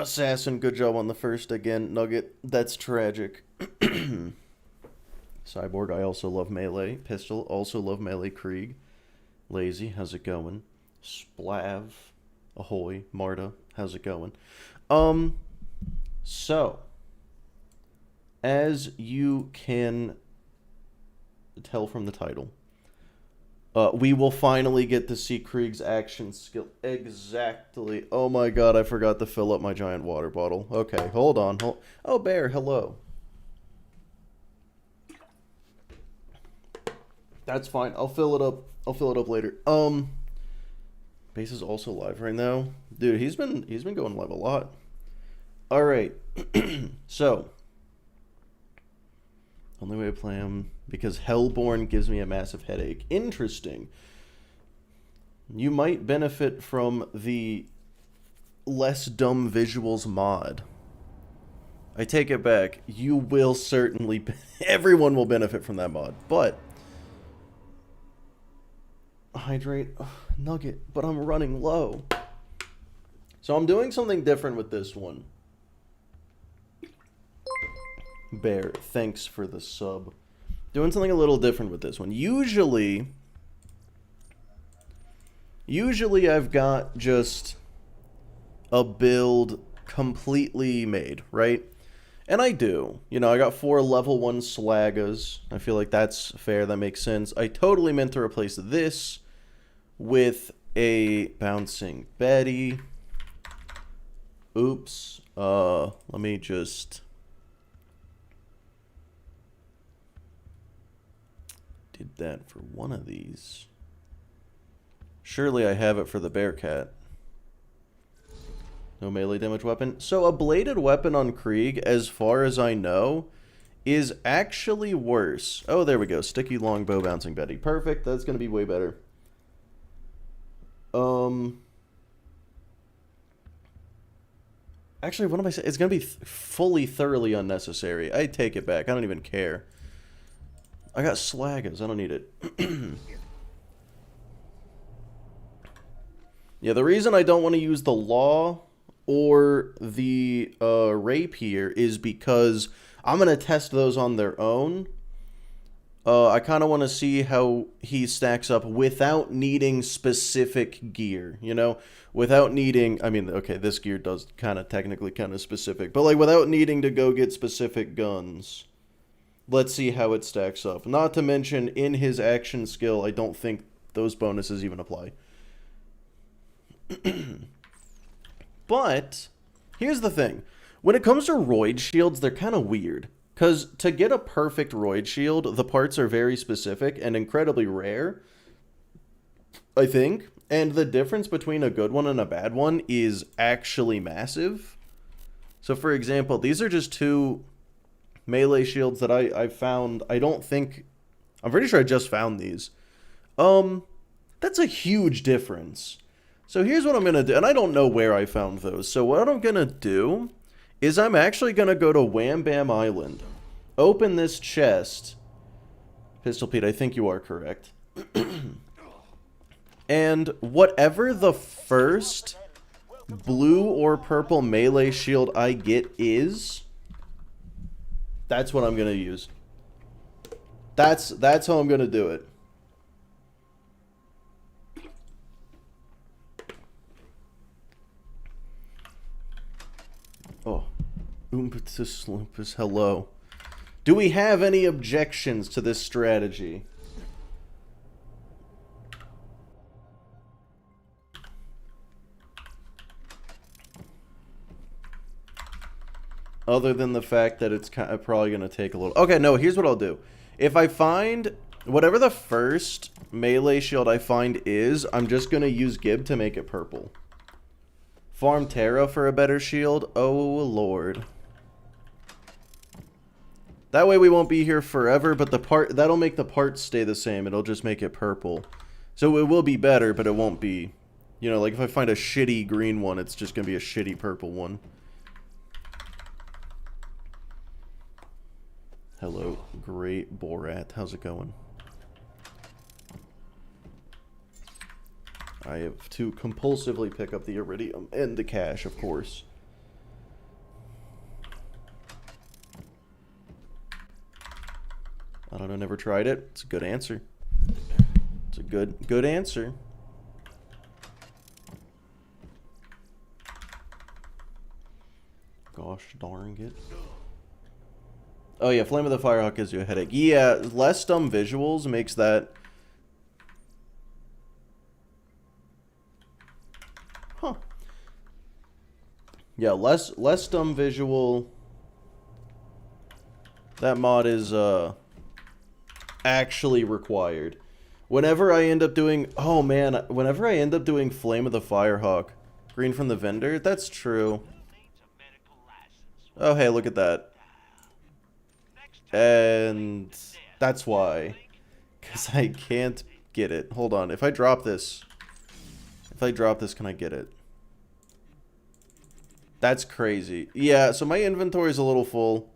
Assassin, good job on the first again. Nugget, that's tragic. Cyborg, I also love melee. Pistol, also love melee. Krieg. Lazy, how's it going? Splav, ahoy. Marta, how's it going? So, as you can tell from the title, we will finally get to see Krieg's action skill. Exactly. Oh my god, I forgot to fill up my giant water bottle. Okay, hold on. Oh, Bear, hello. That's fine. I'll fill it up. I'll fill it up later. Base is also live right now. Dude, he's been going live a lot. All right. So, only way to play him because Hellborn gives me a massive headache. Interesting. You might benefit from the less dumb visuals mod. I take it back. You will certainly everyone will benefit from that mod. But hydrate, Nugget, but I'm running low. So I'm doing something different with this one. Bear, thanks for the sub. Doing something a little different with this one. Usually I've got just a build completely made, right? And I do. You know, I got 4 level 1 Slaggas. I feel like that's fair. That makes sense. I totally meant to replace this with a Bouncing Betty. Oops. Let me just... Did that for one of these. Surely I have it for the Bearcat. No melee damage weapon. So a bladed weapon on Krieg, as far as I know, is actually worse. Oh, there we go. Sticky longbow Bouncing Betty. Perfect. That's going to be way better. Actually, what am I saying? It's going to be fully, thoroughly unnecessary. I take it back. I don't even care. I got Slaggas. I don't need it. Yeah, the reason I don't want to use the Law or the Rapier is because I'm going to test those on their own. I kind of want to see how he stacks up without needing specific gear, you know? Without needing, I mean, okay, this gear does kind of technically kind of specific, but like without needing to go get specific guns. Let's see how it stacks up. Not to mention, in his action skill, I don't think those bonuses even apply. But, here's the thing. When it comes to roid shields, they're kind of weird. Because to get a perfect roid shield, the parts are very specific and incredibly rare, I think. And the difference between a good one and a bad one is actually massive. So, for example, these are just 2... melee shields that I found. I don't think... I'm pretty sure I just found these. That's a huge difference. So here's what I'm going to do. And I don't know where I found those. So what I'm going to do is I'm actually going to go to Wham Bam Island. Open this chest. Pistol Pete, I think you are correct. And whatever the first blue or purple melee shield I get is... that's what I'm going to use. That's how I'm going to do it. Oh. Oompetus Lumpus, hello. Do we have any objections to this strategy? Other than the fact that it's kind of probably going to take a little... Okay, no, here's what I'll do. If I find... whatever the first melee shield I find is, I'm just going to use Gib to make it purple. Farm Terra for a better shield? Oh, Lord. That way we won't be here forever, but the part... that'll make the parts stay the same. It'll just make it purple. So it will be better, but it won't be... you know, like if I find a shitty green one, it's just going to be a shitty purple one. Hello, great Borat. How's it going? I have to compulsively pick up the Iridium and the cash, of course. I don't know, never tried it. It's a good answer. It's a good answer. Gosh darn it. Oh yeah, Flame of the Firehawk gives you a headache. Yeah, less dumb visuals makes that... Huh. Yeah, less dumb visual. That mod is actually required. Whenever I end up doing... Oh man, whenever I end up doing Flame of the Firehawk, green from the vendor, that's true. Oh hey, look at that. And that's why. Because I can't get it. Hold on, if I drop this... can I get it? That's crazy. Yeah, so my inventory is a little full.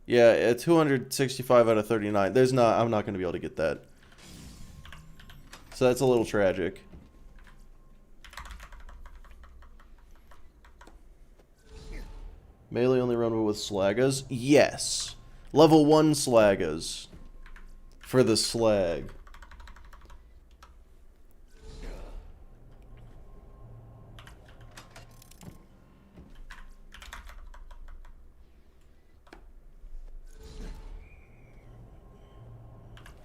Yeah, 265 out of 39. I'm not going to be able to get that. So that's a little tragic. Melee only run with Slaggas? Yes. Level 1 Slaggas. For the slag.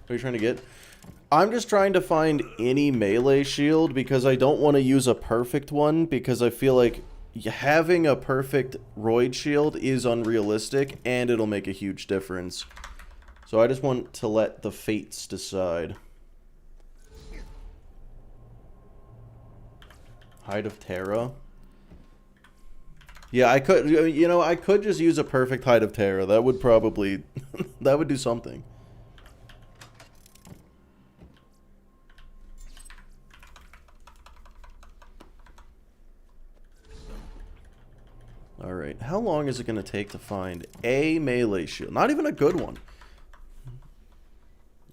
What are you trying to get? I'm just trying to find any melee shield because I don't want to use a perfect one because I feel like having a perfect roid shield is unrealistic and it'll make a huge difference. So I just want to let the fates decide. Hide of Terra. Yeah, I could, you know, I could just use a perfect Hide of Terra. That would probably, that would do something. Alright, how long is it going to take to find a melee shield? Not even a good one.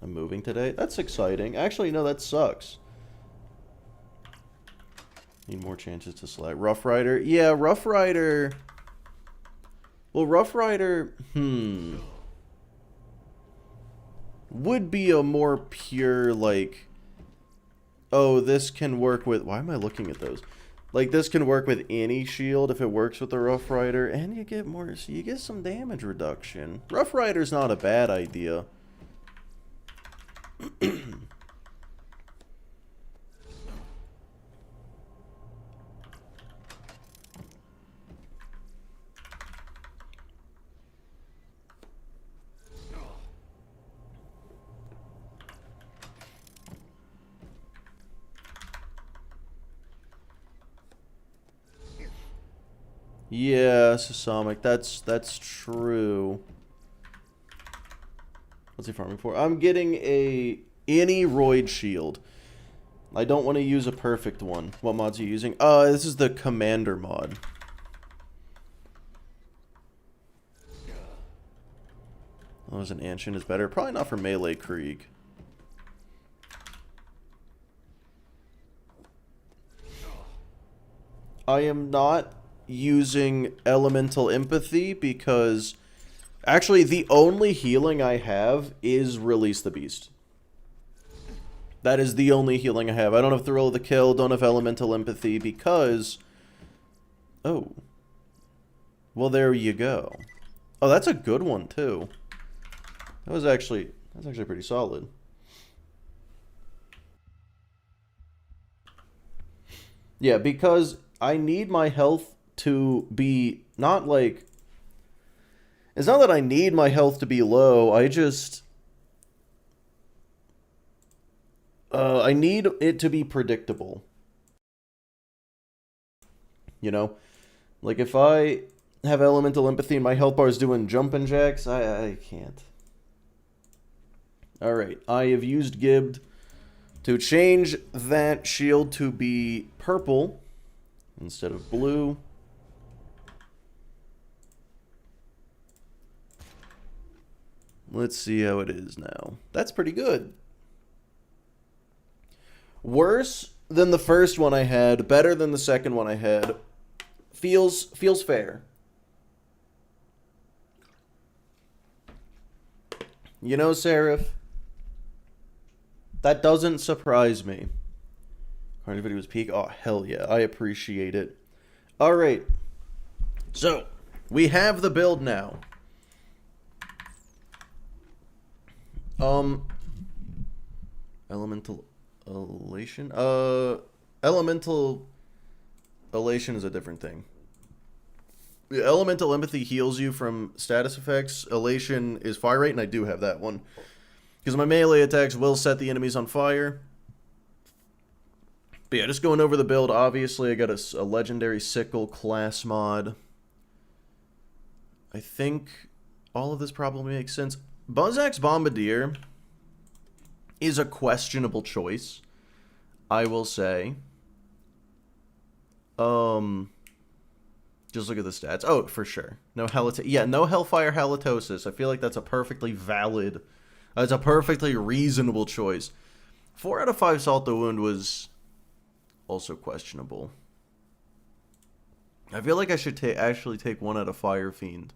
I'm moving today? That's exciting. Actually, no, that sucks. Need more chances to select. Rough Rider? Yeah, Rough Rider... Well, Rough Rider... would be a more pure, like... Oh, this can work with... Why am I looking at those? Like, this can work with any shield if it works with the Rough Rider, and you get more, so you get some damage reduction. Rough Rider's not a bad idea. Yeah, Sasamic, that's true. What's he farming for? I'm getting any roid shield. I don't want to use a perfect one. What mods are you using? This is the Commander mod. Oh, as an ancient is better. Probably not for melee Krieg. I am not using Elemental Empathy because actually the only healing I have is Release the Beast. That is the only healing I have. I don't have Thrill of the Kill, don't have Elemental Empathy because... Oh. Well, there you go. Oh, that's a good one too. That's actually pretty solid. Yeah, because I need my health to be not like... It's not that I need my health to be low, I just... I need it to be predictable. You know? Like, if I have Elemental Empathy and my health bar is doing jumping jacks, I can't. Alright, I have used Gibbed to change that shield to be purple instead of blue. Let's see how it is now. That's pretty good. Worse than the first one I had, better than the second one I had. Feels fair. You know, Seraph, that doesn't surprise me. Carnage video was peak. Oh, hell yeah. I appreciate it. All right. So, we have the build now. Elemental elation? Elemental elation is a different thing. Elemental empathy heals you from status effects. Elation is fire rate, and I do have that one. Because my melee attacks will set the enemies on fire. But yeah, just going over the build, obviously I got a legendary sickle class mod. I think all of this probably makes sense. Buzzax Bombardier is a questionable choice, I will say. Just look at the stats. Oh, for sure. No no Hellfire Halitosis. I feel like that's a perfectly valid, it's a perfectly reasonable choice. 4 out of 5 Salt the Wound was also questionable. I feel like I should actually take 1 out of Fire Fiend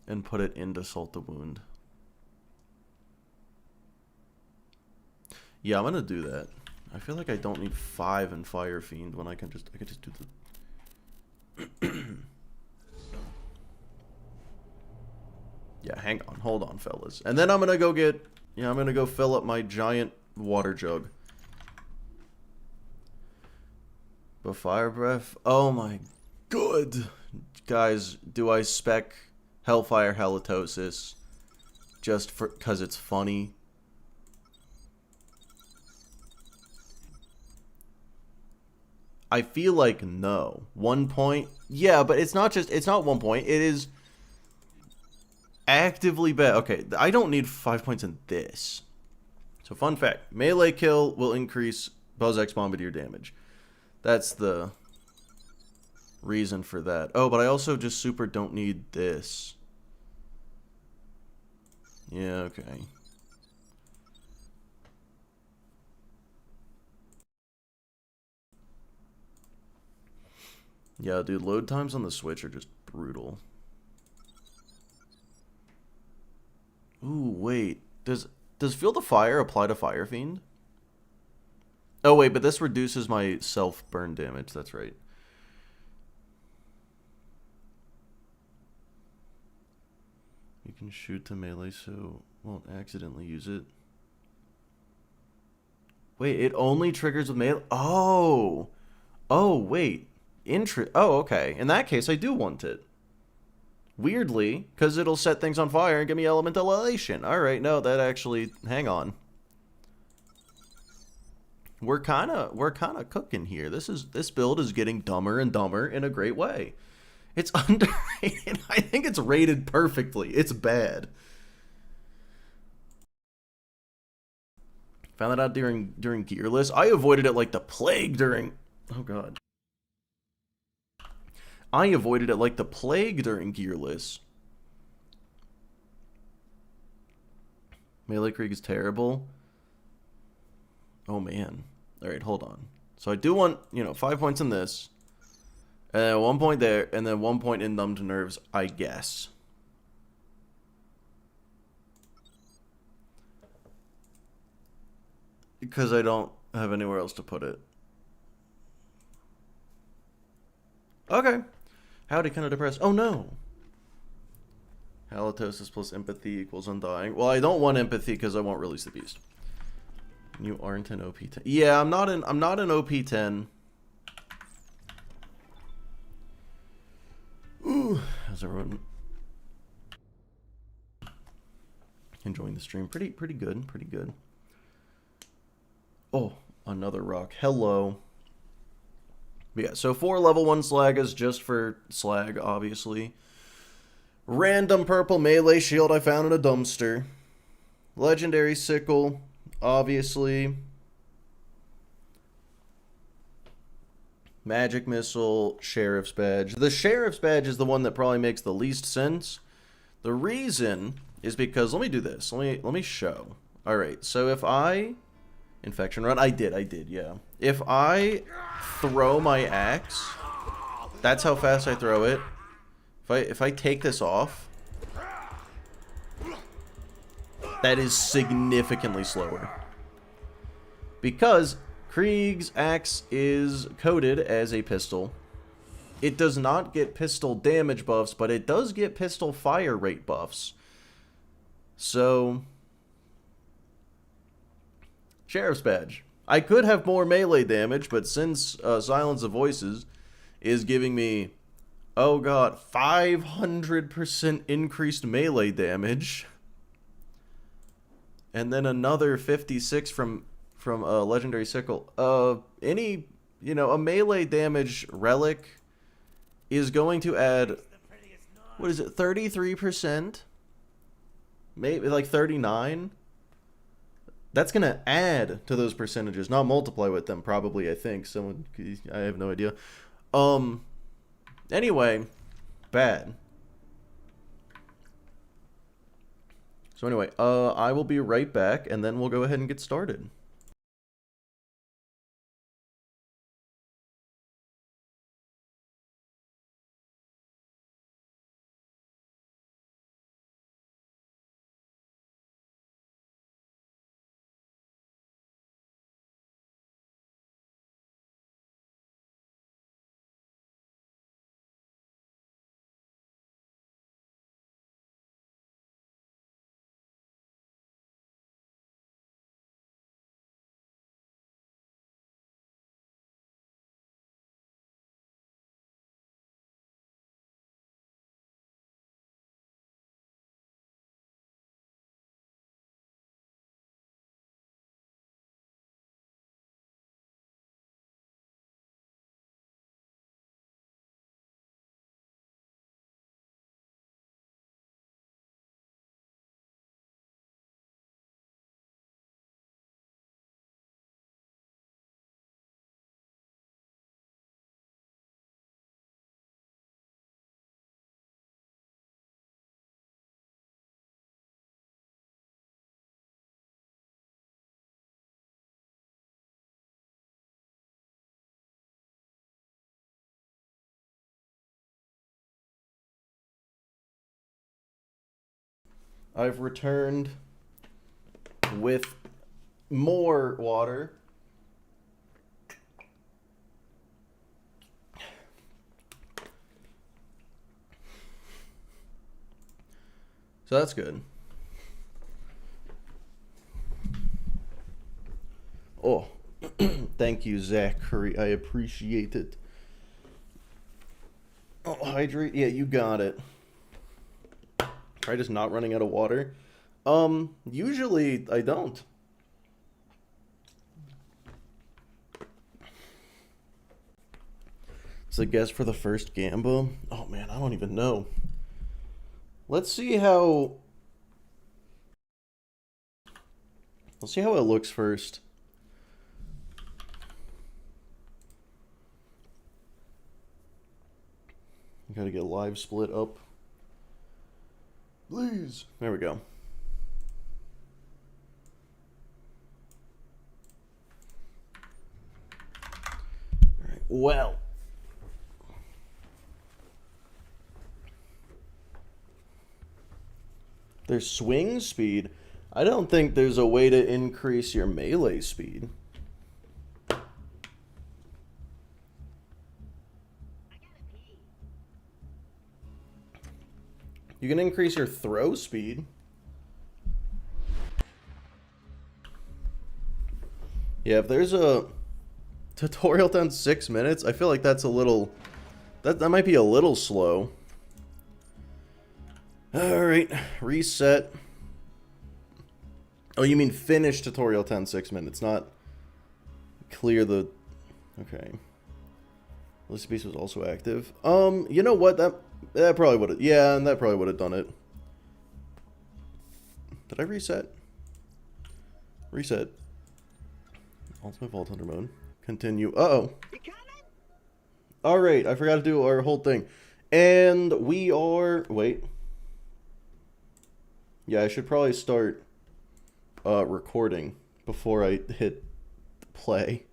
and put it into Salt the Wound. Yeah, I'm gonna do that. I feel like I don't need 5 in Fire Fiend when I can just do the. Yeah, hang on, hold on, fellas, and then I'm gonna go get. Yeah, I'm gonna go fill up my giant water jug. But Fire Breath. Oh my good guys, do I spec Hellfire Halitosis just for because it's funny? I feel like no. 1 point? Yeah, but it's not 1 point. It is actively bad. Okay, I don't need 5 points in this. So fun fact, melee kill will increase Buzzax Bombardier damage. That's the reason for that. Oh, but I also just super don't need this. Yeah, okay. Yeah, dude, load times on the Switch are just brutal. Ooh, wait. Does Field of Fire apply to Fire Fiend? Oh, wait, but this reduces my self-burn damage. That's right. You can shoot to melee, so won't accidentally use it. Wait, it only triggers with melee? Oh! Oh, wait. Oh, okay. In that case, I do want it. Weirdly, because it'll set things on fire and give me elemental elation. Alright, no, that actually... Hang on. We're kind of cooking here. This build is getting dumber and dumber in a great way. It's underrated. I think it's rated perfectly. It's bad. Found that out during Gearless. I avoided it like the plague during... Oh, God. I avoided it like the plague during Gearless. Melee Krieg is terrible. Oh, man. Alright, hold on. So I do want, 5 points in this. And then 1 point there. And then 1 point in Numbed Nerves, I guess. Because I don't have anywhere else to put it. Okay. Howdy, kind of depressed. Oh, no. Halitosis plus empathy equals undying. Well, I don't want empathy because I won't release the beast. You aren't an OP10. Yeah, I'm not an OP10. Ooh, how's everyone enjoying the stream? Pretty good, pretty good. Oh, another rock. Hello. But yeah, so 4 level 1 Slagas just for slag, obviously. Random purple melee shield I found in a dumpster. Legendary sickle, obviously. Magic missile, sheriff's badge. The sheriff's badge is the one that probably makes the least sense. The reason is because, let me do this. Let me show. Alright, so if I... Infection run? I did, yeah. If I throw my axe, that's how fast I throw it. If I take this off, That is significantly slower. Because Krieg's axe is coded as a pistol. It does not get pistol damage buffs, but it does get pistol fire rate buffs. So, Sheriff's Badge. I could have more melee damage, but since Silence of Voices is giving me, oh god, 500% increased melee damage, and then another 56 from a Legendary Sickle. A melee damage relic is going to add, what is it, 33%? Maybe like 39? That's going to add to those percentages, not multiply with them, probably, I think. I have no idea. Anyway, bad. So anyway, I will be right back, and then we'll go ahead and get started. I've returned with more water. So that's good. Oh, thank you, Zachary. I appreciate it. Oh, hydrate? Yeah, you got it. Try just not running out of water. Usually I don't. It's a guess for the first Gamba. Oh man, I don't even know. Let's see how it looks first. Gotta get live split up. Please. There we go. All right. Well. There's swing speed. I don't think there's a way to increase your melee speed. You can increase your throw speed. Yeah, if there's a tutorial done 6 minutes, I feel like that's a little... That might be a little slow. Alright, reset. Oh, you mean finish tutorial 10 6 minutes, not clear the... Okay. List piece was also active. You know what? That probably would have... Yeah, and that probably would have done it. Did I reset? Reset. Ultimate Vault Hunter mode. Continue. Uh-oh. Alright, I forgot to do our whole thing. And we are... Wait. Yeah, I should probably start recording before I hit play.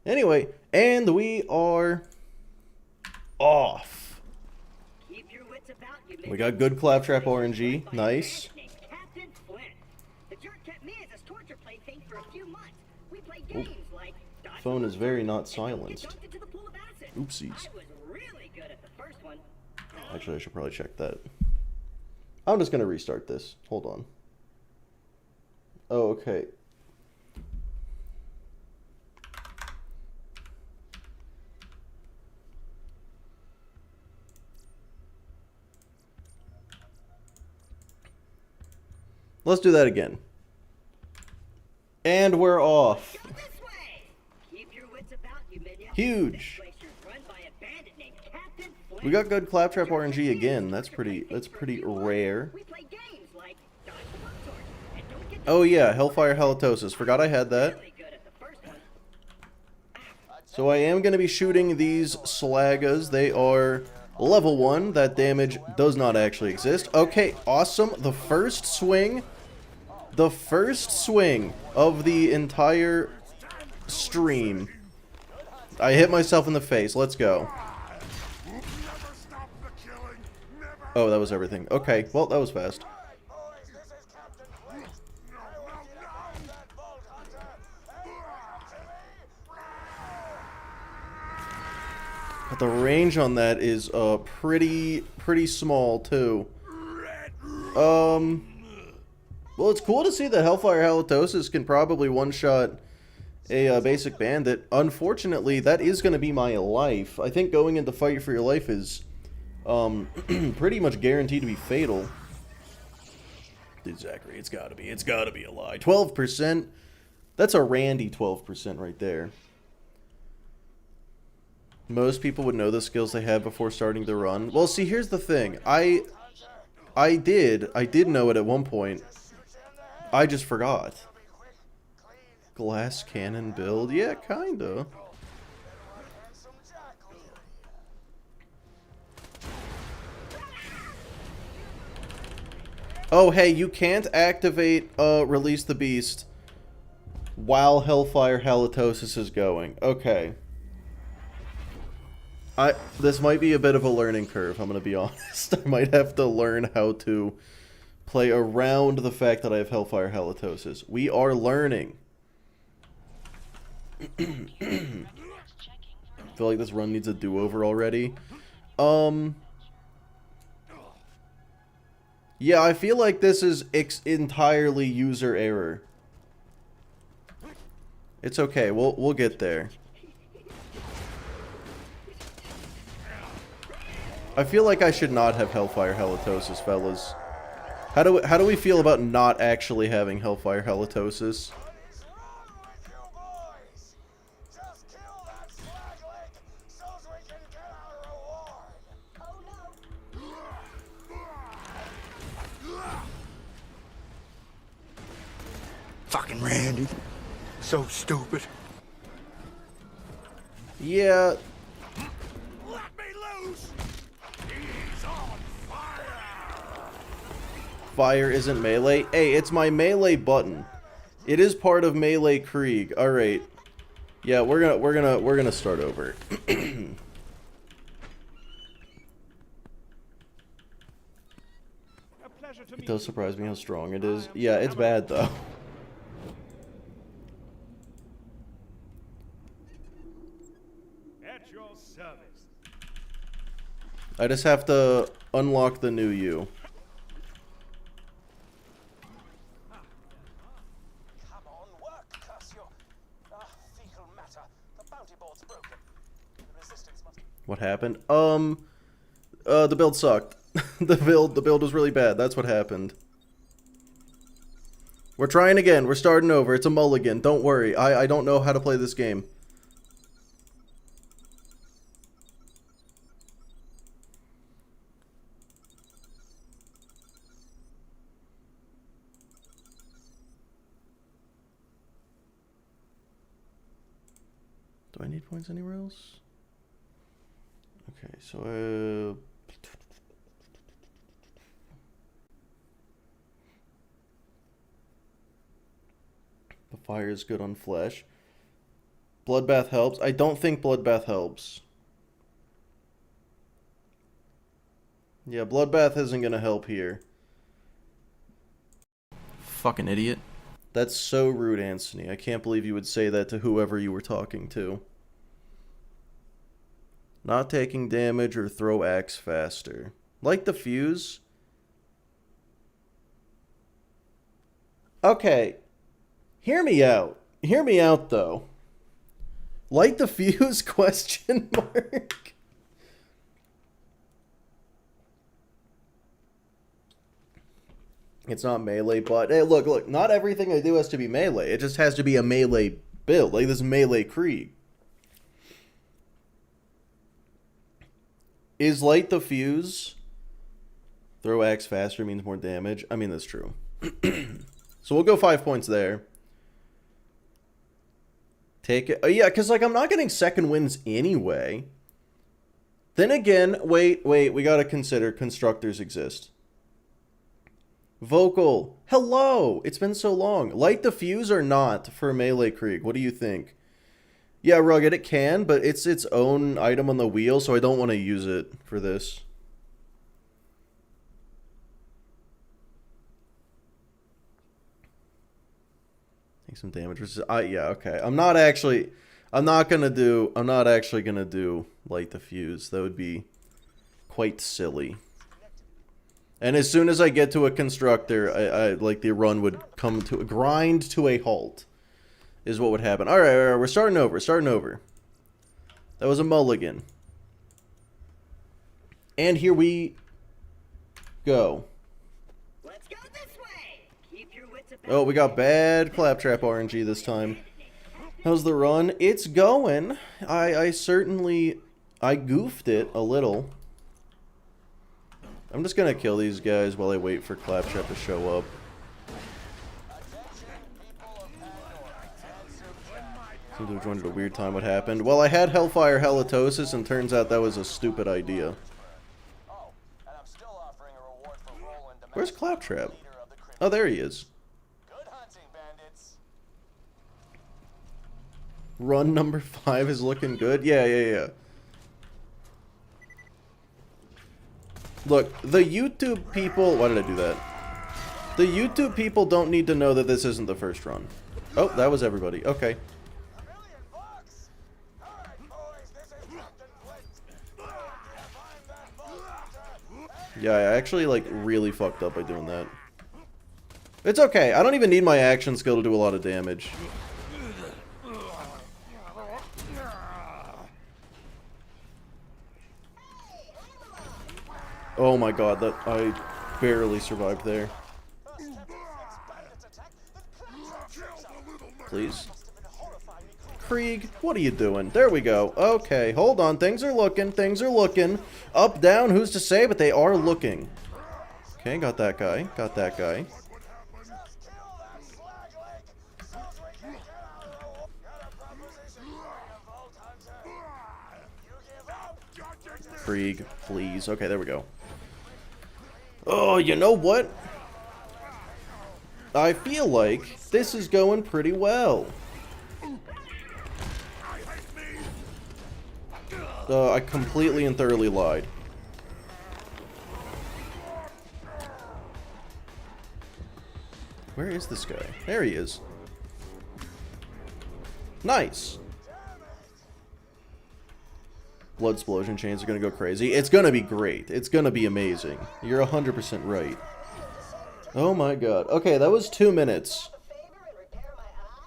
Anyway, and we are off. We got good Claptrap RNG. Nice. Phone is very not silenced. Oopsies. Actually, I should probably check that. I'm just gonna restart this. Hold on. Oh, okay. Let's do that again. And we're off. Huge. We got good Claptrap RNG again. That's pretty rare. Oh yeah, Hellfire Halitosis. Forgot I had that. So I am going to be shooting these Slagas. They are level 1. That damage does not actually exist. Okay, awesome. The first swing of the entire stream. I hit myself in the face. Let's go. Oh, that was everything. Okay, well, that was fast. But the range on that is pretty small too. Well, it's cool to see that Hellfire Halitosis can probably one-shot a basic bandit. Unfortunately, that is going to be my life. I think going into Fight for Your Life is pretty much guaranteed to be fatal. Dude, Zachary, it's gotta be a lie. 12%? That's a Randy 12% right there. Most people would know the skills they had before starting the run. Well, see, here's the thing. I did know it at one point. I just forgot. Glass cannon build? Yeah, kinda. Oh, hey, you can't activate Release the Beast while Hellfire Halitosis is going. Okay. This might be a bit of a learning curve, I'm gonna be honest. I might have to learn how to play around the fact that I have Hellfire Halitosis. We are learning. I feel like this run needs a do-over already. Yeah, I feel like this is entirely user error. It's okay, we'll get there. I feel like I should not have Hellfire Halitosis, fellas. How do we feel about not actually having Hellfire Halitosis? Fucking Randy. So stupid. Yeah. Let me loose. He's on fire. Fire isn't melee. Hey, it's my melee button. It is part of melee Krieg. All right. Yeah, we're gonna start over. It does surprise me how strong it is. Yeah, it's bad though. At your service. I just have to unlock the new you. Come on, work, curse you. Fecal matter. The bounty board's broken. The resistance must... What happened? The build sucked. the build was really bad. That's what happened. We're trying again. We're starting over. It's a mulligan. Don't worry. I don't know how to play this game. Do I need points anywhere else? Okay, so the fire is good on flesh. Bloodbath helps. I don't think Bloodbath helps. Yeah, Bloodbath isn't gonna help here. Fucking idiot. That's so rude, Anthony. I can't believe you would say that to whoever you were talking to. Not taking damage or throw axe faster. Light the fuse. Okay. Hear me out. Hear me out, though. Light the fuse? Question mark. It's not melee, but hey, look, not everything I do has to be melee. It just has to be a melee build, like this melee Krieg. Is light the fuse? Throw axe faster means more damage. I mean, that's true. So we'll go 5 points there. Take it. Yeah, because like I'm not getting second wins anyway. Then again, wait, we gotta consider constructors exist. Vocal, hello! It's been so long. Light the fuse or not for melee Krieg? What do you think? Yeah, Rugged, it can, but it's its own item on the wheel, so I don't want to use it for this. Take some damage. Yeah, okay. I'm not actually gonna do light the fuse. That would be quite silly. And as soon as I get to a constructor, I like the run would come to a grind to a halt, is what would happen. All right, we're starting over. That was a mulligan. And here we go. Let's go this way. Keep your wits about. Oh, we got bad claptrap RNG this time. How's the run? It's going. I goofed it a little. I'm just gonna kill these guys while I wait for Claptrap to show up. Seems to have joined at a weird time. What happened? Well, I had Hellfire Halitosis, and turns out that was a stupid idea. Where's Claptrap? Oh, there he is. Run number 5 is looking good. Yeah. Look, the YouTube people... Why did I do that? The YouTube people don't need to know that this isn't the first run. Oh, that was everybody. Okay. Yeah, I actually, like, really fucked up by doing that. It's okay. I don't even need my action skill to do a lot of damage. Oh my god, that I barely survived there. Please. Krieg, what are you doing? There we go. Okay, hold on. Things are looking. Up, down, who's to say, but they are looking. Okay, got that guy. Krieg, please. Okay, there we go. Oh, you know what? I feel like this is going pretty well. I completely and thoroughly lied. Where is this guy? There he is. Nice. Blood explosion chains are gonna go crazy. It's gonna be great. It's gonna be amazing. You're 100% right. Oh my god. Okay, that was 2 minutes.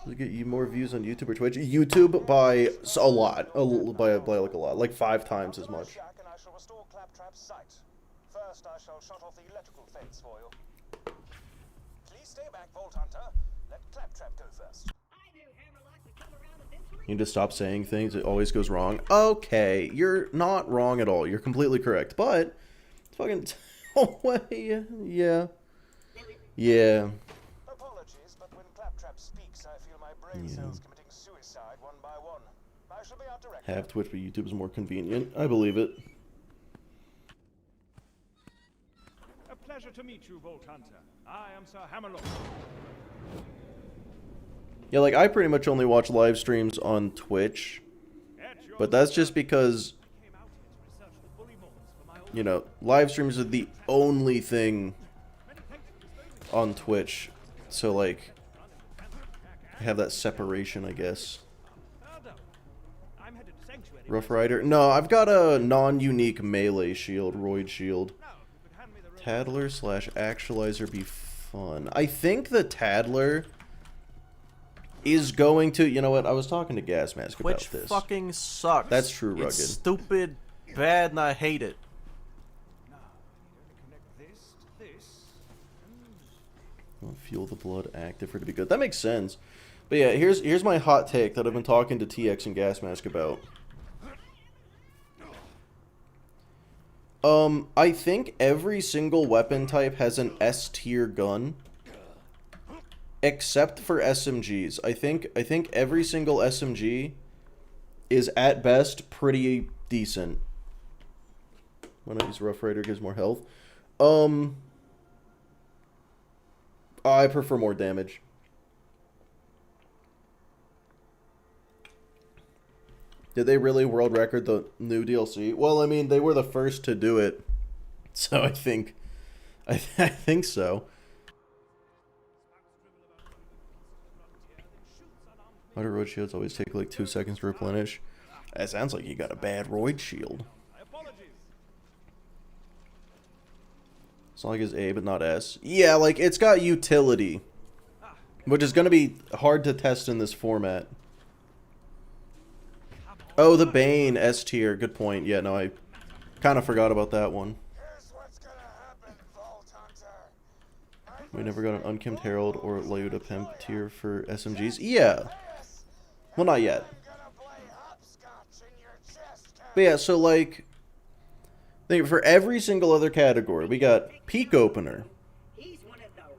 Does it get you more views on YouTube or Twitch? YouTube by a lot. By like a lot. Like 5 times as much. First, I shall shut off the electrical fence for you. Please stay back, Vault Hunter. Let Claptrap go first. You need to stop saying things. It always goes wrong. Okay, you're not wrong at all. You're completely correct. But, fucking... Oh, wait. Yeah. Apologies, but when Claptrap speaks, I feel my brain cells committing suicide one by one. I shall be out directly. Have Twitch, but YouTube is more convenient. I believe it. A pleasure to meet you, Vault Hunter. I am Sir Hammerlock. Yeah, like, I pretty much only watch live streams on Twitch. But that's just because, you know, live streams are the only thing on Twitch. So, like, have that separation, I guess. Aldo, I'm headed to Sanctuary. Rough Rider. No, I've got a non-unique melee shield, Roid shield. Now, if you could hand me the rope. Tattler slash Actualizer be fun. I think the Tattler is going to... You know what? I was talking to Gas Mask about Which this. fucking sucks. That's true, Rugged. It's stupid, bad, and I hate it. Now, you only connect this to this. Fuel the blood active for it to be good. That makes sense. But yeah, here's my hot take that I've been talking to TX and Gas Mask about. I think every single weapon type has an S tier gun, except for SMGs. I think every single SMG is at best pretty decent. Why not use Rough Rider? Gives more health. I prefer more damage. Did they really world record the new DLC? Well, I mean, they were the first to do it, so I think so. Why do roid shields always take like 2 seconds to replenish? That sounds like you got a bad roid shield. My apologies. It's like it's A, but not S. Yeah, like, it's got utility, which is going to be hard to test in this format. Oh, the Bane, S tier. Good point. Yeah, no, I kind of forgot about that one. Here's what's gonna happen, Vault Hunter. We never got an Unkempt Herald or Lyuda Pimp tier for SMGs. Yeah. Well, not yet. I'm gonna play hopscotch in your chest, But yeah, so, like, think for every single other category, we got Peak Opener. He's one of the real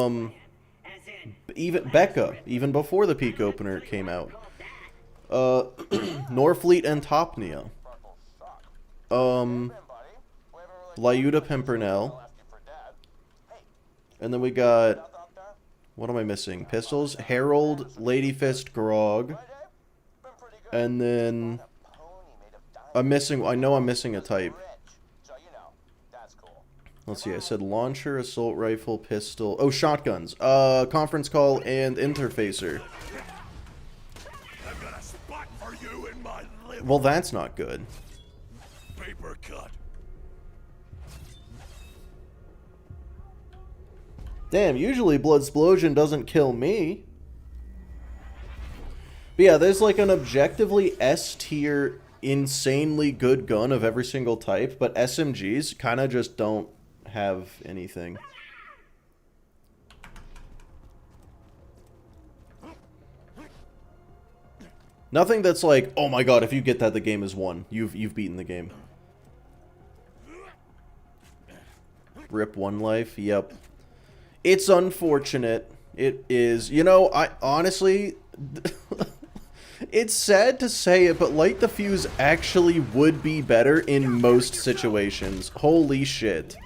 clan, as in Even Becca, even before the Peak Opener came out. Norfleet and Topnia. Lyuda Pimpernel. And then we got... What am I missing? Pistols, Herald, Ladyfist, Grog. And then... I know I'm missing a type. Let's see, I said launcher, assault rifle, pistol... Oh, shotguns. Conference call and interfacer. I've got a spot for you in my liver. Well, that's not good. Paper cut. Damn, usually Bloodsplosion doesn't kill me. But yeah, there's like an objectively S tier, insanely good gun of every single type, but SMGs kind of just don't have anything. Nothing that's like, oh my god, if you get that, the game is won. You've beaten the game. Rip one life, yep. It's unfortunate. It is. You know, I honestly... it's sad to say it, but Light the Fuse actually would be better in most situations. Holy shit.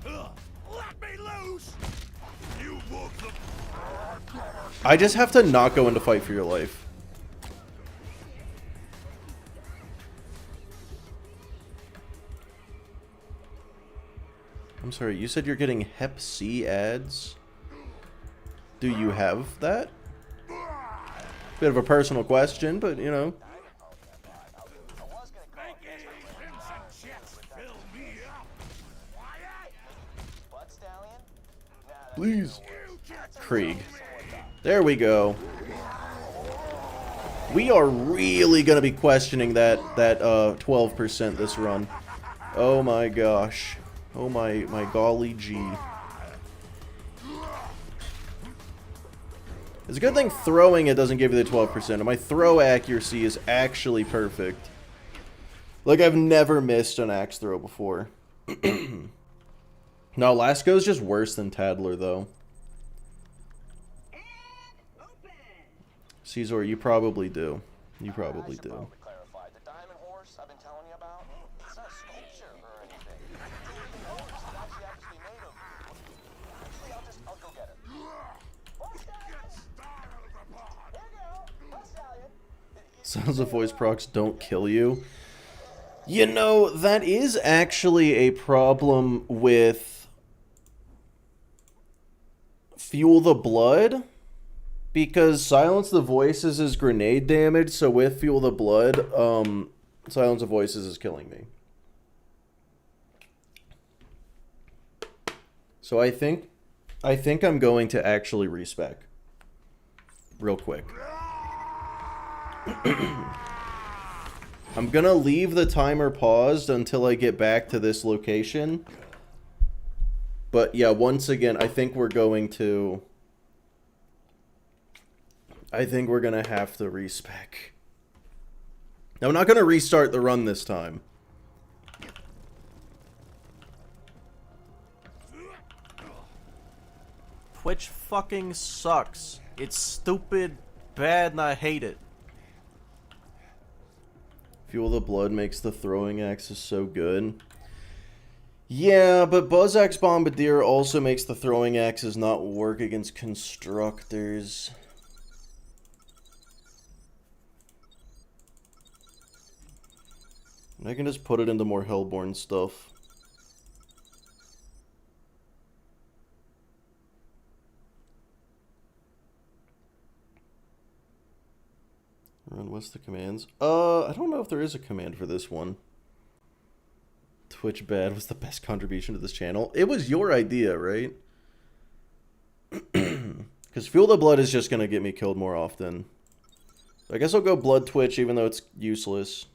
Let me loose. You woke the... I just have to not go into fight for your life. I'm sorry, you said you're getting Hep C ads? Do you have that? Bit of a personal question, but you know. Please. Krieg. There we go. We are really going to be questioning that 12% this run. Oh my gosh. Oh my golly gee. It's a good thing throwing it doesn't give you the 12%. And my throw accuracy is actually perfect. Like, I've never missed an axe throw before. No, Lasco's just worse than Tattler, though. Caesar, you probably do. You probably do. Clarify. The diamond horse I've been telling you about, it's not a sculpture or anything. The horse is actually made of... Actually, I'll go get it. Horse stallion! Here you go! Horse stallion! Sounds of voice procs don't kill you. You know, that is actually a problem with Fuel the Blood, because Silence the Voices is grenade damage, so with Fuel the Blood, Silence the Voices is killing me. So I think I'm going to actually respec. Real quick. I'm gonna leave the timer paused until I get back to this location. But yeah, once again, I think we're gonna have to respec. Now, I'm not gonna restart the run this time. Twitch fucking sucks. It's stupid, bad, and I hate it. Fuel the Blood makes the throwing axis so good. Yeah, but Buzzax Bombardier also makes the throwing axes not work against constructors. I can just put it into more Hellborn stuff. Run, what's the commands? I don't know if there is a command for this one. Twitch bad was the best contribution to this channel. It was your idea, right? Because Fuel the Blood is just going to get me killed more often. I guess I'll go Blood Twitch even though it's useless.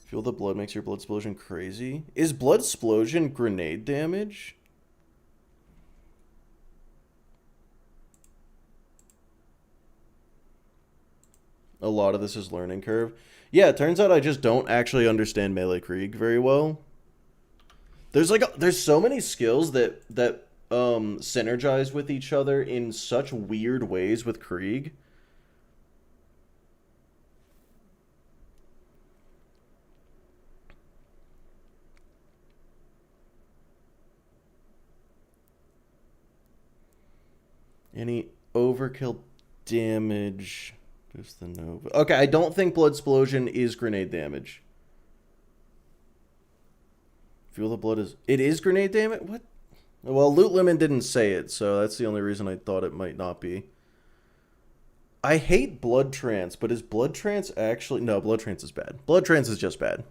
Fuel the Blood makes your Blood Explosion crazy. Is Blood Explosion grenade damage? A lot of this is learning curve. Yeah, it turns out I just don't actually understand melee Krieg very well. There's so many skills that synergize with each other in such weird ways with Krieg. Any overkill damage? Just the Nova. Okay, I don't think Blood Explosion is grenade damage. Fuel the Blood is... It is grenade damage? What? Well, Loot Lemon didn't say it, so that's the only reason I thought it might not be. I hate Blood Trance, but is Blood Trance actually... No, Blood Trance is bad. Blood Trance is just bad.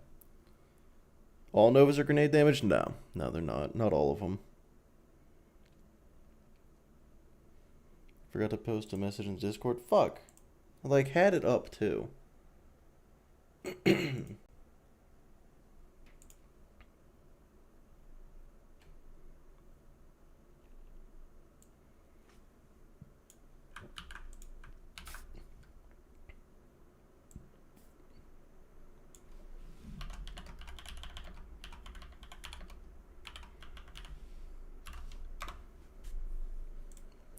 All Novas are grenade damage? No. No, they're not. Not all of them. Forgot to post a message in Discord? Fuck. I, like, had it up, too.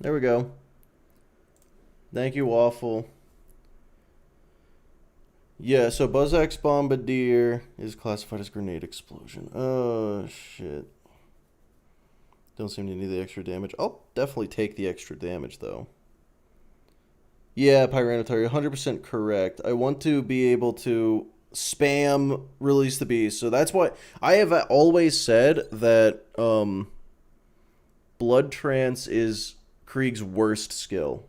There we go. Thank you, Waffle. Yeah, so Buzzax Bombardier is classified as grenade explosion. Oh, shit. Don't seem to need the extra damage. I'll definitely take the extra damage, though. Yeah, Pyranotar, 100% correct. I want to be able to spam Release the Beast. So that's why I have always said that Blood Trance is Krieg's worst skill.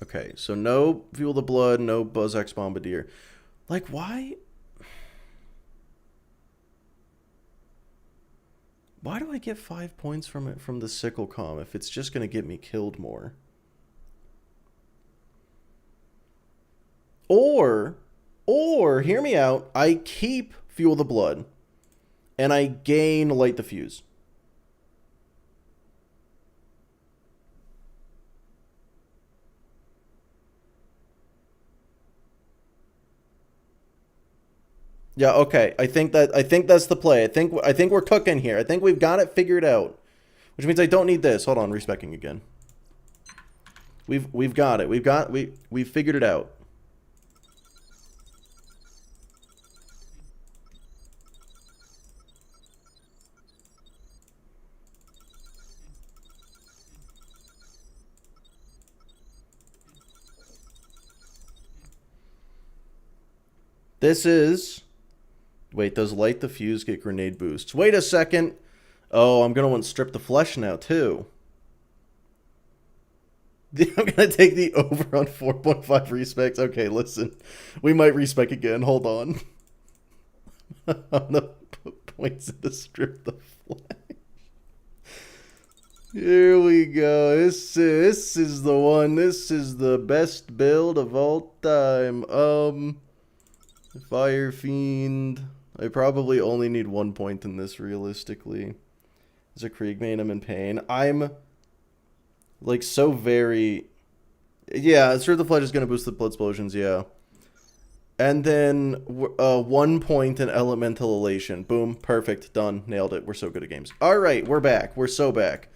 Okay, so no Fuel the Blood, no Buzzax Bombardier. Like, why? Why do I get 5 points from it from the Sickle Com if it's just going to get me killed more? Or, hear me out, I keep Fuel the Blood, and I gain Light the Fuse. Yeah, okay. I think that's the play. I think we're cooking here. I think we've got it figured out. Which means I don't need this. Hold on, respecking again. We've got it. We've figured it out. This is Wait, does light the fuse get grenade boosts? Wait a second. Oh, I'm going to want strip the flesh now, too. I'm going to take the over on 4.5 respecs. Okay, listen. We might respec again. Hold on. I'm going to put points into strip the flesh. Here we go. This is the one. This is the best build of all time. Fire Fiend. I probably only need 1 point in this, realistically. As a Krieg main, I'm in pain. I'm, like, so very... Yeah, Strip the Flesh is going to boost the Blood Explosions, yeah. And then 1 point in Elemental Elation. Boom, perfect, done, nailed it. We're so good at games. Alright, we're back. We're so back.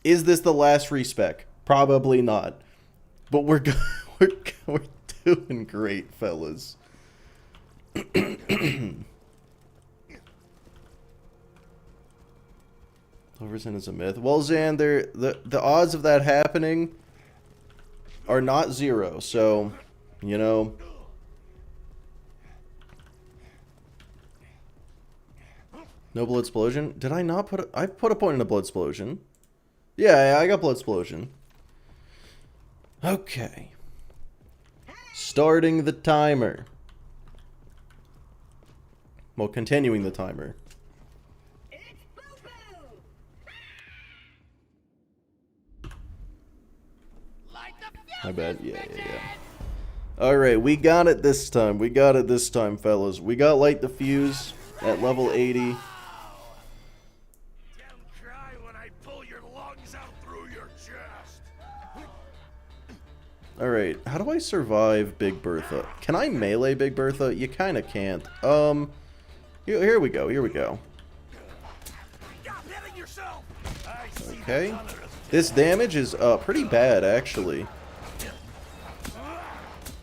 Is this the last respec? Probably not. But we're doing great, fellas. 12% is a myth. Well, Xander, the odds of that happening are not 0, so, you know. No Blood Explosion? Did I not put I put a point in a Blood Explosion. Yeah, I got Blood Explosion. Okay. Starting the timer. Well, continuing the timer. It's boo-boo! My bad. Yeah. Alright, we got it this time. We got it this time, fellas. We got Light the Fuse at level 80. Don't cry when I pull your lungs out through your chest. Alright, how do I survive Big Bertha? Can I melee Big Bertha? You kinda can't. Here we go, here we go. Stop hitting yourself. I see Okay. the color of This damage is pretty bad, actually.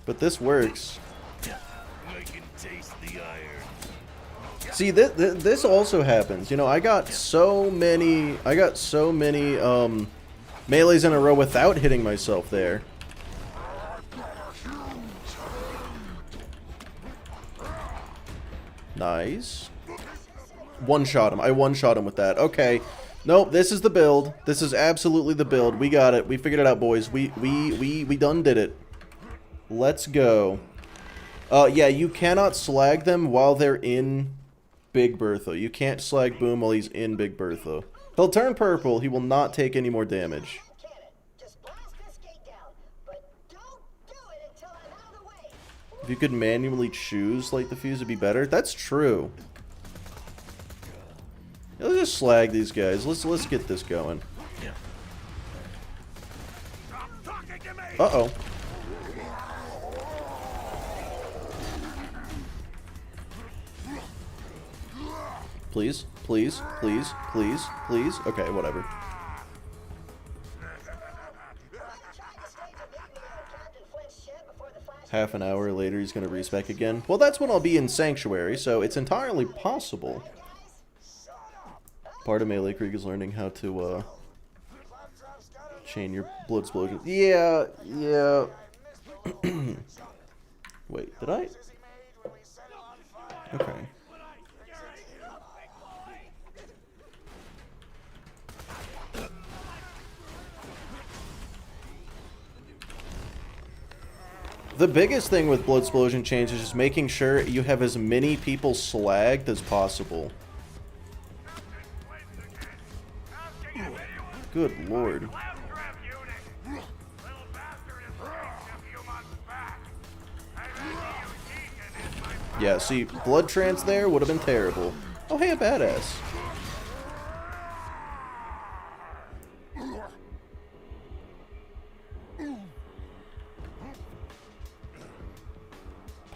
But this works. I can taste the iron. See, this also happens. You know, I got so many melees in a row without hitting myself there. Nice. One-shot him. I one-shot him with that. Okay. Nope, this is the build. This is absolutely the build. We got it. We figured it out, boys. We done did it. Let's go. Yeah, you cannot slag them while they're in Big Bertha. You can't slag Boom while he's in Big Bertha. He'll turn purple. He will not take any more damage. Cannon, just blast this gate down, but don't do it until I'm out of the way. If you could manually choose Light the Fuse, it'd be better. That's true. Let's just slag these guys. Let's get this going. Stop talking to me. Uh-oh. Please, please, please, please, please. Okay, whatever. Half an hour later, he's going to respec again. Well, that's when I'll be in Sanctuary, so it's entirely possible. Part of Melee Krieg is learning how to, chain your Blood Explosion. Yeah. Wait, did I? Okay. The biggest thing with Blood Explosion change is just making sure you have as many people slagged as possible. Good lord. Yeah, see, blood trance there would have been terrible. Oh, hey, a badass.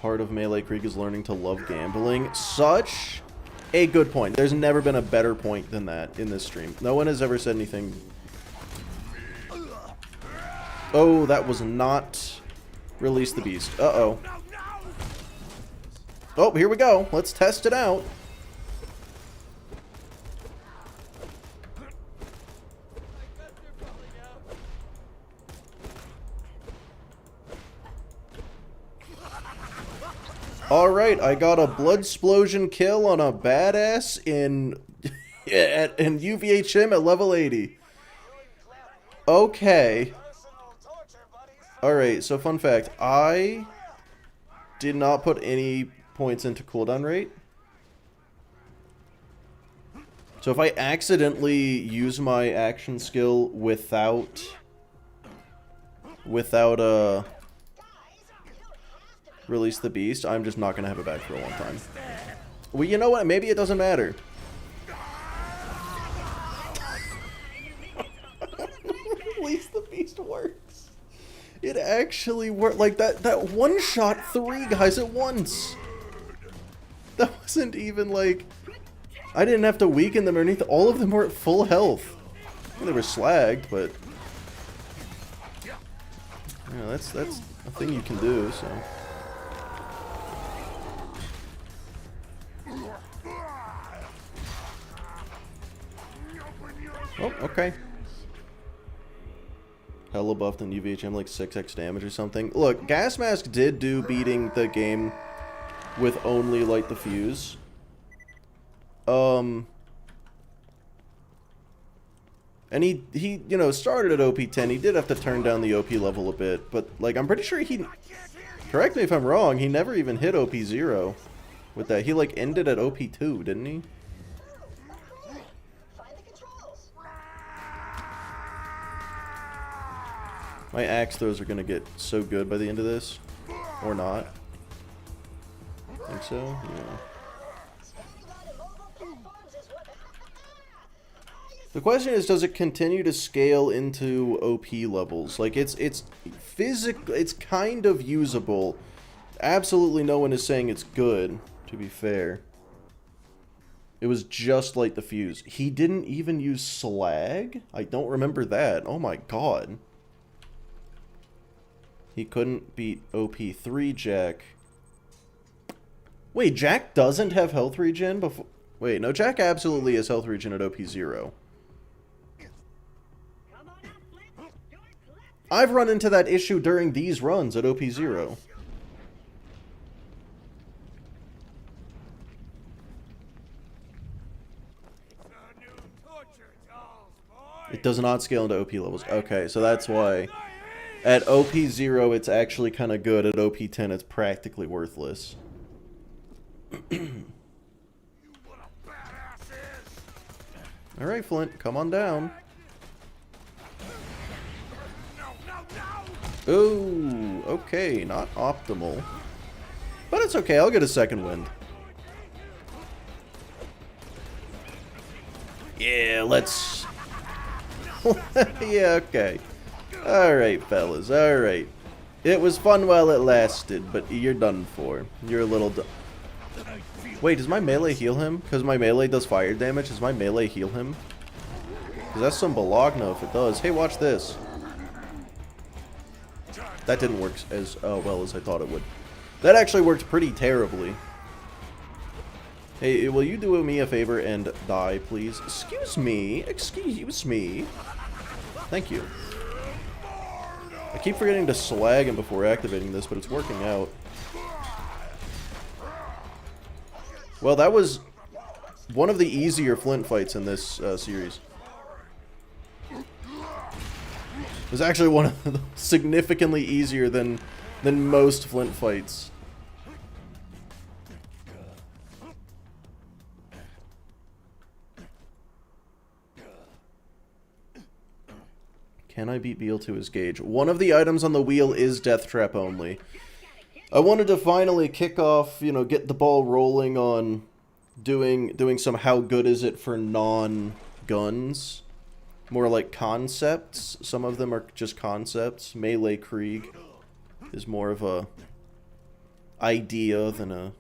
Part of Melee Krieg is learning to love gambling. Such a good point. There's never been a better point than that in this stream. No one has ever said anything. Oh, that was not Release the Beast. Uh-oh. Oh, here we go. Let's test it out. Alright, I got a blood explosion kill on a badass in UVHM at level 80. Okay. Alright, so fun fact. I did not put any points into cooldown rate. So if I accidentally use my action skill without release the beast, I'm just not gonna have it back for a long time. Well, you know what? Maybe it doesn't matter. Release the beast works. It actually worked. Like that one shot 3 guys at once. That wasn't even like I didn't have to weaken them or anything. All of them were at full health. I mean, they were slagged, but yeah, that's a thing you can do. So. Oh, okay. Hella buffed in UVHM, like 6x damage or something. Look, Gas Mask did do beating the game with only Light the Fuse. And he you know, started at OP 10. He did have to turn down the OP level a bit, but like I'm pretty sure he, correct me if I'm wrong, he never even hit OP 0 with that. He like ended at OP 2, didn't he? Find the controls. My axe throws are gonna get so good by the end of this, or not. Think so? Yeah. Standing on immobile platforms is what. The question is, does it continue to scale into OP levels? Like it's kind of usable. Absolutely no one is saying it's good, to be fair. It was just like the fuse. He didn't even use slag? I don't remember that. Oh my god. He couldn't beat OP3 Jack. Wait, Jack doesn't have health regen before? Wait, no, Jack absolutely has health regen at OP0. I've run into that issue during these runs at OP0. It does not scale into OP levels. Okay, so that's why. At OP0, it's actually kind of good. At OP10, it's practically worthless. Alright, Flint, come on down. Ooh, okay, not optimal. But it's okay, I'll get a second wind. Yeah, let's... yeah, okay. Alright, fellas, alright. It was fun while it lasted, but you're done for. You're a little done. Wait, does my melee heal him? Because my melee does fire damage, does my melee heal him? Because that's some Bologna if it does. Hey, watch this. That didn't work as well as I thought it would. That actually worked pretty terribly. Hey, will you do me a favor and die, please? Excuse me. Excuse me. Thank you. I keep forgetting to slag him before activating this, but it's working out. Well, that was one of the easier Flint fights in this series. It was actually one of the significantly easier than most Flint fights. Can I beat Beal to his gauge? One of the items on the wheel is Death Trap only. I wanted to finally kick off, you know, get the ball rolling on doing some how good is it for non-guns. More like concepts. Some of them are just concepts. Melee Krieg is more of a idea than a...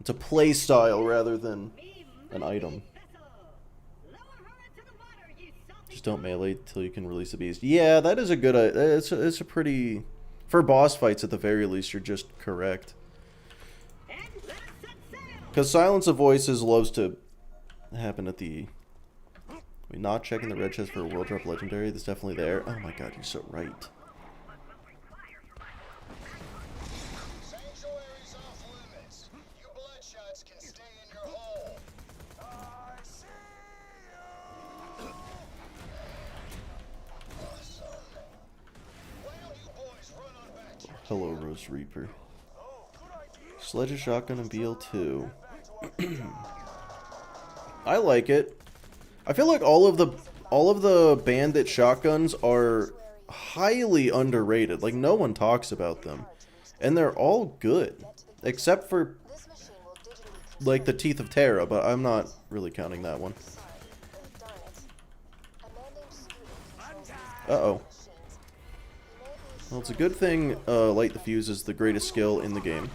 It's a play style rather than an item. Just don't melee till you can release the beast. Yeah, that is a good... It's a pretty... For boss fights, at the very least, you're just correct. Because Silence of Voices loves to happen at the... We're not checking the red chest for a World Drop Legendary. That's definitely there. Oh my god, you're so right. Stay in your hole. I see you. Awesome. Why don't you boys run on back to your Hello, Roast Reaper. Oh, good idea. Sledge a shotgun and BL2. I like it. I feel like all of the bandit shotguns are highly underrated. Like, no one talks about them. And they're all good. Except for, like, the Teeth of Terra, but I'm not really counting that one. Uh-oh. Well, it's a good thing Light the Fuse is the greatest skill in the game.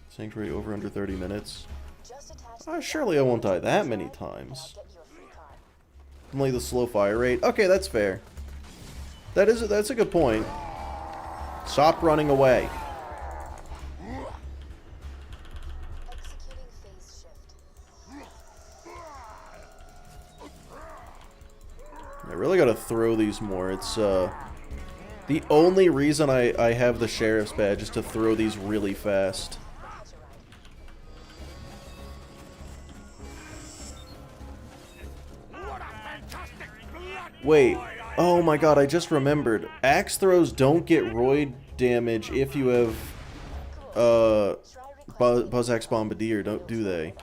Sanctuary over under 30 minutes. Surely I won't die that many times. Only the slow fire rate. Okay, that's fair. That's a good point. Stop running away. I really gotta throw these more. It's the only reason I have the sheriff's badge is to throw these really fast. Wait, oh my god, I just remembered. Axe throws don't get roid damage if you have Buzz-Axe Bombardier, don't do they?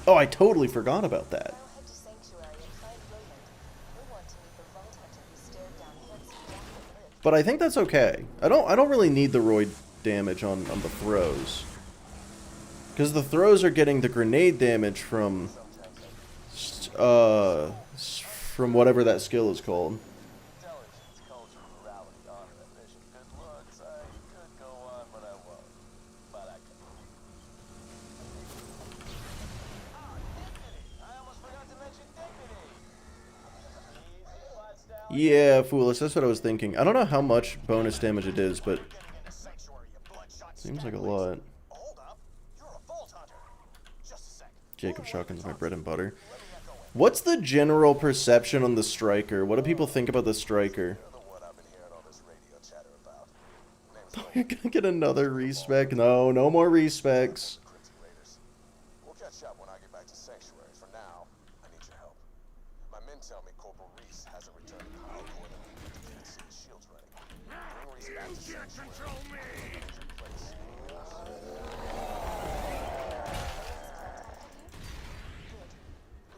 Oh, I totally forgot about that. But I think that's okay. I don't really need the roid damage on the throws. Because the throws are getting the grenade damage from whatever that skill is called. Intelligence, culture, morality, honor, ambition, good looks. I could go on, but I won't. But I can. Dignity. I almost forgot to mention dignity. Easy, flat style. Yeah, foolish. That's what I was thinking. I don't know how much bonus damage it is, but Getting into sanctuary, you bloodshot seems like a scatterbrains. lot. Hold up. You're a vault hunter. Just a sec. Jacob shotgun's my bread and butter. What's the general perception on the striker? What do people think about the striker? You're the one I've been hearing all this radio chatter about. Name's You're gonna get another respec? No, no more respecs. Crimson Raiders. We'll catch up when I get back to Sanctuary. For now, I need your help. My men tell me Corporal Reese hasn't returned. I'll go in and leave the defense and the shields ready. Bring Reese back to Sanctuary. Place.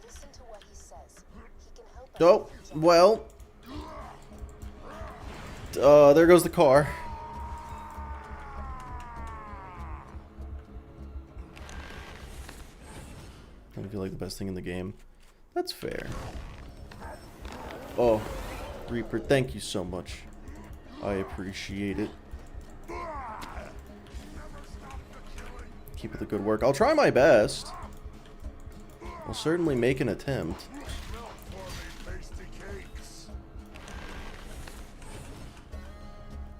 Listen to what he says. He can help us. Oh, well. There goes the car. I feel like the best thing in the game. That's fair. Oh, Reaper, thank you so much. I appreciate it. Keep up the good work. I'll try my best. I'll certainly make an attempt.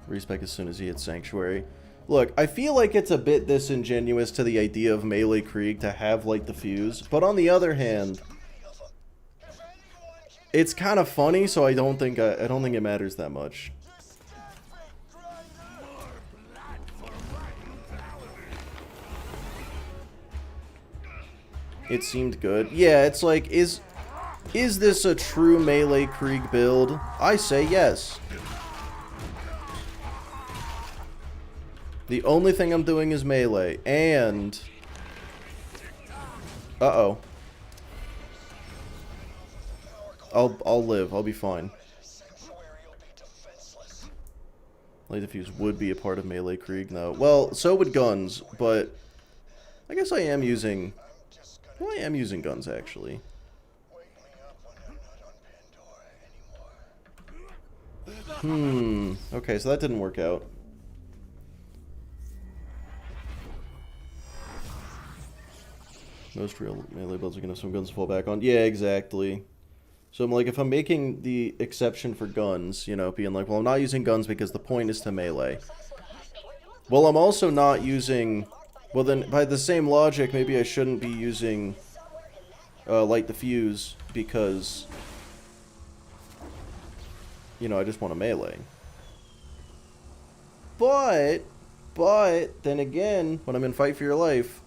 Respec as soon as he hits Sanctuary. Look, I feel like it's a bit disingenuous to the idea of melee Krieg to have Light the Fuse, but on the other hand, it's kind of funny, so I don't think it matters that much. It seemed good. Yeah, it's like, is this a true melee Krieg build? I say yes. The only thing I'm doing is melee, and... Uh-oh. I'll live. I'll be fine. Light the Fuse would be a part of melee Krieg, no. Well, so would guns, but... I guess I am using... Well, I am using guns, actually. Okay, so that didn't work out. Most real melee builds are gonna have some guns to fall back on. Yeah, exactly. So I'm like, if I'm making the exception for guns, you know, being like, well, I'm not using guns because the point is to melee. Well, I'm also not using Well then, by the same logic, maybe I shouldn't be using light the fuse because, you know, I just want to melee. But then again, when I'm in Fight for Your Life,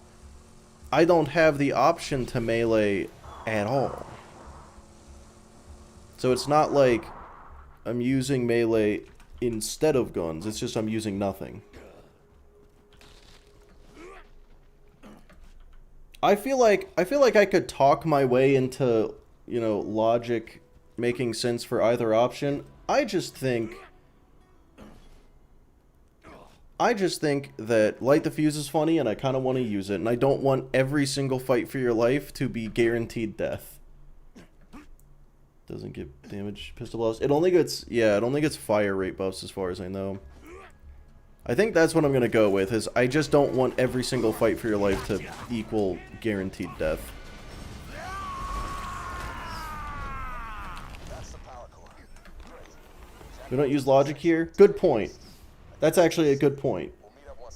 I don't have the option to melee at all. So it's not like I'm using melee instead of guns, it's just I'm using nothing. I feel like I could talk my way into, you know, logic making sense for either option. I just think that Light the Fuse is funny and I kind of want to use it, and I don't want every single Fight for Your Life to be guaranteed death. Doesn't give damage pistol buffs. It only gets, yeah, it only gets fire rate buffs as far as I know. I think that's what I'm going to go with, is I just don't want every single Fight for Your Life to equal guaranteed death. We don't use logic here? Good point. That's actually a good point.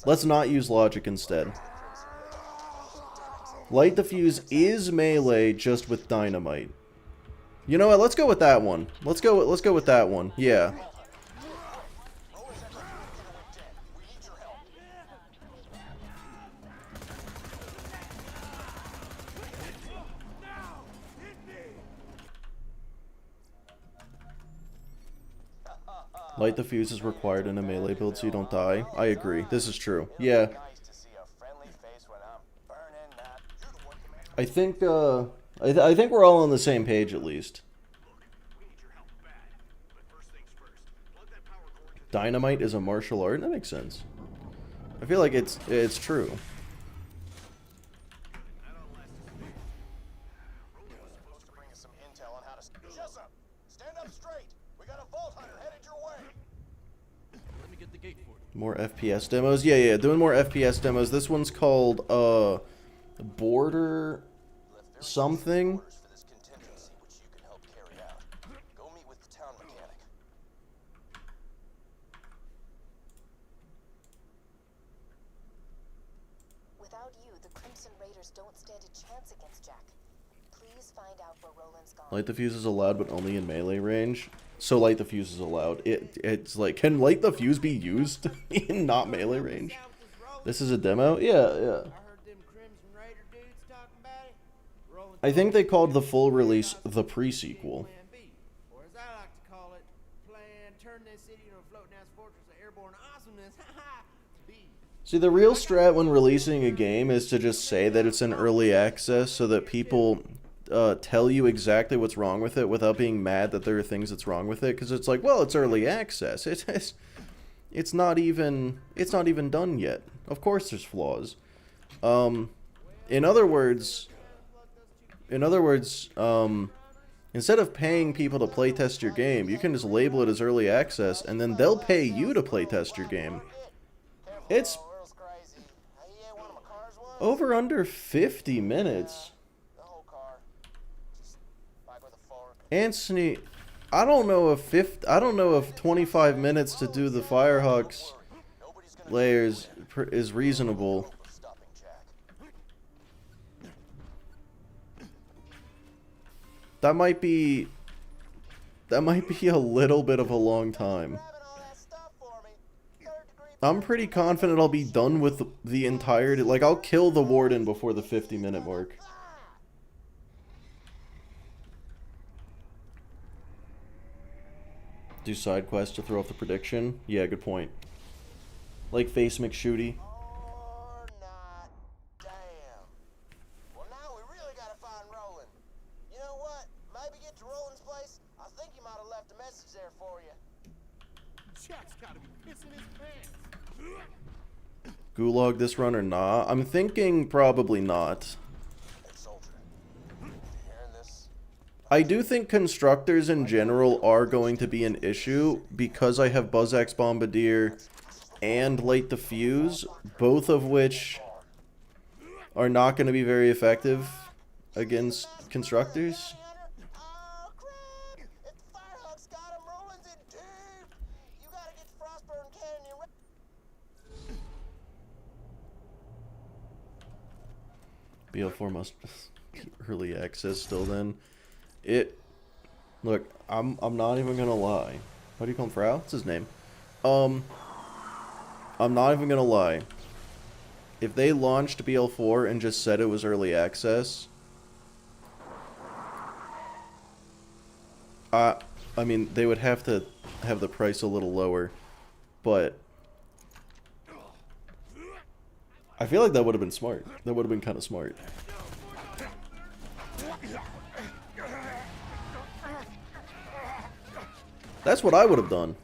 Let's not use logic instead. Light the Fuse is melee just with dynamite. You know what? Let's go with that one. Let's go with that one. Yeah. Light the Fuse is required in a melee build so you don't die. I agree. This is true. Yeah. I think I think we're all on the same page at least. Dynamite is a martial art? That makes sense. I feel like it's true. More FPS demos? Yeah, doing more FPS demos. This one's called, Border something. Without you, the Crimson Raiders don't stand a chance against Jack. Please find out where Roland's gone. Light the Fuse is allowed, but only in melee range. So Light the Fuse is allowed. It's like, can Light the Fuse be used in not melee range? This is a demo? Yeah. I think they called the full release the pre-sequel. Or as I like to call it, plan, turn this city into a floating ass fortress of airborne awesomeness. See, the real strat when releasing a game is to just say that it's in early access so that people tell you exactly what's wrong with it without being mad that there are things that's wrong with it, because it's like, well, it's early access. It's not even done yet. Of course there's flaws. In other words, instead of paying people to playtest your game, you can just label it as early access, and then they'll pay you to playtest your game. It's over under 50 minutes. Anthony, I don't know if 25 minutes to do the Firehawks layers is reasonable. That might be a little bit of a long time. I'm pretty confident I'll be done with the entirety. Like, I'll kill the warden before the 50-minute mark. Do side quests to throw off the prediction? Yeah, good point. Like Face McShooty. Or not. Damn. Well, now we really gotta find Roland. You know what? Maybe get to Roland's place. I think he might have left a message there for you. Jack's gotta be pissing his pants. Gulag this run or nah? I'm thinking probably not. Hey, soldier. Hearing this? I do think constructors in general are going to be an issue because I have Buzz-Axe Bombardier and Light the Fuse, both of which are not going to be very effective against constructors. Oh, crap! If the Firehawks got him, Roland's in deep! You gotta get to Frostburn Canyon. BL4 must be early access still then. Look, I'm not even gonna lie. How do you call him, Frau? What's his name? I'm not even gonna lie. If they launched BL4 and just said it was early access, I mean, they would have to have the price a little lower, but I feel like that would have been smart. That would have been kind of smart. That's what I would have done.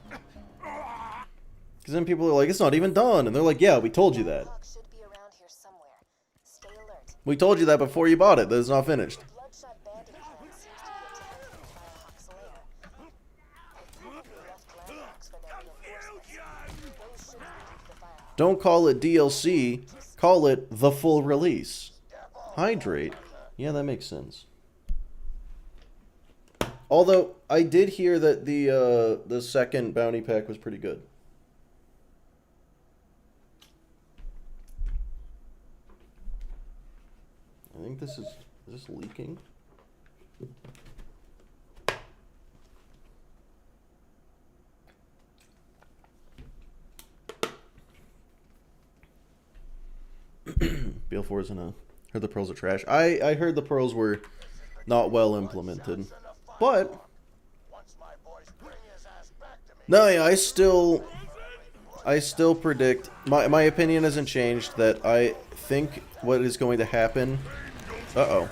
Because then people are like, it's not even done. And they're like, yeah, we told you that. Havoc should be around here somewhere. Stay alert. We told you that before you bought it. That it's not finished. Bloodshot bandit clan seems to be attacking the Firehawk's lair. They probably left landmarks for their reinforcements. Those should lead to the Firehawk. Don't call it DLC. Call it the full release. Hydrate. Yeah, that makes sense. Although, I did hear that the second bounty pack was pretty good. I think this is this leaking? BL4 isn't a... Heard the pearls are trash. I heard the pearls were not well implemented. But... No, yeah, I still predict... My opinion hasn't changed that I think what is going to happen... Uh-oh.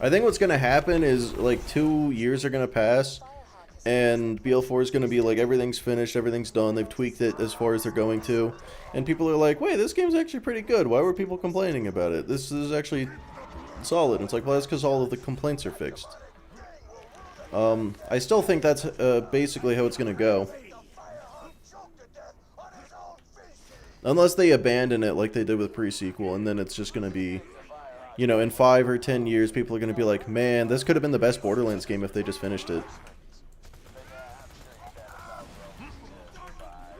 I think what's going to happen is, like, 2 years are going to pass, and BL4 is going to be like, everything's finished, everything's done, they've tweaked it as far as they're going to, and people are like, wait, this game's actually pretty good, why were people complaining about it? This is actually solid. And it's like, well, that's because all of the complaints are fixed. I still think that's basically how it's going to go. Unless they abandon it like they did with pre-sequel, and then it's just going to be, you know, in 5 or 10 years, people are going to be like, man, this could have been the best Borderlands game if they just finished it.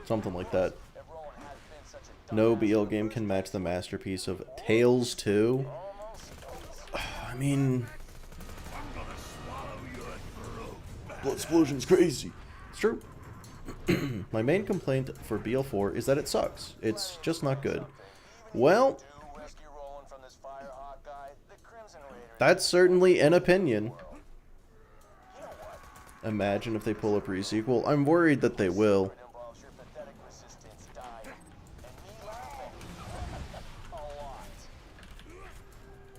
Something like that. No BL game can match the masterpiece of Tales 2. I mean... Blood Explosion's crazy. It's true. My main complaint for BL4 is that it sucks. It's just not good. Well, that's certainly an opinion. Imagine if they pull a pre-sequel. I'm worried that they will.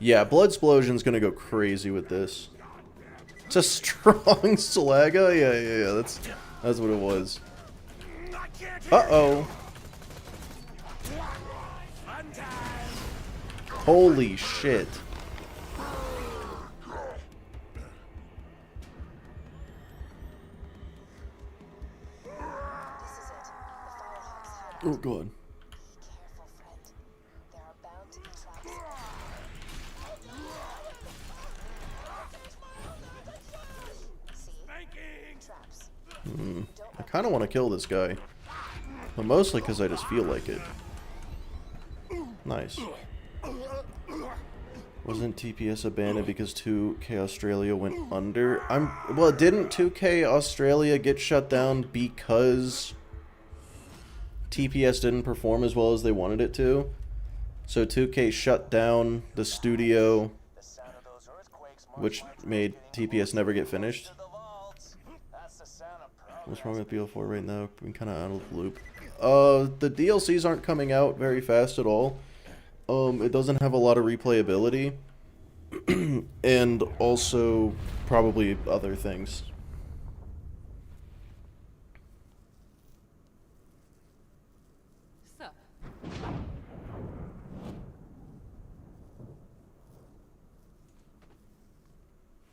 Yeah, Blood Explosion's gonna go crazy with this. It's a strong Salaga? Yeah, that's what it was. Uh-oh. Holy shit. Oh god. Careful, friend. There are bound to be traps. See? Traps. I kind of want to kill this guy. But mostly because I just feel like it. Nice. Wasn't TPS abandoned because 2K Australia went under? Well, didn't 2K Australia get shut down because TPS didn't perform as well as they wanted it to? So 2K shut down the studio, which made TPS never get finished. What's wrong with BL4 right now? I'm kind of out of the loop. The DLCs aren't coming out very fast at all. It doesn't have a lot of replayability. And also, probably other things. Sup? How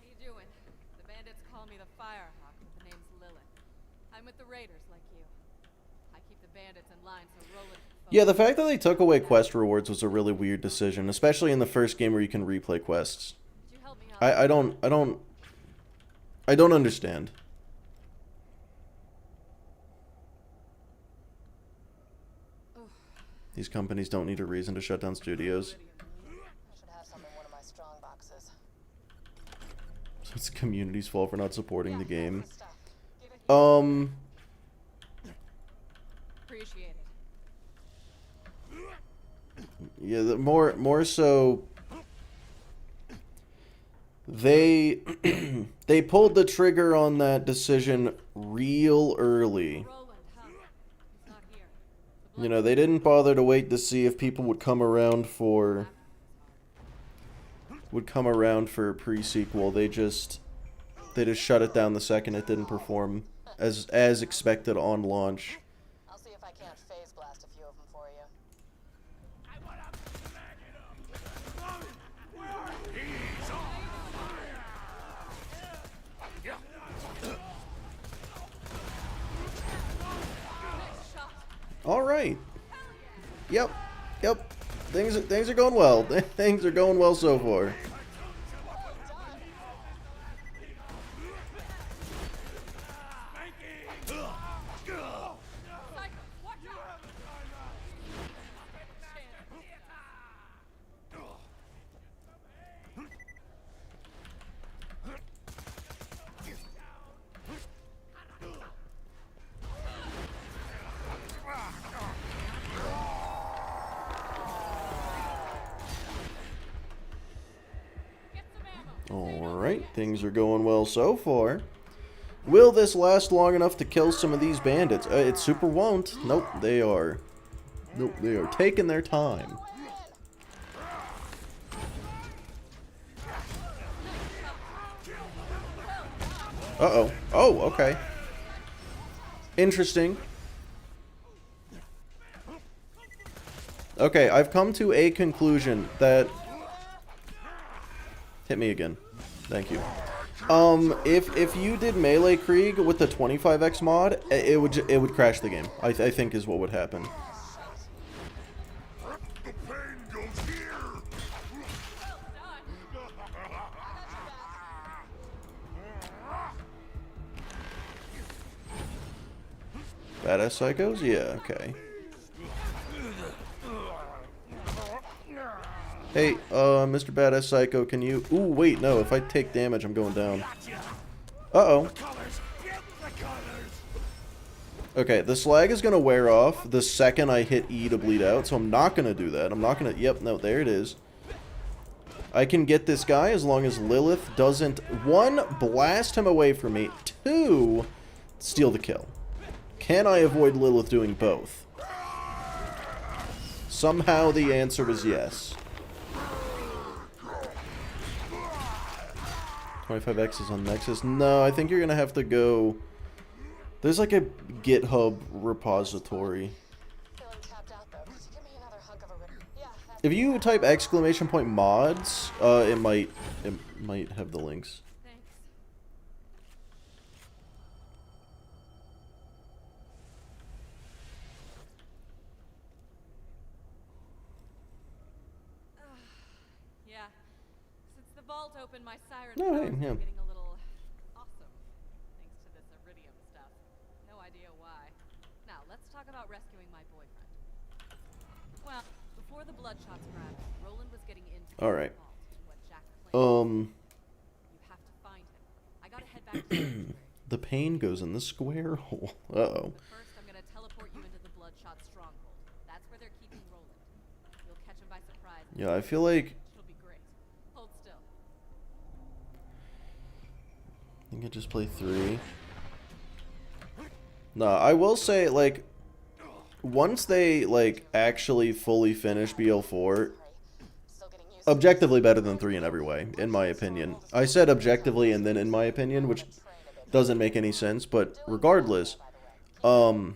you doing? The bandits call me the Firehawk, but the name's Lilith. I'm with the Raiders like you. I keep the bandits in line so Roland can focus. Yeah, the fact that they took away quest rewards was a really weird decision, especially in the first game where you can replay quests. Could you help me out? I don't understand. These companies don't need a reason to shut down studios. I should have some in one of my strong boxes. So it's the community's fault for not supporting the game. Stuff. Give it Appreciate it. Yeah, more so they they pulled the trigger on that decision real early. Roland, huh? He's not here. The You know, they didn't bother to wait to see if people would come around for pre-sequel. They just shut it down the second it didn't perform as expected on launch. I'll see if I can't phase blast a few of them for you. All right. Yep. Things are going well. Things are going well so far. Alright, things are going well so far. Will this last long enough to kill some of these bandits? It super won't. Nope, they are taking their time. Uh-oh. Oh, okay. Interesting. Okay, I've come to a conclusion that... Hit me again. Thank you. If you did melee Krieg with the 25x mod, it would crash the game. I think is what would happen. The pain goes here. Badass psychos? Yeah, okay. Hey, Mr. Badass Psycho, can you... Ooh, wait, no, if I take damage, I'm going down. Uh-oh. Okay, the slag is gonna wear off the second I hit E to bleed out, so I'm not gonna do that. I'm not gonna... Yep, no, there it is. I can get this guy as long as Lilith doesn't, 1, blast him away from me, 2, steal the kill. Can I avoid Lilith doing both? Somehow the answer is yes. 25x is on Nexus. No, I think you're gonna have to go... There's like a GitHub repository. Feeling tapped out though. Could you give me another hunk of a rip? Yeah, that's If you type !mods, it might have the links. Thanks. Yeah. Since the vault opened, my siren Oh, hey, powers are yeah. getting a little awesome. Thanks to this iridium stuff. No idea why. Now, let's talk about rescuing my boyfriend. Well, before the Bloodshots grabbed him, Roland was getting into the Alright. vault and what Jack claimed. You have to find him. I gotta head back to the sanctuary. The pain goes in the square hole. Uh-oh. But first, I'm gonna teleport you into the Bloodshot stronghold. That's where they're keeping Roland. You'll catch him by surprise. Yeah, I feel like... It'll be great. Hold still. I think I just play 3. No, I will say, like... Once they, like, actually fully finish BL4... still getting used to Objectively better than 3 in every way, in my opinion. I said objectively and then in my opinion, which doesn't make any sense, but regardless, BL4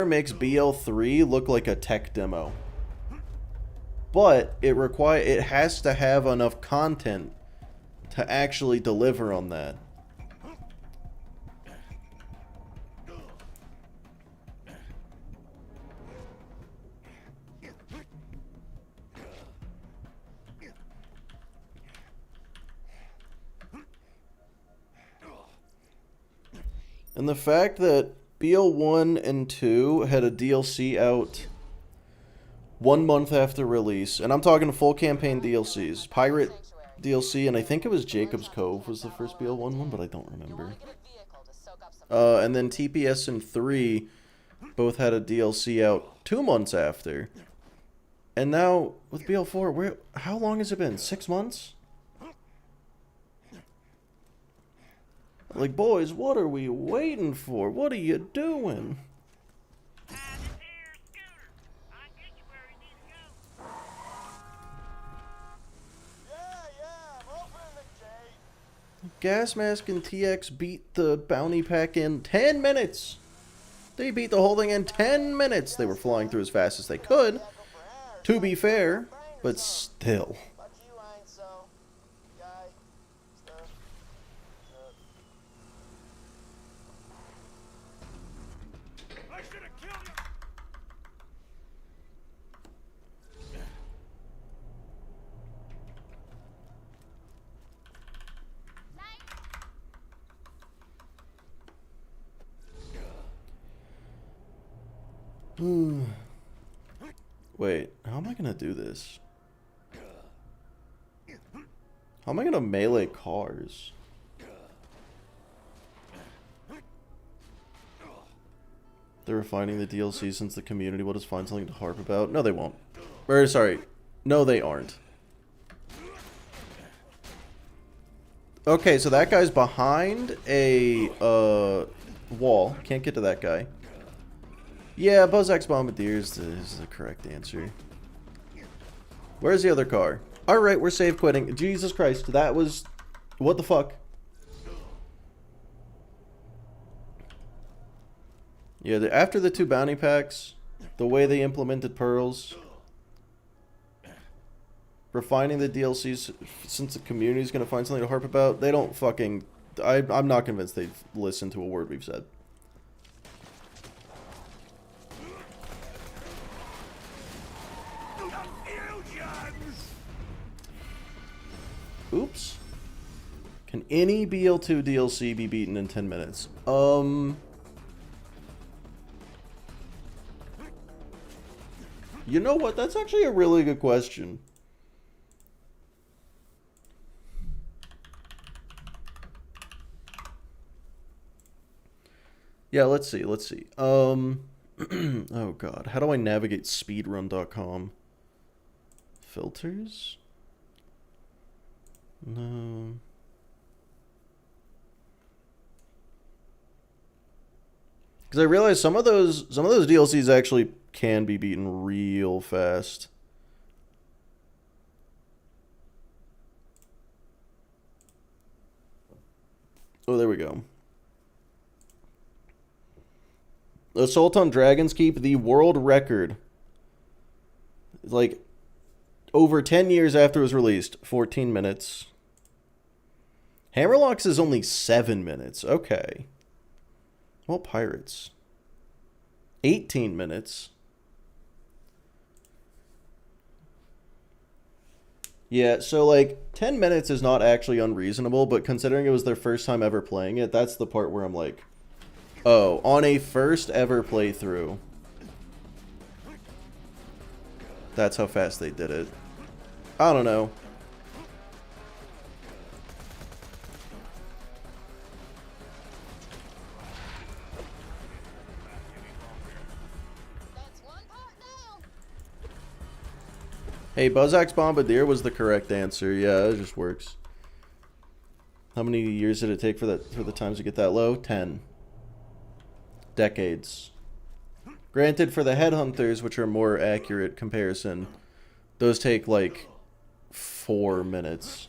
makes BL3 look like a tech demo. But it has to have enough content to actually deliver on that. And the fact that BL1 and 2 had a DLC out 1 month after release, and I'm talking full campaign DLCs. Pirate DLC, and I think it was Jacob's Cove was the first BL1 one, but I don't remember. And then TPS and 3 both had a DLC out 2 months after. And now with BL4, how long has it been? 6 months? Like, boys, what are we waiting for? What are you doing? Gas Mask and TX beat the bounty pack in 10 minutes. They beat the whole thing in 10 minutes. They were flying through as fast as they could, to be fair, but still. I should have killed you. Wait, how am I gonna do this? How am I gonna melee cars? They're refining the DLC since the community will just find something to harp about. No, they won't. Or, sorry. No, they aren't. Okay, so that guy's behind a wall. Can't get to that guy. Yeah, Buzzsack's Bombardier is the correct answer. Where's the other car? Alright, we're save quitting. Jesus Christ, that was... What the fuck? Yeah, after the 2 bounty packs, the way they implemented pearls, refining the DLCs since the community's gonna find something to harp about, they don't fucking... I'm not convinced they've listened to a word we've said. Oops. Can any BL2 DLC be beaten in 10 minutes? You know what? That's actually a really good question. Yeah, let's see. Oh god. How do I navigate speedrun.com? Filters? No. Because I realize some of those DLCs actually can be beaten real fast. Oh, there we go. Assault on Dragon's Keep, the world record. Like, over 10 years after it was released, 14 minutes. Hammerlocks is only 7 minutes. Okay. Well, Pirates. 18 minutes. Yeah, so like 10 minutes is not actually unreasonable, but considering it was their first time ever playing it, that's the part where I'm like, oh, on a first ever playthrough, that's how fast they did it. I don't know. Hey, Buzzsack's Bombardier was the correct answer. Yeah, it just works. How many years did it take for the times to get that low? 10. Decades. Granted, for the headhunters, which are more accurate comparison, those take like 4 minutes.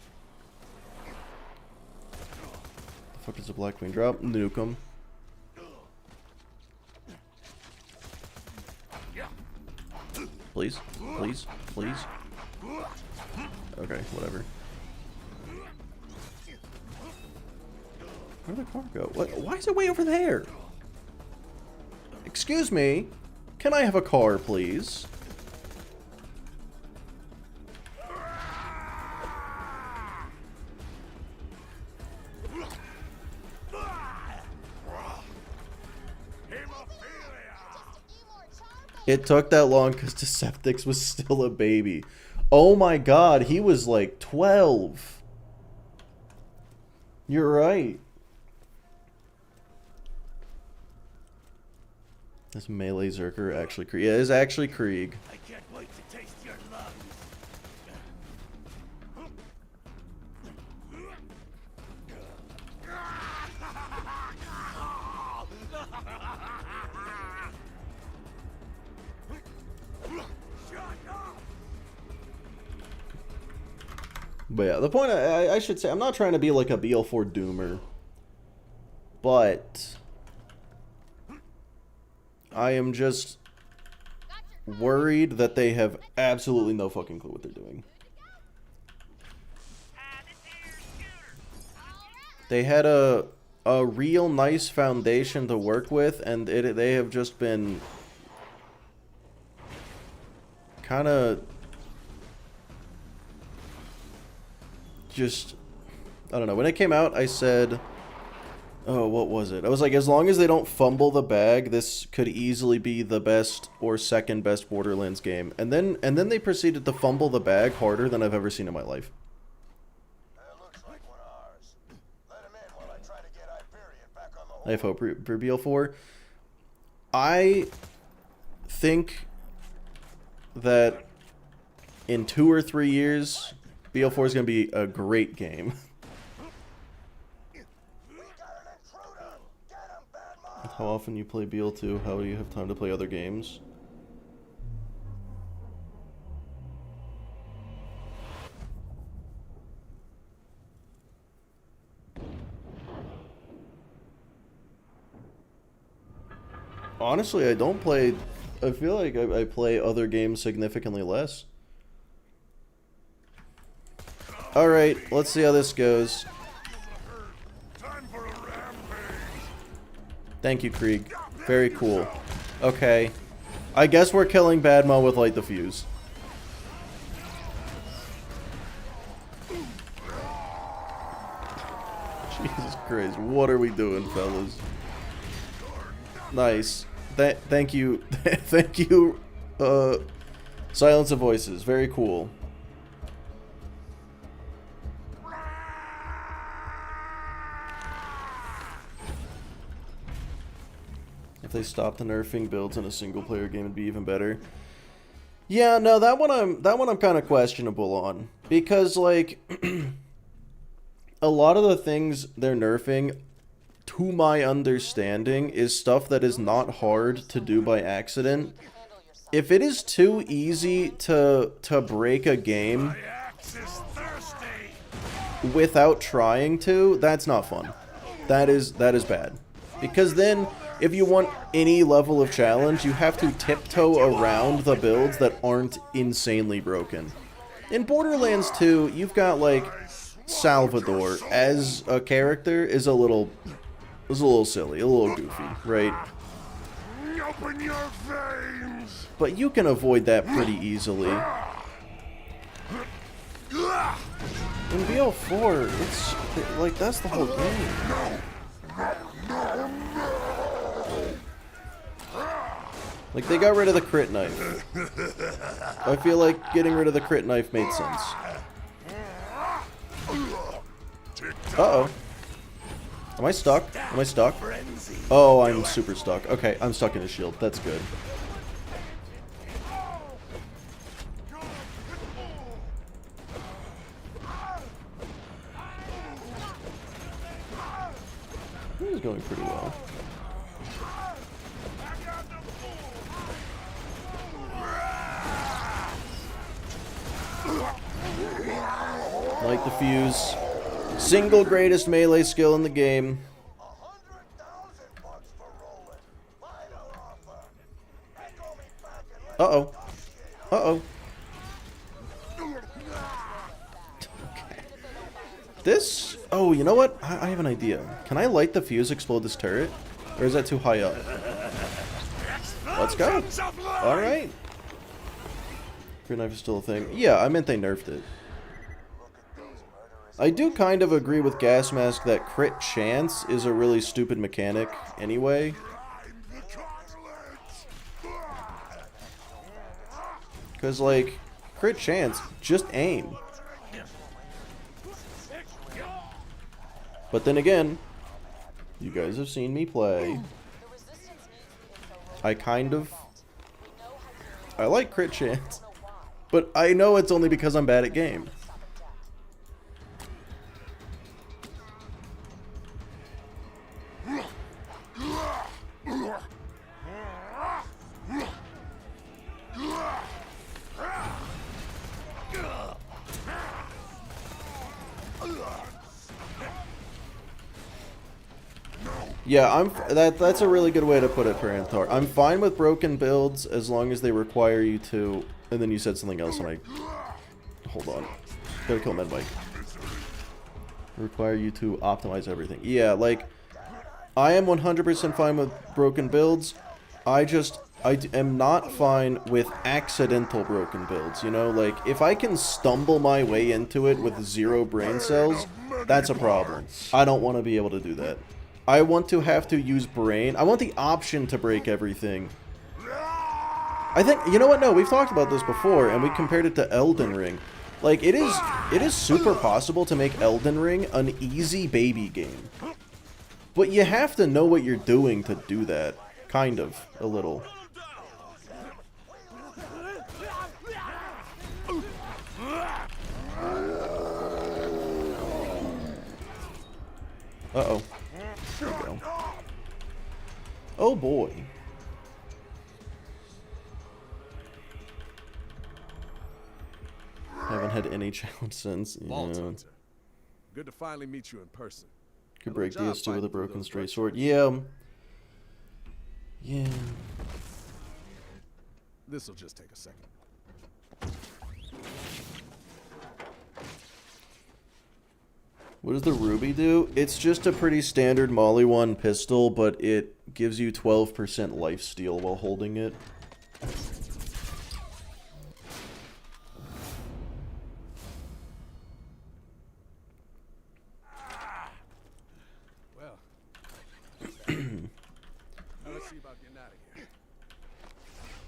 The fuck is a Black Queen drop? Nuke 'em. Please, please, please. Okay, whatever. Where'd the car go? What? Why is it way over there? Excuse me. Can I have a car, please? It took that long because Deceptix was still a baby. Oh my god, he was like 12. You're right. This melee Zerker actually Krieg. Yeah, it is actually Krieg. I can't wait to taste your lungs. But yeah, the point I should say, I'm not trying to be like a BL4 doomer, but I am just worried that they have absolutely no fucking clue what they're doing. They had a real nice foundation to work with, and they have just been kind of just, I don't know. When it came out, I said, oh, what was it? I was like, as long as they don't fumble the bag, this could easily be the best or second best Borderlands game. And then they proceeded to fumble the bag harder than I've ever seen in my life. Looks like one of ours. Let him in while I try to get Hyperion back on the I have hope for BL4. I think that in 2 or 3 years, BL4 is going to be a great game. How often you play BL2? How do you have time to play other games? Honestly, I don't play... I feel like I play other games significantly less. Alright, let's see how this goes. Thank you, Krieg. Very cool. Okay. I guess we're killing Badmo with Light the Fuse. Jesus Christ, what are we doing, fellas? Nice. Thank you. Thank you, Silence of Voices. Very cool. If they stopped the nerfing builds in a single player game, it'd be even better. Yeah, no, that one I'm kind of questionable on, because like a lot of the things they're nerfing, to my understanding, is stuff that is not hard to do by accident. If it is too easy to break a game without trying to, that's not fun. That is bad. Because then, if you want any level of challenge, you have to tiptoe around the builds that aren't insanely broken. In Borderlands 2, you've got, like, Salvador as a character is a little silly, a little goofy, right? Open your veins. But you can avoid that pretty easily. In BL4, it's, like, that's the whole game. Like, they got rid of the crit knife. I feel like getting rid of the crit knife made sense. Uh-oh. Am I stuck? Am I stuck? Oh, I'm super stuck. Okay, I'm stuck in a shield. That's good. This is going pretty well. Like the fuse. Single greatest melee skill in the game. Uh-oh. Uh-oh. Okay. This... Oh, you know what? I have an idea. Can I light the fuse, explode this turret? Or is that too high up? Let's go. Alright. Crit knife is still a thing. Yeah, I meant they nerfed it. I do kind of agree with Gas Mask that crit chance is a really stupid mechanic anyway. Because, like, crit chance, just aim. But then again, you guys have seen me play. I like crit chance. But I know it's only because I'm bad at game. Yeah, that's a really good way to put it, Paranthar. I'm fine with broken builds as long as they require you to... And then you said something else and I... Hold on. Gotta kill Medbike. Require you to optimize everything. Yeah, like... I am 100% fine with broken builds. I am not fine with accidental broken builds, you know? Like, if I can stumble my way into it with 0 brain cells, that's a problem. I don't want to be able to do that. I want to have to use brain. I want the option to break everything. I think, you know what? No, we've talked about this before, and we compared it to Elden Ring. Like, it is super possible to make Elden Ring an easy baby game. But you have to know what you're doing to do that. Kind of. A little. Uh-oh. There we go. Oh boy. Haven't had any challenge since. Yeah. Good to finally meet you in person. Could break DS2 with a broken straight sword. Yeah. Yeah. This'll just take a second. What does the Ruby do? It's just a pretty standard Molly 1 pistol, but it gives you 12% lifesteal while holding it. Well, let's see about getting out of here.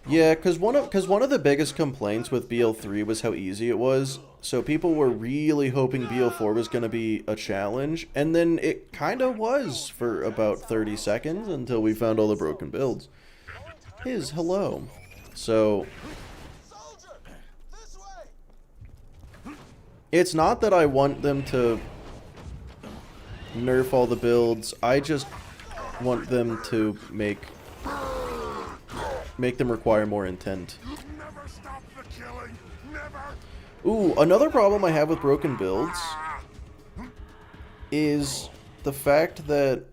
Yeah, because one of the biggest complaints with BL3 was how easy it was. So people were really hoping BL4 was going to be a challenge, and then it kind of was for about 30 seconds until we found all the broken builds. Hello. So it's not that I want them to nerf all the builds. I just want them to make them require more intent. Never stop the killing. Never. Ooh, another problem I have with broken builds is the fact that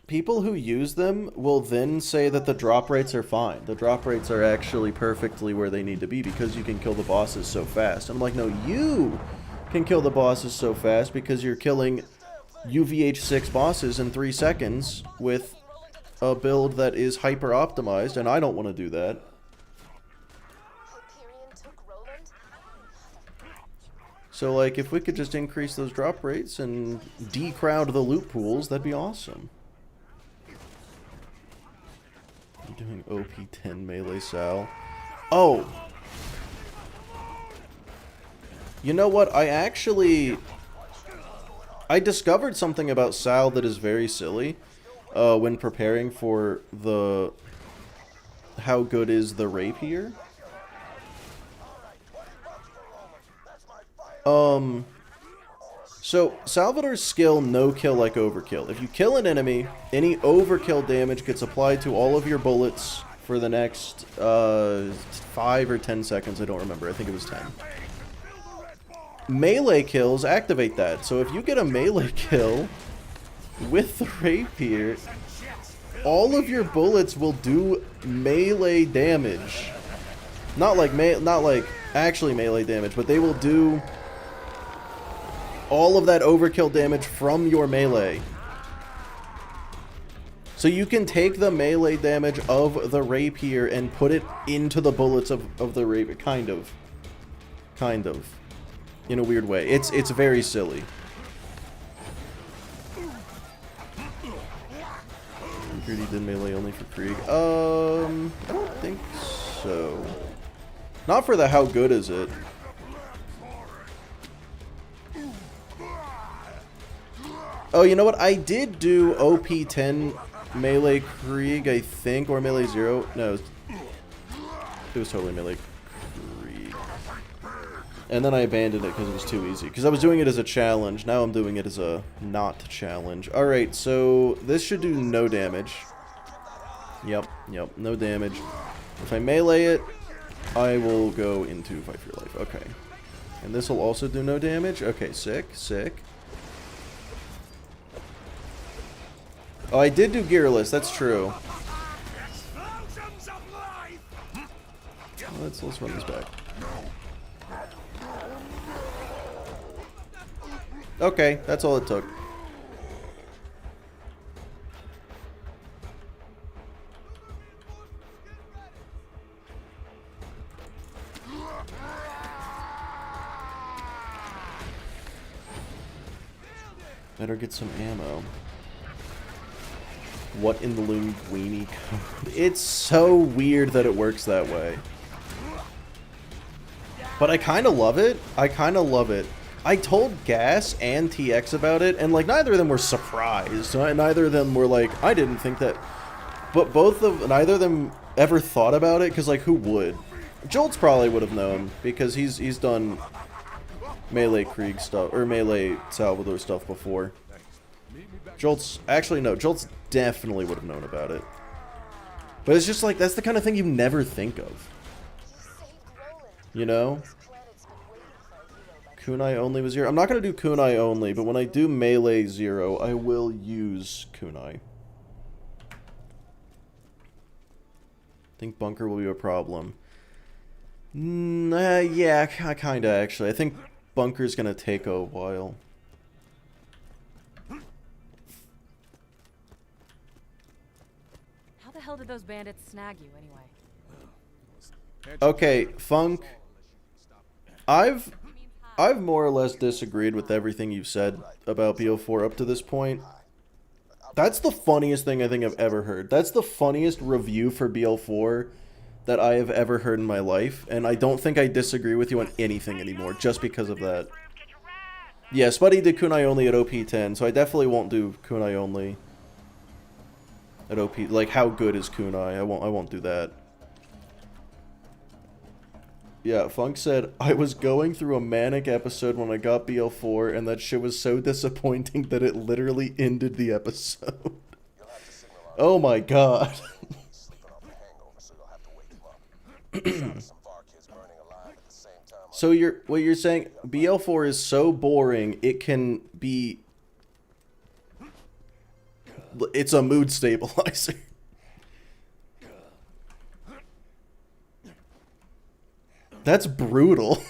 people who use them will then say that the drop rates are fine. The drop rates are actually perfectly where they need to be because you can kill the bosses so fast. And I'm like, no, you can kill the bosses so fast because you're killing UVH6 bosses in 3 seconds with a build that is hyper optimized, and I don't want to do that. So, like, if we could just increase those drop rates and decrowd the loot pools, that'd be awesome. I'm doing OP10 melee Sal. Oh! You know what? I discovered something about Sal that is very silly when preparing for the... How good is the rapier? So, Salvador's skill, no kill like overkill. If you kill an enemy, any overkill damage gets applied to all of your bullets for the next 5 or 10 seconds, I don't remember, I think it was 10. Melee kills activate that, so if you get a melee kill with the rapier, all of your bullets will do melee damage. Not like actually melee damage, but they will do all of that overkill damage from your melee. So you can take the melee damage of the rapier and put it into the bullets of the rapier. Kind of. In a weird way. It's very silly. Greedy did melee only for Krieg. I don't think so. Not for the how good is it. Oh, you know what? I did do OP10 melee Krieg, I think, or melee 0. No, it was totally melee Krieg. And then I abandoned it because it was too easy. Because I was doing it as a challenge. Now I'm doing it as a not challenge. Alright, so this should do no damage. Yep, no damage. If I melee it, I will go into fight for your life. Okay. And this will also do no damage? Okay, sick. Oh, I did do gearless, that's true. Let's run this back. Okay, that's all it took. Better get some ammo. What in the linguini code? It's so weird that it works that way. But I kind of love it. I told Gas and TX about it, and like neither of them were surprised. Neither of them were like, I didn't think that. But neither of them ever thought about it, because like who would? Joltz probably would have known, because he's done melee Krieg stuff, or melee Salvador stuff before. Joltz, actually no, Joltz definitely would have known about it. But it's just like, that's the kind of thing you never think of. You know? Kunai only was 0. I'm not going to do Kunai only, but when I do melee 0, I will use Kunai. I think bunker will be a problem. Yeah, kinda actually. I think bunker's going to take a while. How the hell did those bandits snag you anyway? Okay, Funk. I've more or less disagreed with everything you've said about BO4 up to this point. That's the funniest thing I think I've ever heard. That's the funniest review for BL4 that I have ever heard in my life, and I don't think I disagree with you on anything anymore just because of that. Yeah, Spuddy did Kunai only at OP10, so I definitely won't do Kunai only at OP. Like, how good is Kunai? I won't do that. Yeah, Funk said, I was going through a manic episode when I got BL4, and that shit was so disappointing that it literally ended the episode. Oh my god. So what you're saying, BL4 is so boring, it can be... It's a mood stabilizer. That's brutal.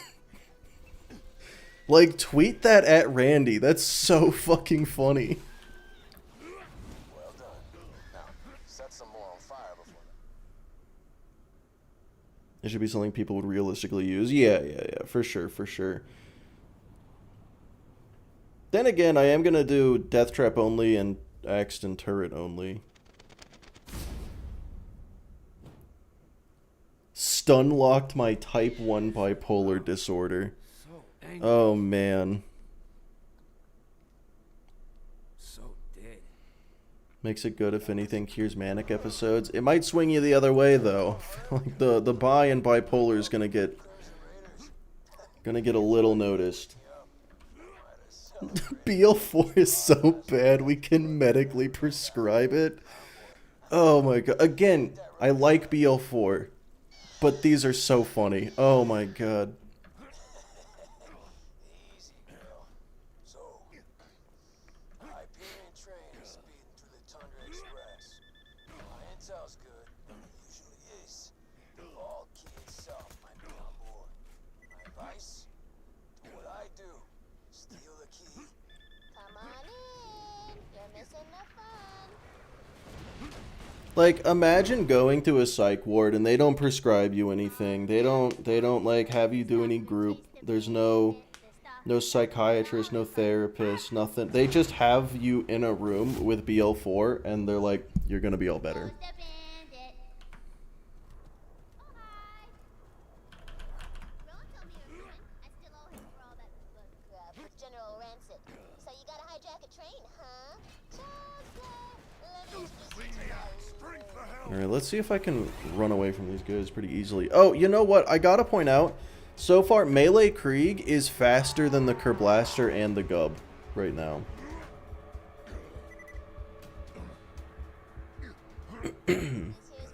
Like, tweet that at Randy. That's so fucking funny. Well done. Now, set some more on fire before It should be something people would realistically use. Yeah, for sure. Then again, I am gonna do Death Trap only and Axton Turret only. Stun locked my type 1 bipolar disorder. Oh man. So dead. Makes it good if anything cures manic episodes. It might swing you the other way though. Like the bi and bipolar is gonna get a little noticed. BL4 is so bad we can medically prescribe it. Oh my god. Again, I like BL4. But these are so funny. Oh my god. easy, girl. So, Hyperion train is speeding through the Tundra Express. My intel's good. It usually is. All key itself might be on board. My advice? Do what I do. Steal the key. Come on in. You're missing the fun. Like, imagine going to a psych ward and they don't prescribe you anything. They don't like have you do any group. There's no psychiatrist, no therapist, nothing. They just have you in a room with BL4 and they're like, you're gonna be all better. Alright, let's see if I can run away from these guys pretty easily. Oh, you know what? I gotta point out, so far, melee Krieg is faster than the Kerblaster and the Gub right now. Here's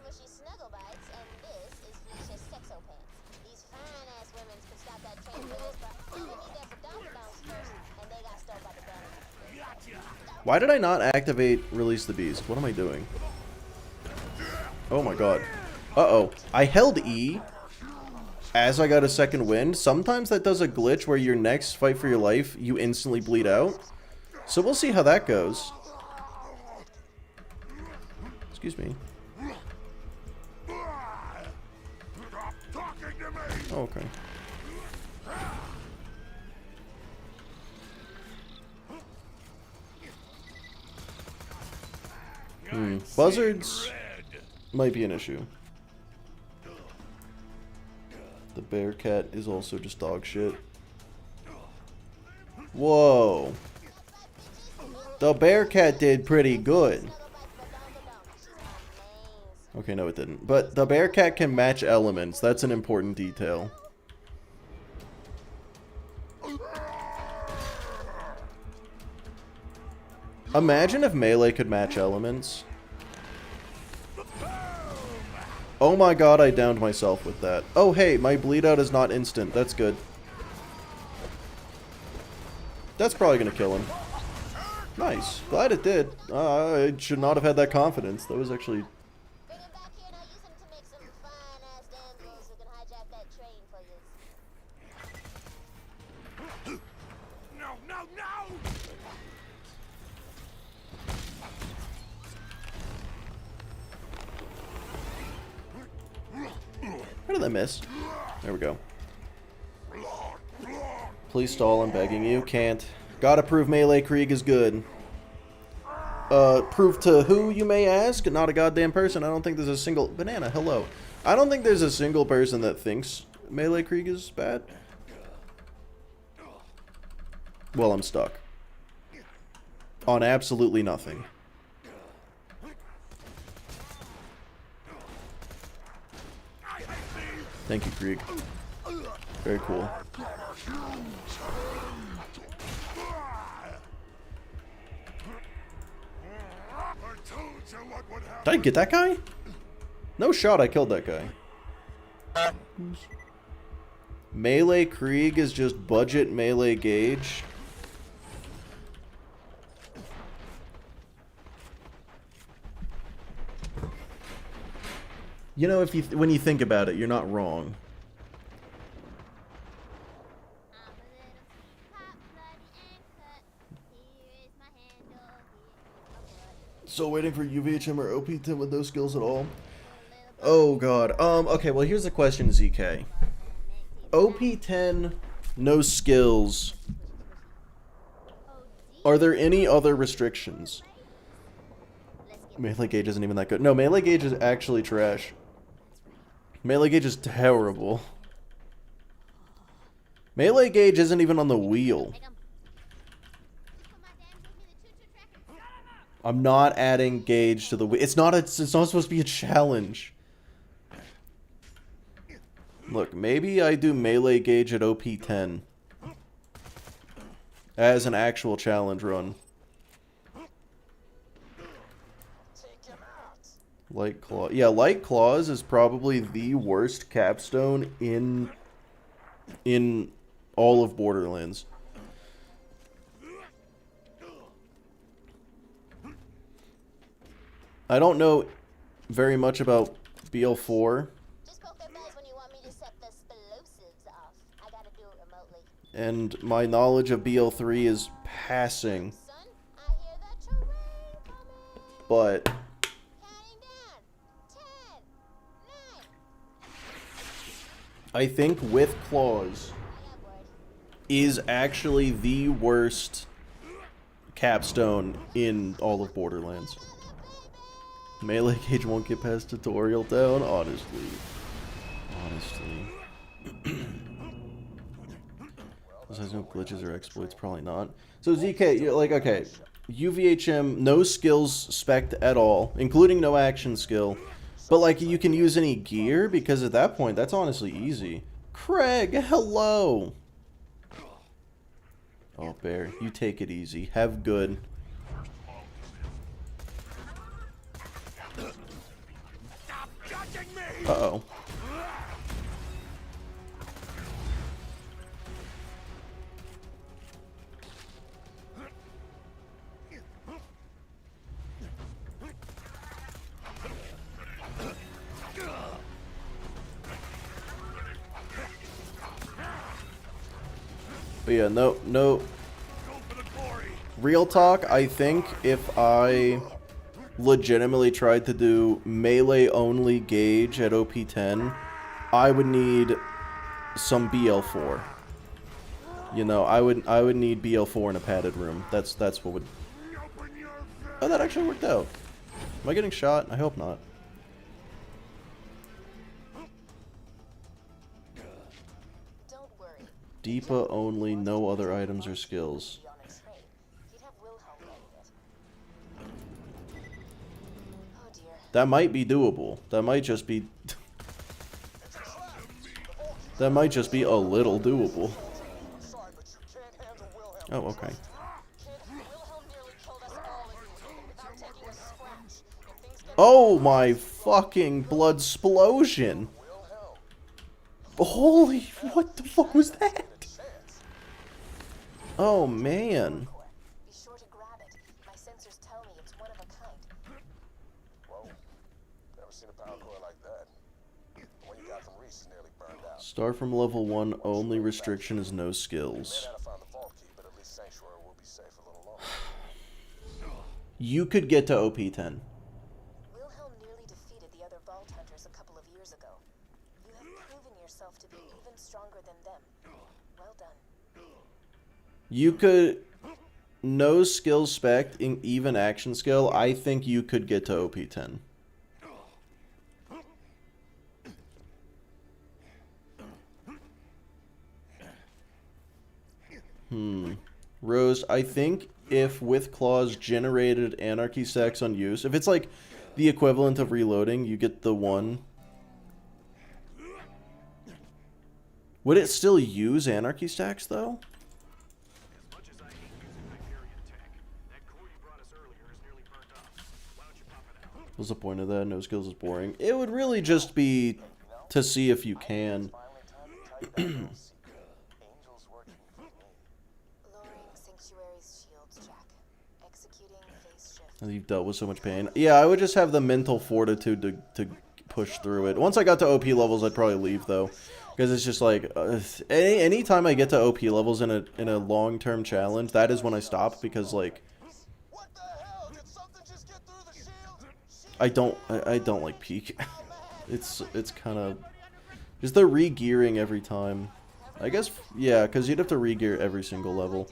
mushy snuggle bites, and this is Felicia's sexo pants. These fine-ass women could stop that train for this, but they need their Fedonka bounce first, and they got stole by the bandit. Why did I not activate Release the Beast? What am I doing? Oh my god. Uh-oh. I held E as I got a second wind. Sometimes that does a glitch where your next fight for your life, you instantly bleed out. So we'll see how that goes. Excuse me. Oh, okay. Buzzards might be an issue. The Bearcat is also just dog shit. Whoa. The Bearcat did pretty good. Okay, no it didn't. But the Bearcat can match elements. That's an important detail. Imagine if melee could match elements. Oh my god, I downed myself with that. Oh hey, my bleed out is not instant. That's good. That's probably gonna kill him. Nice. Glad it did. I should not have had that confidence. That was actually... Bring him back here and I'll use him to make some fine-ass damsels who can hijack that train for you. No, no, no! How did I miss? There we go. Please stall, I'm begging you. Can't. Gotta prove melee Krieg is good. Proof to who, you may ask? Not a goddamn person. I don't think there's a single... Banana, hello. I don't think there's a single person that thinks melee Krieg is bad. Well, I'm stuck. On absolutely nothing. Thank you, Krieg. Very cool. Did I get that guy? No shot, I killed that guy. Melee Krieg is just budget melee gauge. You know, when you think about it, you're not wrong. So waiting for UVHM or OP10 with no skills at all? Oh god. Okay, well here's the question, ZK. OP10, no skills. Are there any other restrictions? Melee Gauge isn't even that good. No, Melee Gauge is actually trash. Melee Gauge is terrible. Melee Gauge isn't even on the wheel. I'm not adding Gauge to the wheel. It's not supposed to be a challenge. Look, maybe I do Melee Gauge at OP10 as an actual challenge run. Light Claw. Yeah, Light Claws is probably the worst capstone in all of Borderlands. I don't know very much about BL4. Just poke their bells when you want me to set the explosives off. I gotta do it remotely. And my knowledge of BL3 is passing. Son, I hear that terrain coming. But Counting down. 10, 9. I think with Claws I have word. is actually the worst capstone in all of Borderlands. Melee Gauge won't get past tutorial down, honestly. This has no glitches or exploits, probably not. So ZK, you're like, okay, UVHM, no skills spec'd at all, including no action skill. But like, you can use any gear because at that point, that's honestly easy. Craig, hello. Oh, Bear, you take it easy. Have good. Uh-oh. But yeah, no. Real talk, I think if I legitimately tried to do melee only gauge at OP10, I would need some BL4. You know, I would need BL4 in a padded room. That's what would. Oh, that actually worked out. Am I getting shot? I hope not. Don't worry. Deepa only, no other items or skills. On its way. You'd have Wilhelm getting it. Oh dear. That might be doable. That might just be. That might just be a little doable. Sorry, but you can't handle Wilhelm. Oh, okay. Wilhelm nearly killed us all without taking a scratch. If things get Oh my fucking blood explosion! Holy, what the fuck was that? Oh man. be sure to grab it. My sensors tell me it's one of a kind. Whoa. Never seen a power core like that. The one you got from Reese is nearly burned out. Start from level 1, only restriction is no skills. May not have found the vault key, but at least Sanctuary will be safe a little longer. You could get to OP10. Wilhelm nearly defeated the other Vault Hunters a couple of years ago. You have proven yourself to be even stronger than them. Well done. You could... No skill spec, in even action skill, I think you could get to OP10. Rose, I think if with claws generated anarchy stacks on use, if it's like the equivalent of reloading, you get the 1. Would it still use anarchy stacks though? As much as I hate using Hyperion tech, that core you brought us earlier is nearly burnt up. Why don't you pop it out? What's the point of that? No skills is boring. It would really just be to see if you can. Finally, time to tell you that little secret. Angel's working for me. Lowering Sanctuary's shields, Jack. Executing phase shift. You've dealt with so much pain. Yeah, I would just have the mental fortitude to push through it. Once I got to OP levels, I'd probably leave though, because it's just like any time I get to OP levels in a long-term challenge, that is when I stop, because like What the hell? Did something just get through the shield? I don't like peak. It's kind of just the re-gearing every time. I guess yeah, because you'd have to re-gear every single level.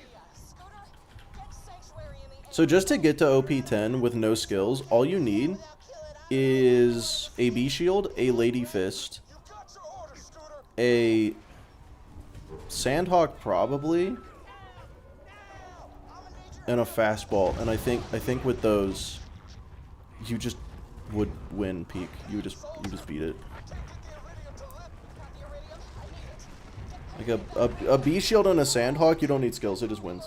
So just to get to OP10 with no skills, all you need is a B shield, a Lady Fist, a Sandhawk probably, and a fastball. And I think with those, you just would win peak. You just beat it. Like a B shield and a Sandhawk, you don't need skills. It just wins.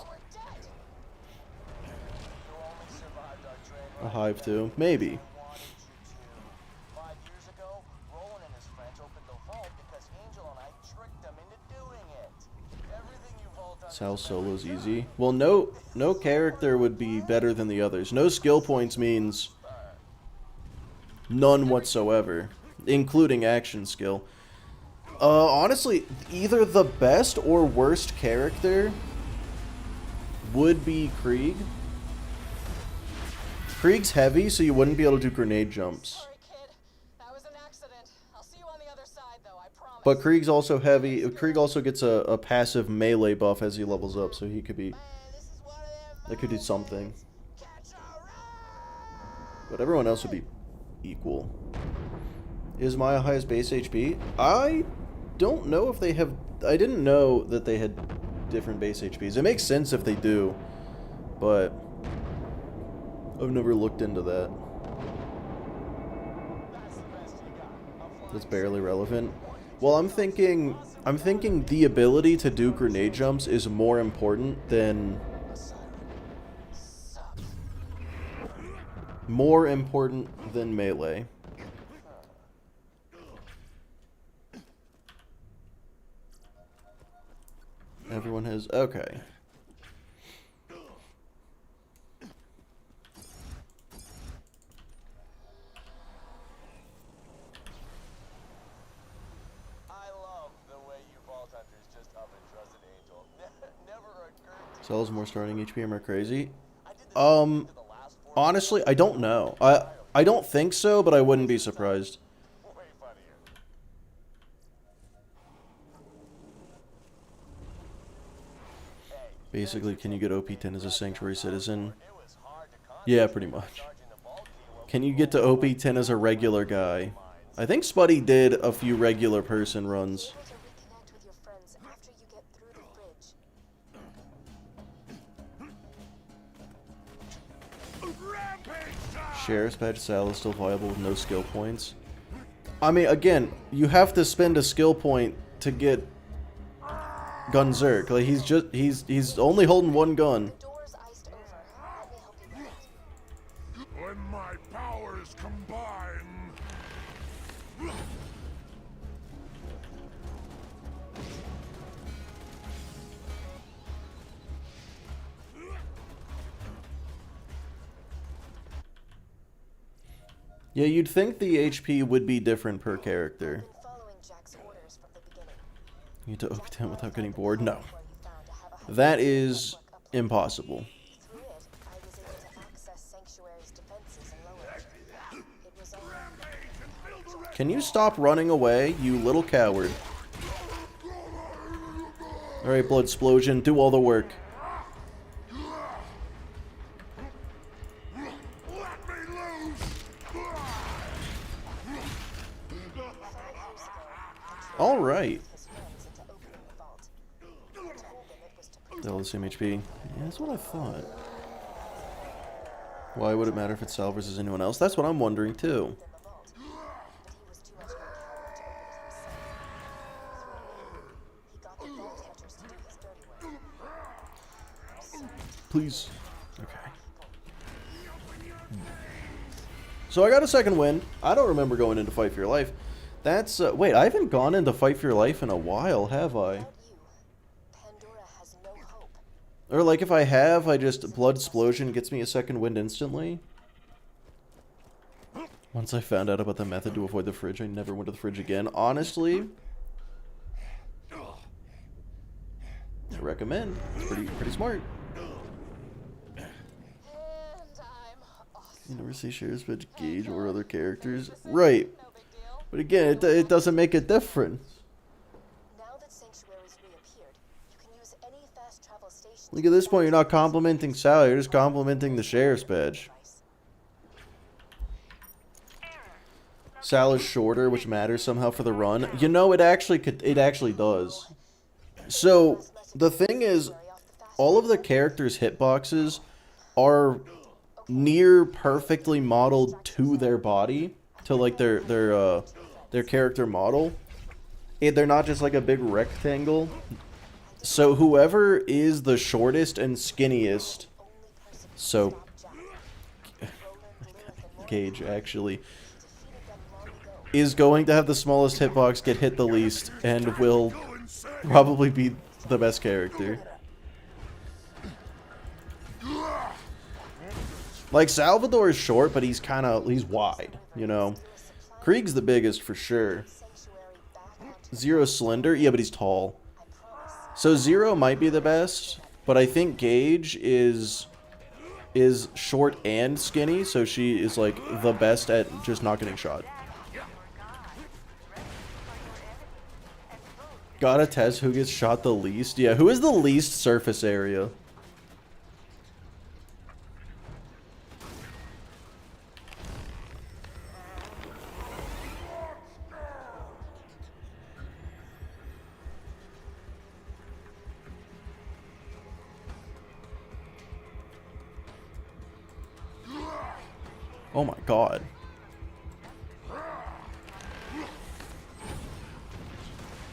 A hive too, maybe. 5 years ago, Roland and his friends opened the vault because Angel and I tricked them into doing it. Everything you vault on. That's how solo's easy. Well, no character would be better than the others. No skill points means none whatsoever, including action skill. Honestly, either the best or worst character would be Krieg. Krieg's heavy, so you wouldn't be able to do grenade jumps. Sorry, kid. That was an accident. I'll see you on the other side, though, I promise. But Krieg's also heavy. Krieg also gets a passive melee buff as he levels up, so he could be... That could do something. But everyone else would be equal. Is Maya highest base HP? I don't know if they have... I didn't know that they had different base HPs. It makes sense if they do, but I've never looked into that. That's the best That's barely relevant. Well, I'm thinking the ability to do grenade jumps is more important than melee. Everyone has okay. Sells more starting HP. Am I crazy? Honestly, I don't know. I don't think so, but I wouldn't be surprised. Basically, can you get OP10 as a Sanctuary Citizen? Yeah, pretty much. Can you get to OP10 as a regular guy? I think Spuddy did a few regular person runs. Sheriff's Badge Sal is still viable with no skill points. I mean, again, you have to spend a skill point to get Gunzerk. Like he's only holding one gun. When my powers combine. Yeah, you'd think the HP would be different per character. You need to open 10 without getting bored? No. That is impossible. Can you stop running away, you little coward? Alright, Blood Explosion, do all the work. Alright. They're all the same HP. Yeah, that's what I thought. Why would it matter if it's Sal versus anyone else? That's what I'm wondering too. Please. Okay. So I got a second win. I don't remember going into Fight for Your Life. That's, wait, I haven't gone into Fight for Your Life in a while, have I? Or, like, if I have, I just, Blood Explosion gets me a second wind instantly? Once I found out about the method to avoid the fridge, I never went to the fridge again. Honestly, I recommend. It's pretty smart. You never see Sheriff's Badge Gage or other characters. Right. But again, it doesn't make a difference. Look, at this point, you're not complimenting Sal, you're just complimenting the Sheriff's Badge. Sal is shorter, which matters somehow for the run. You know, it actually does. So, the thing is, all of the characters' hitboxes are near perfectly modeled to their body, to like their character model. They're not just like a big rectangle. So whoever is the shortest and skinniest, so Gage actually, is going to have the smallest hitbox get hit the least and will probably be the best character. Like, Salvador is short, but he's wide, you know. Krieg's the biggest for sure. Zero's slender, yeah, but he's tall. So Zero might be the best, but I think Gage is short and skinny, so she is like the best at just not getting shot. Gotta test who gets shot the least. Yeah, who is the least surface area? Oh my god.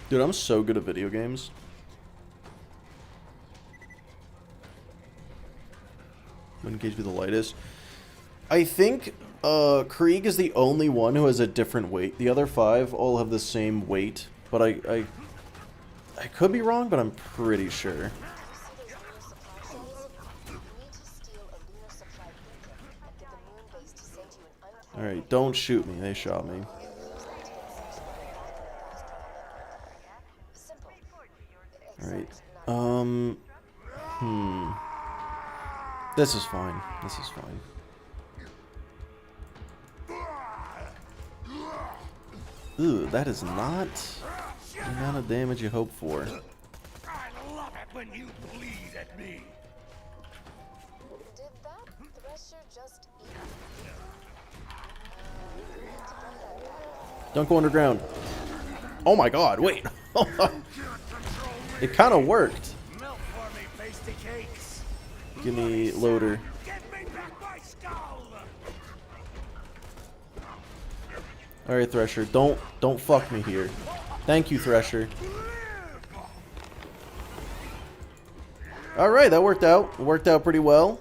Dude, I'm so good at video games. What engage with the lightest? I think Krieg is the only one who has a different weight. The other 5 all have the same weight, but I could be wrong, but I'm pretty sure. Alright, don't shoot me. They shot me. Alright. This is fine. This is fine. Ooh, that is not the amount of damage you hope for. I love it when you bleed at me. Did that thresher just eat? Don't go underground. Oh my god, wait. It kind of worked. Milk for me, pasty cakes. Give me loader. Give me back my skull. Alright, Thresher, don't fuck me here. Thank you, Thresher. Alright, that worked out. It worked out pretty well.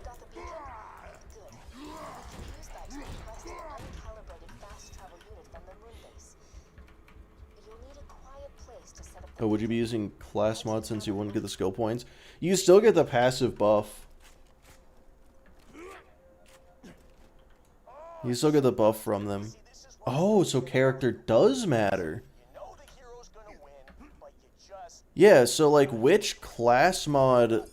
Oh, would you be using class mod since you wouldn't get the skill points? You still get the passive buff. You still get the buff from them. Oh, so character does matter. Yeah, so like which class mod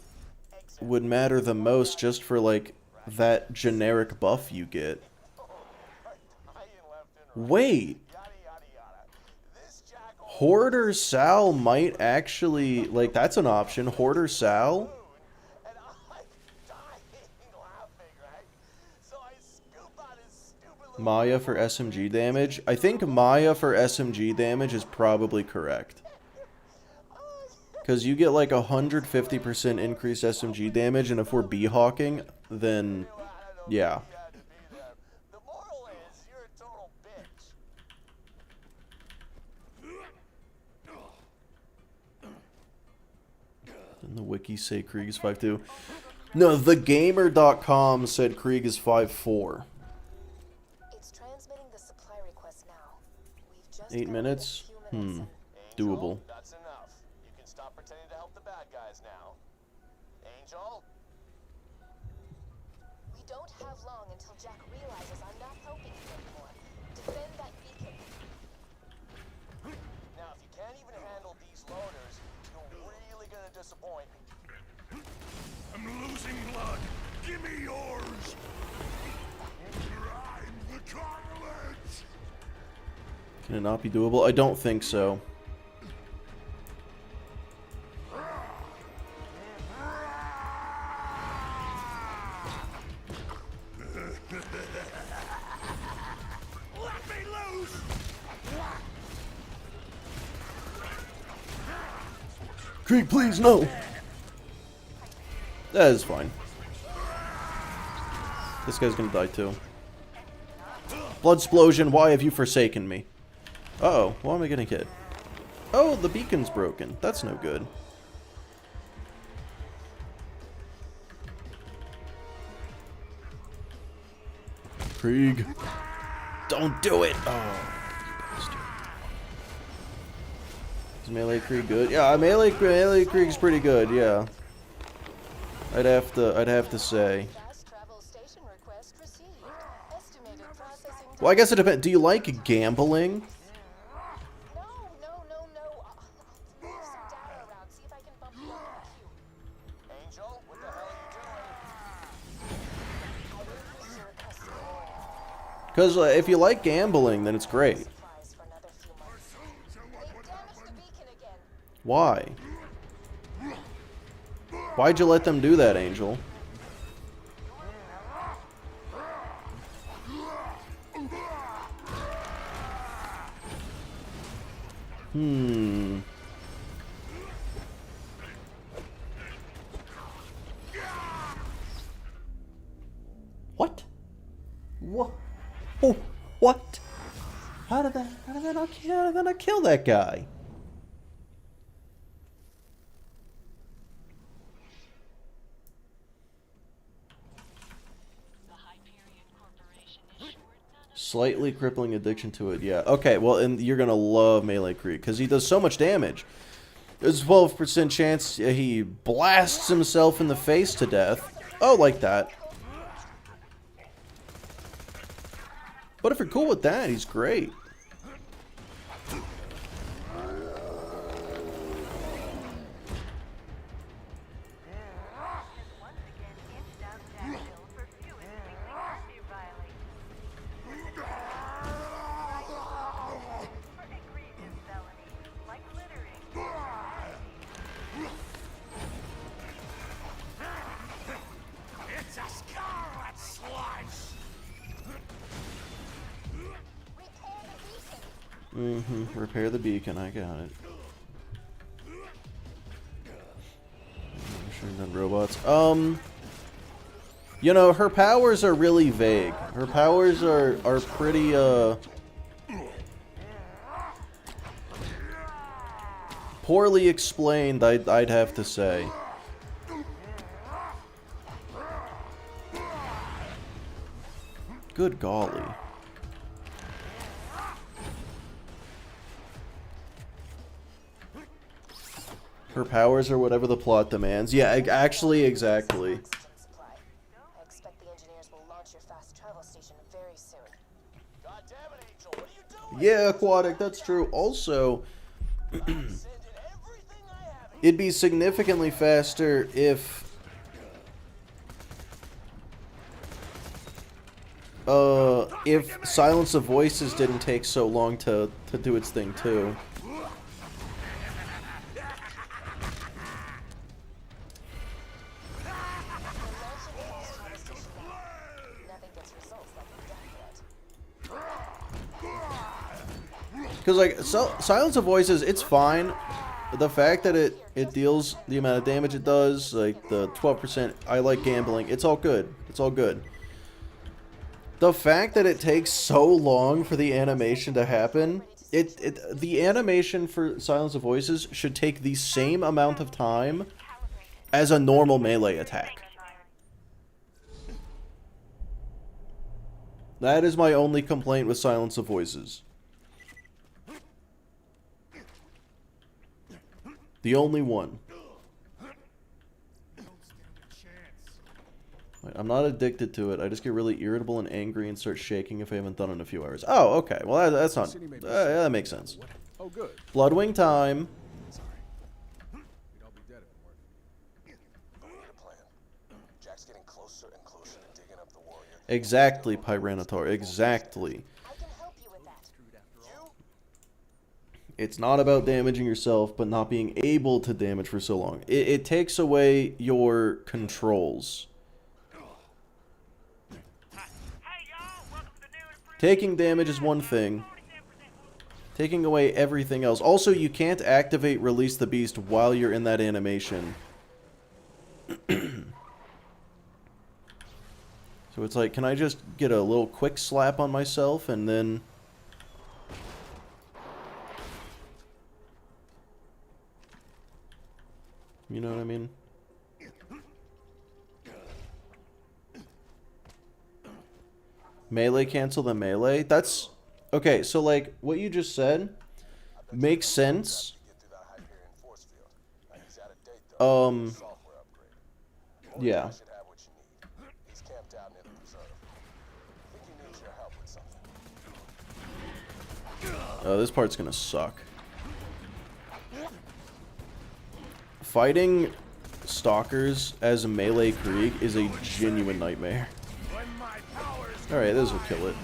would matter the most just for like that generic buff you get? Wait. Hoarder Sal might actually, like, that's an option. Hoarder Sal? Maya for SMG damage? I think Maya for SMG damage is probably correct. Because you get like 150% increased SMG damage, and if we're B-hawking, then yeah. Didn't the wiki say Krieg is 5'2"? No, thegamer.com said Krieg is 5'4". It's transmitting the supply request now. We've just 8 minutes? Doable. That's enough. You can stop pretending to help the bad guys now. Angel? We don't have long until Jack realizes I'm not helping you anymore. Defend that beacon. Now, if you can't even handle these loaders, you're really gonna disappoint me. I'm losing blood. Give me yours. I'm the cartilage. Can it not be doable? I don't think so. Let me loose. Krieg, please, no! That is fine. This guy's gonna die too. Bloodsplosion, why have you forsaken me? Uh-oh, why am I getting hit? Oh, the beacon's broken. That's no good. Krieg. Don't do it! Oh, you bastard. Is melee Krieg good? Yeah, melee Krieg's pretty good, yeah. I'd have to say. Fast travel station request received. Estimated processing time. Well, I guess it depends. Do you like gambling? No. I'll move some data around, see if I can bump you up in the queue. Angel, what the hell are you doing? I increased your request order. Because if you like gambling, then it's great. Supplies for another few months. They've damaged the beacon again. Why? Why'd you let them do that, Angel? What? What? Oh, what? How did that not kill that guy? Slightly crippling addiction to it, yeah. Okay, well, and you're gonna love Melee Krieg, because he does so much damage. There's a 12% chance he blasts himself in the face to death. Oh, like that. But if you're cool with that, he's great. It's a scarlet slice! Repair the beacon, I got it. Machine gun robots. You know, her powers are really vague. Her powers are pretty, poorly explained, I'd have to say. Good golly. Her powers are whatever the plot demands. Yeah, actually, exactly. Supply. I expect the engineers will launch your fast travel station very soon. God damn it, Angel, what are you doing? Yeah, Aquatic, that's true. Also, Send in everything I have. it'd be significantly faster if Silence of Voices didn't take so long to do its thing too. Because, like, Silence of Voices, it's fine. The fact that it deals the amount of damage it does, like the 12%, I like gambling, it's all good. It's all good. The fact that it takes so long for the animation to happen, the animation for Silence of Voices should take the same amount of time as a normal melee attack. That is my only complaint with Silence of Voices. The only one. Wait, I'm not addicted to it. I just get really irritable and angry and start shaking if I haven't done it in a few hours. Oh, okay. Well, that's not... that makes sense. Oh, good. Bloodwing time. Sorry. We'd all be dead if it weren't. I need a plan. Jack's getting closer and closer to digging up the warrior. Exactly, Pyranotaur. Exactly. I can help you with that. It's not about damaging yourself, but not being able to damage for so long. It takes away your controls. Taking damage is one thing. Taking away everything else. Also, you can't activate Release the Beast while you're in that animation. So it's like, can I just get a little quick slap on myself and then... You know what I mean? Melee cancel the melee? That's... Okay, so like, what you just said makes sense. Yeah. Oh, this part's gonna suck. Fighting stalkers as a melee Krieg is a genuine nightmare. Alright, this will kill it.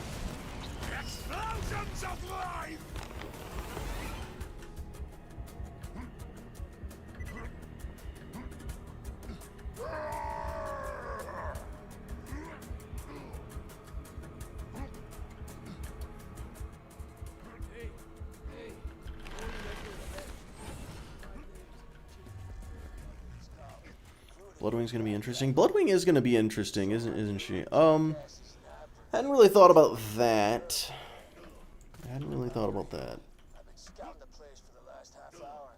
Explosions of life! Bloodwing's gonna be interesting. Bloodwing is gonna be interesting, isn't she? Hadn't really thought about that. Hadn't really thought about that. I've been scouting the place for the last half hour.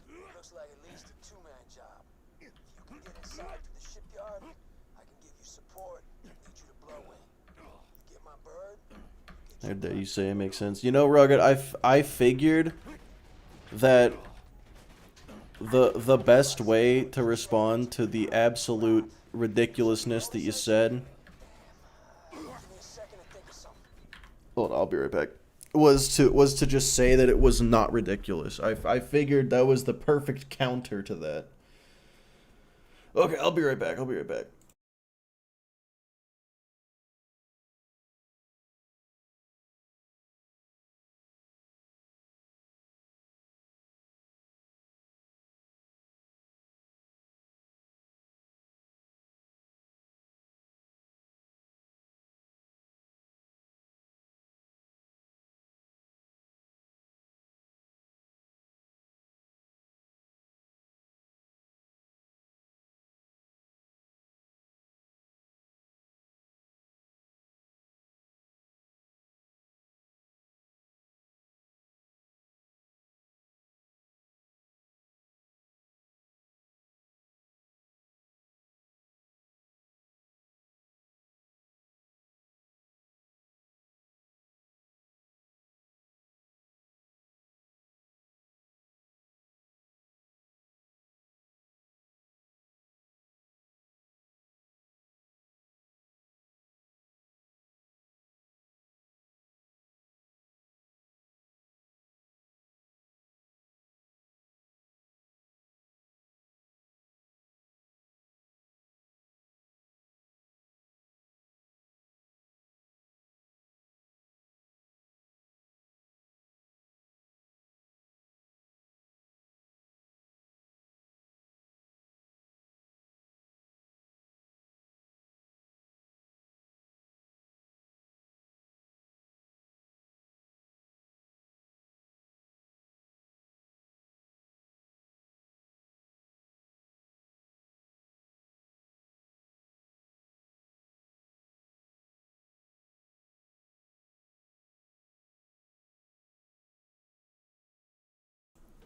Looks like at least a two-man job. If you can get inside to the shipyard, I can give you support. Need you to blow in. You get my bird? How dare you say it makes sense? You know, Rugged, I figured that the best way to respond to the absolute ridiculousness that you said. Hold on, I'll be right back. Was to just say that it was not ridiculous. I figured that was the perfect counter to that. Okay, I'll be right back. I'll be right back.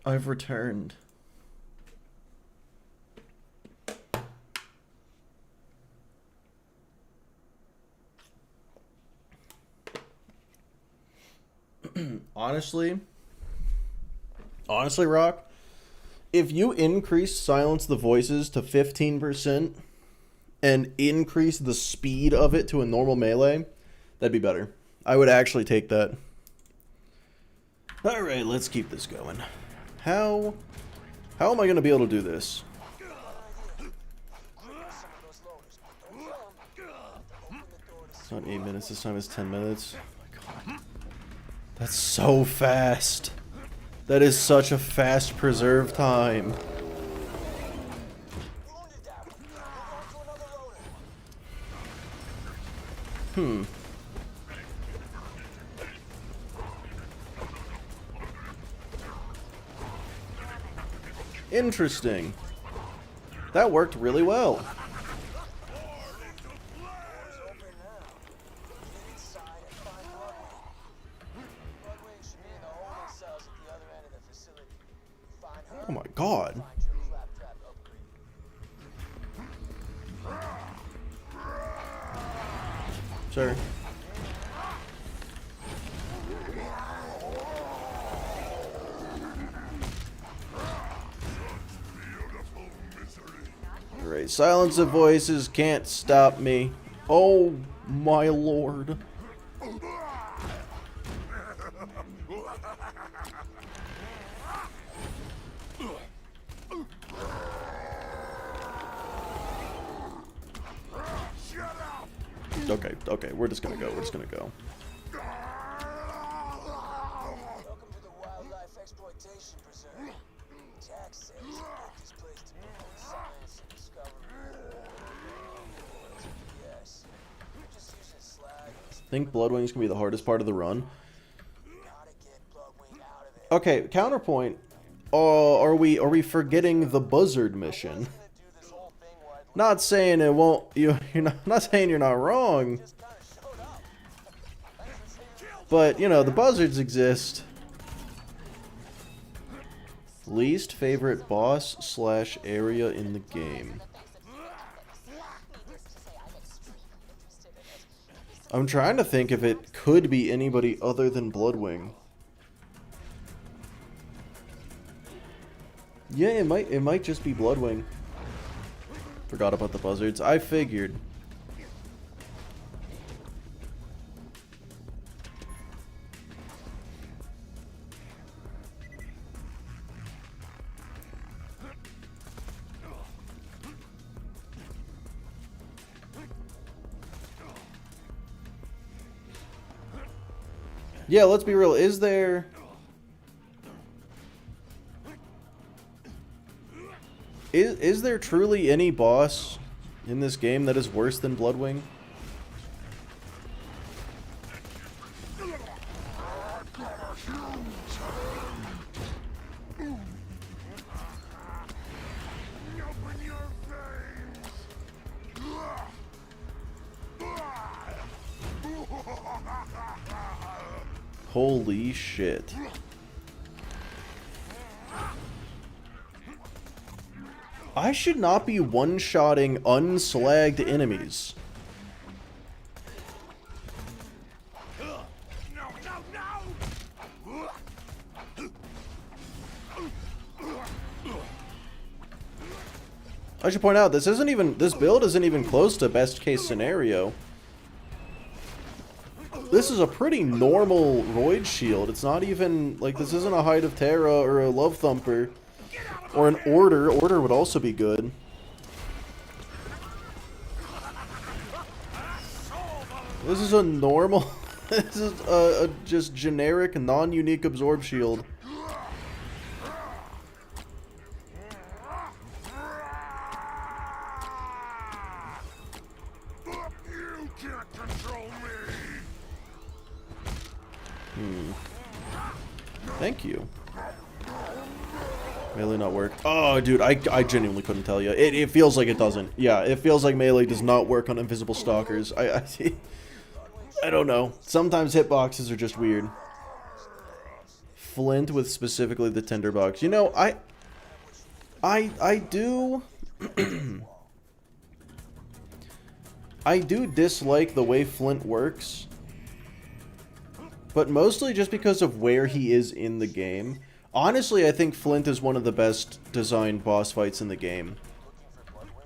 I've returned. Honestly, Rock, if you increase silence the voices to 15% and increase the speed of it to a normal melee, that'd be better. I would actually take that. Alright, let's keep this going. How am I going to be able to do this? It's not 8 minutes, this time it's 10 minutes. Oh my god. That's so fast. That is such a fast preserve time. Interesting. That worked really well. Oh my god. Sir. Great. Silence of voices can't stop me. Oh my lord. Okay, we're just gonna go. Welcome to the Wildlife Exploitation Preserve. Jack says this place to promote science and discovery. Yes. You're just using slag. I think Bloodwing's gonna be the hardest part of the run. Okay, counterpoint. Are we forgetting the Buzzard mission? Not saying it won't. You're not saying you're not wrong. But you know the buzzards exist. Least favorite boss / area in the game. I'm trying to think if it could be anybody other than Bloodwing. Yeah, it might just be Bloodwing. Forgot about the buzzards. I figured. Yeah, let's be real. Is there... Is there truly any boss in this game that is worse than Bloodwing? Holy shit. I should not be one-shotting unslagged enemies. I should point out, this build isn't even close to best case scenario. This is a pretty normal Roid shield. It's not even, like, this isn't a Height of Terra or a Love Thumper. Or an Order. Order would also be good. This is a normal... this is a just generic, non-unique Absorb shield. You can't control me. Thank you. Melee not work. Oh, dude, I genuinely couldn't tell you. It feels like it doesn't. Yeah, it feels like melee does not work on invisible stalkers. I don't know. Sometimes hitboxes are just weird. Flint with specifically the tinderbox. You know, I do... I do dislike the way Flint works. But mostly just because of where he is in the game. Honestly, I think Flint is one of the best designed boss fights in the game. Looking for Bloodwing?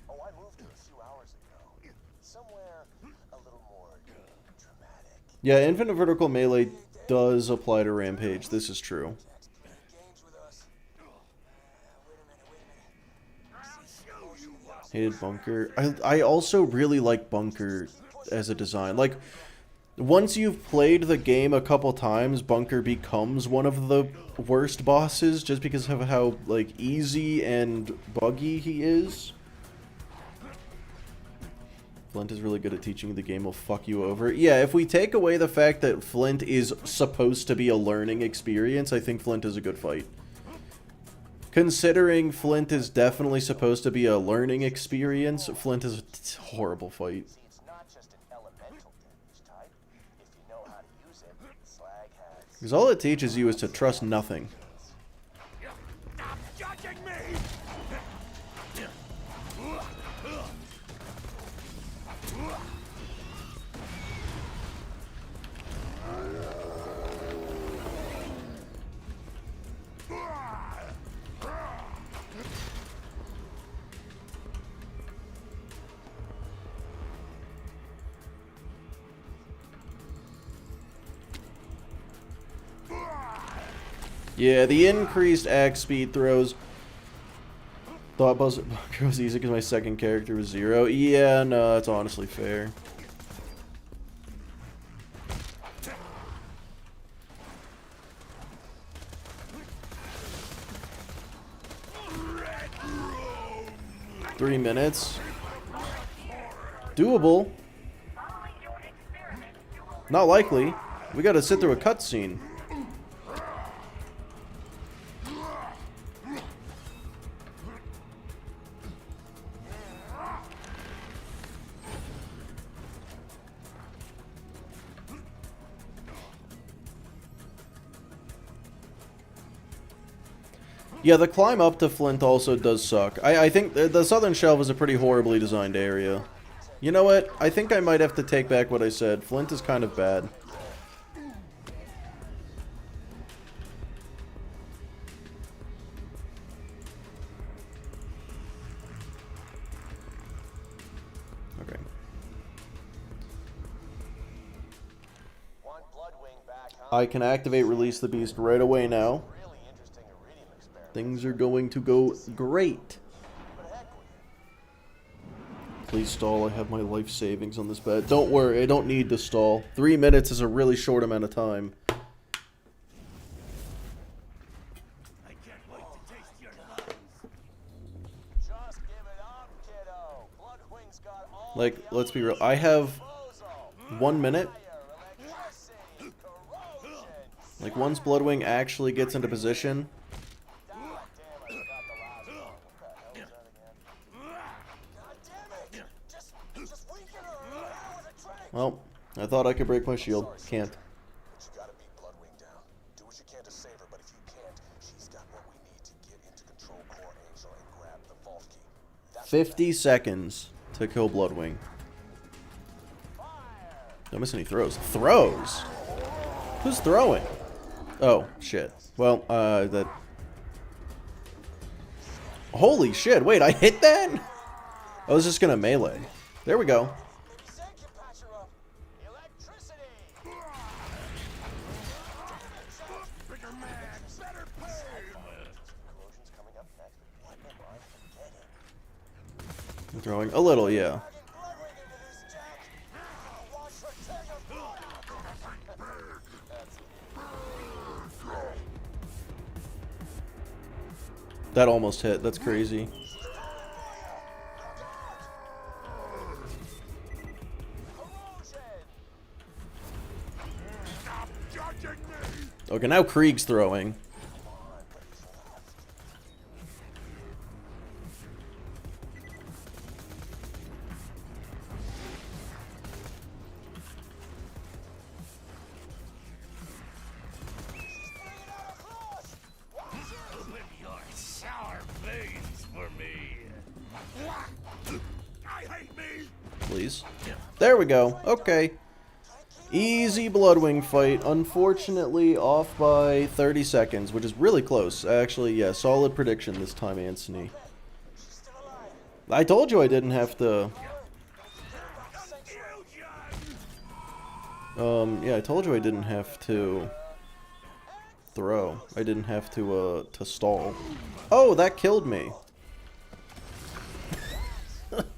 Oh, I moved here a few hours ago. Somewhere a little more dramatic. Yeah, infinite vertical melee does apply to Rampage. This is true. Games with us. Hated Bunker. I also really like Bunker as a design. Like, once you've played the game a couple times, Bunker becomes one of the worst bosses just because of how, like, easy and buggy he is. Flint is really good at teaching the game will fuck you over. Yeah, if we take away the fact that Flint is supposed to be a learning experience, I think Flint is a good fight. Considering Flint is definitely supposed to be a learning experience, Flint is a horrible fight. See, it's not just an elemental damage type. If you know how to use it, Slag has... Because all it teaches you is to trust nothing. Stop judging me. Yeah, the increased axe speed throws. Thought Bunker was easy because my second character was 0. Yeah, no, that's honestly fair. Three minutes. Doable. Not likely. We gotta sit through a cutscene. Yeah, the climb up to Flint also does suck. I think the southern shelf is a pretty horribly designed area. Said You know what? I think I might have to take back what I said. Flint is kind of bad. Okay. Want Bloodwing back, huh? I can activate Release the Beast right away now. Really interesting iridium experiment. Things are going to go great. But heck with it. Please stall. I have my life savings on this bed. Don't worry, I don't need to stall. 3 minutes is a really short amount of time. I can't wait to taste your lungs. Just give it up, kiddo. Bloodwing's got all Like, the let's be real. I have proposal. 1 minute. Fire, electricity, corrosion. Like, once Bloodwing actually gets into position. God damn, I forgot the last one. What the hell was that again? God damn it! Just weaken her. That was a trick. Well, I thought I could break my shield. Can't. But you gotta beat Bloodwing down. Do what you can to save her, but if you can't, she's got what we need to get into Control Core Angel and grab the vault key. That's 50 seconds to kill Bloodwing. fire. Don't miss any throws. Throws? Who's throwing? Oh, shit. Well, that... Holy shit, wait, I hit that? I was just gonna melee. There we go. Maybe Zed can patch her up. Electricity. Bigger man, better pay. Corrosion's coming up next. What am I forgetting? I'm throwing a little, yeah. Dragging Bloodwing into this, Jack. Watch her tear your blood. That's it. That almost hit. That's crazy. Corrosion. Stop judging me. Okay, now Krieg's throwing. Open your sour veins for me. I hate me. Please. There we go. Okay. Easy Bloodwing fight. Unfortunately, off by 30 seconds, which is really close. Actually, yeah, solid prediction this time, Anthony. I told you I didn't have to... yeah, I told you I didn't have to throw. I didn't have to stall. Oh, that killed me.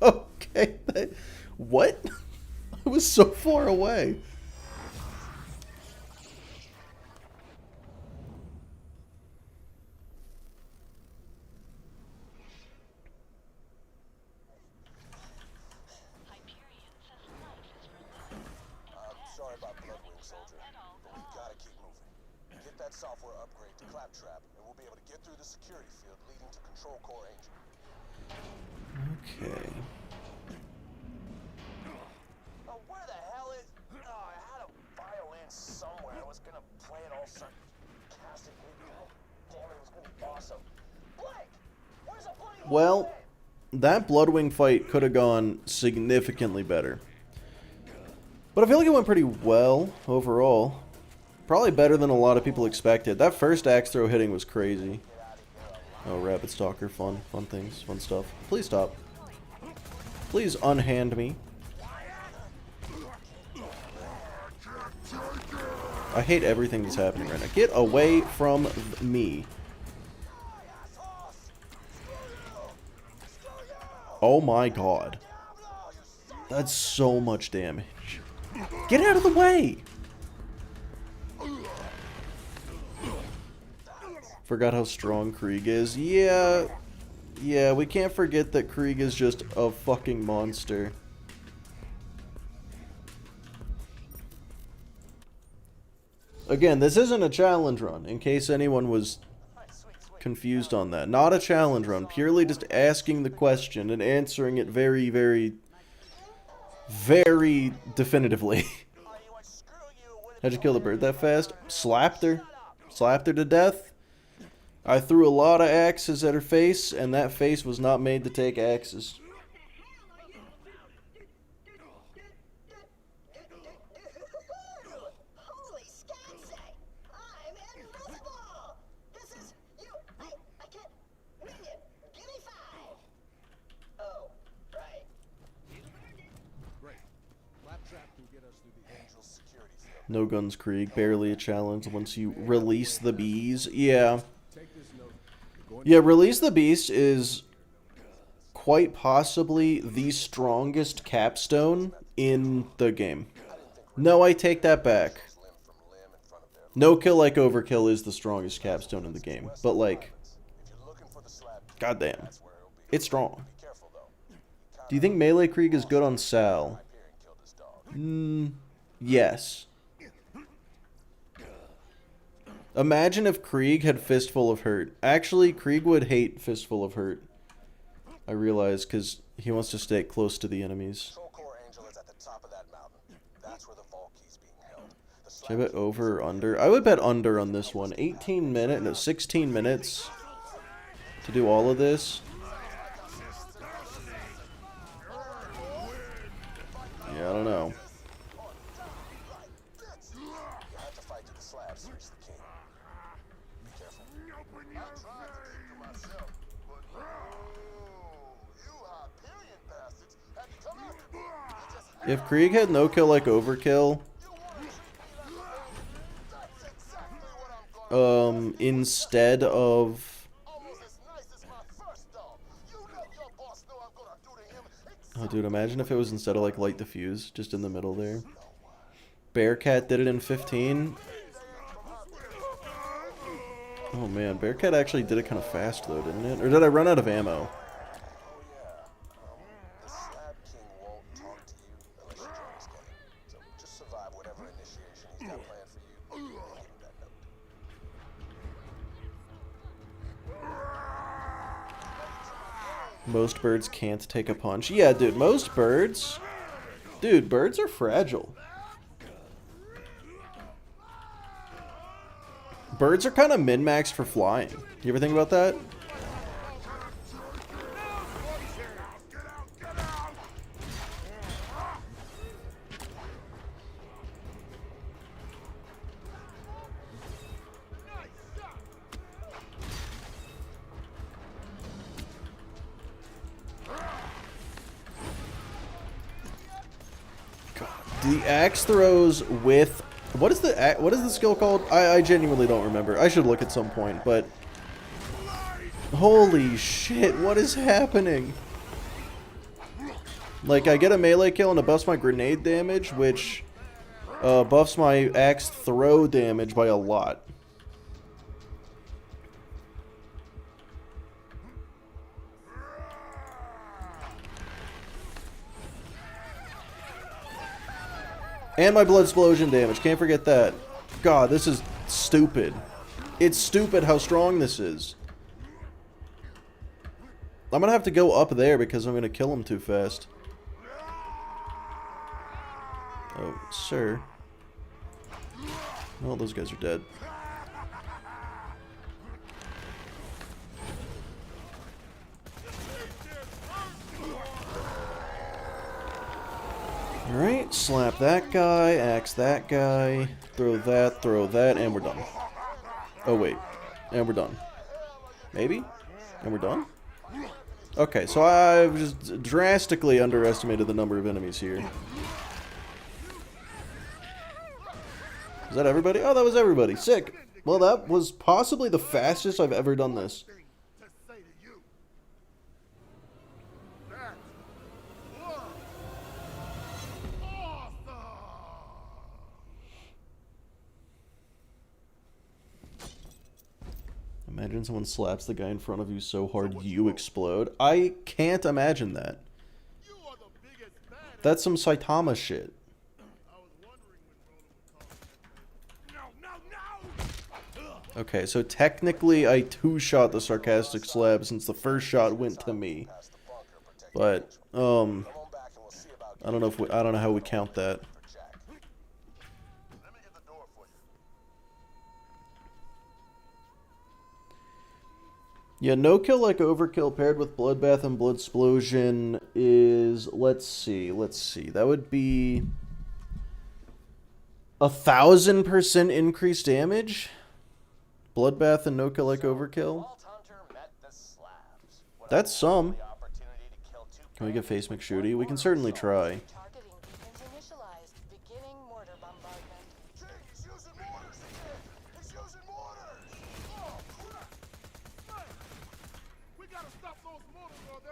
Okay. What? I was so far away. Sorry about Bloodwing, soldier, but we gotta keep moving. Get that software upgrade to Claptrap, and we'll be able to get through the security field leading to Control Core Angel. Okay. Oh, where the hell is... Oh, I had a violin somewhere. I was gonna play it all sarcastically. God damn it, it was gonna be awesome. Blake! Where's the bloody Well, that Bloodwing fight could have gone significantly better. But I feel like it went pretty well overall. Probably better than a lot of people expected. That first axe throw hitting was crazy. Oh, Rapid Stalker, fun things, fun stuff. Please stop. Please unhand me. I hate everything that's happening right now. Get away from me. Oh my god. That's so much damage. Get out of the way! Forgot how strong Krieg is. Yeah, we can't forget that Krieg is just a fucking monster. Again, this isn't a challenge run, in case anyone was confused on that. Not a challenge run, purely just asking the question and answering it very, very, very definitively. How'd you kill the bird that fast? Slapped her. Slapped her to death. I threw a lot of axes at her face, and that face was not made to take axes. No guns Krieg, barely a challenge once you release the bees. Yeah. Yeah, release the beast is quite possibly the strongest capstone in the game. No, I take that back. No kill like overkill is the strongest capstone in the game, but like, goddamn, it's strong. Do you think melee Krieg is good on Sal? Yes. Imagine if Krieg had Fistful of Hurt. Actually, Krieg would hate Fistful of Hurt. I realize, because he wants to stay close to the enemies. Should I bet over or under? I would bet under on this one. 16 minutes to do all of this. Yeah, I don't know. If Krieg had no kill like overkill, instead of, oh dude, imagine if it was instead of like light diffuse, just in the middle there. Bearcat did it in 15. Oh man, Bearcat actually did it kind of fast though, didn't it? Or did I run out of ammo? Most birds can't take a punch. Yeah, dude, most birds... Dude, birds are fragile. Birds are kind of min-maxed for flying. You ever think about that? The axe throws with... What is the skill called? I genuinely don't remember. I should look at some point, but... Holy shit, what is happening? Like, I get a melee kill and it buffs my grenade damage, which buffs my axe throw damage by a lot. And my blood explosion damage. Can't forget that. God, this is stupid. It's stupid how strong this is. I'm gonna have to go up there because I'm gonna kill him too fast. Oh, sir. Well, those guys are dead. Alright, slap that guy, axe that guy, throw that, and we're done. Oh wait, and we're done. Maybe? And we're done? Okay, so I've just drastically underestimated the number of enemies here. Is that everybody? Oh, that was everybody. Sick. Well, that was possibly the fastest I've ever done this. Imagine someone slaps the guy in front of you so hard you explode. I can't imagine that. That's some Saitama shit. Okay, so technically I two-shot the sarcastic slab since the first shot went to me. But, I don't know how we count that. Yeah, no kill like overkill paired with bloodbath and blood explosion is, let's see, that would be 1,000% increased damage. Bloodbath and no kill like overkill. That's some. Can we get face McShooty? We can certainly try.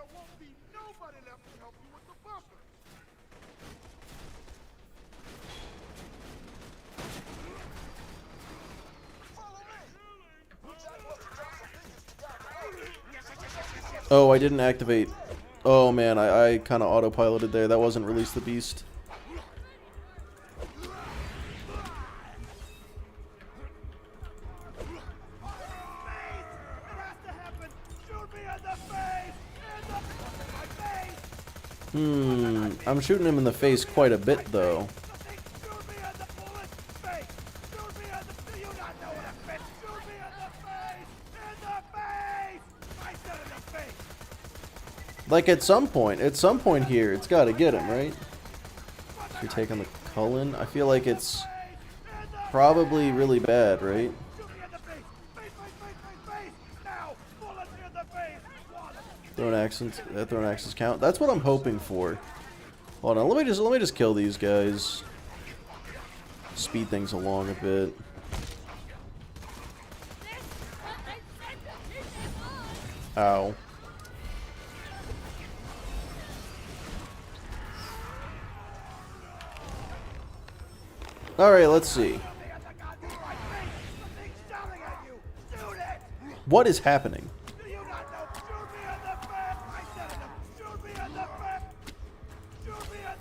there won't be nobody left to help you with the bunkers. Follow me! Jack must have dropped some figures to guide the way. Oh, I didn't activate. Oh man, I kind of autopiloted there. That wasn't release the beast. I'm shooting him in the face quite a bit though. Like at some point here, it's got to get him, right? You're taking the Cullen. I feel like it's probably really bad, right? Throwing axes count. That's what I'm hoping for. Hold on, let me just kill these guys. Speed things along a bit. Ow. Alright, let's see. What is happening?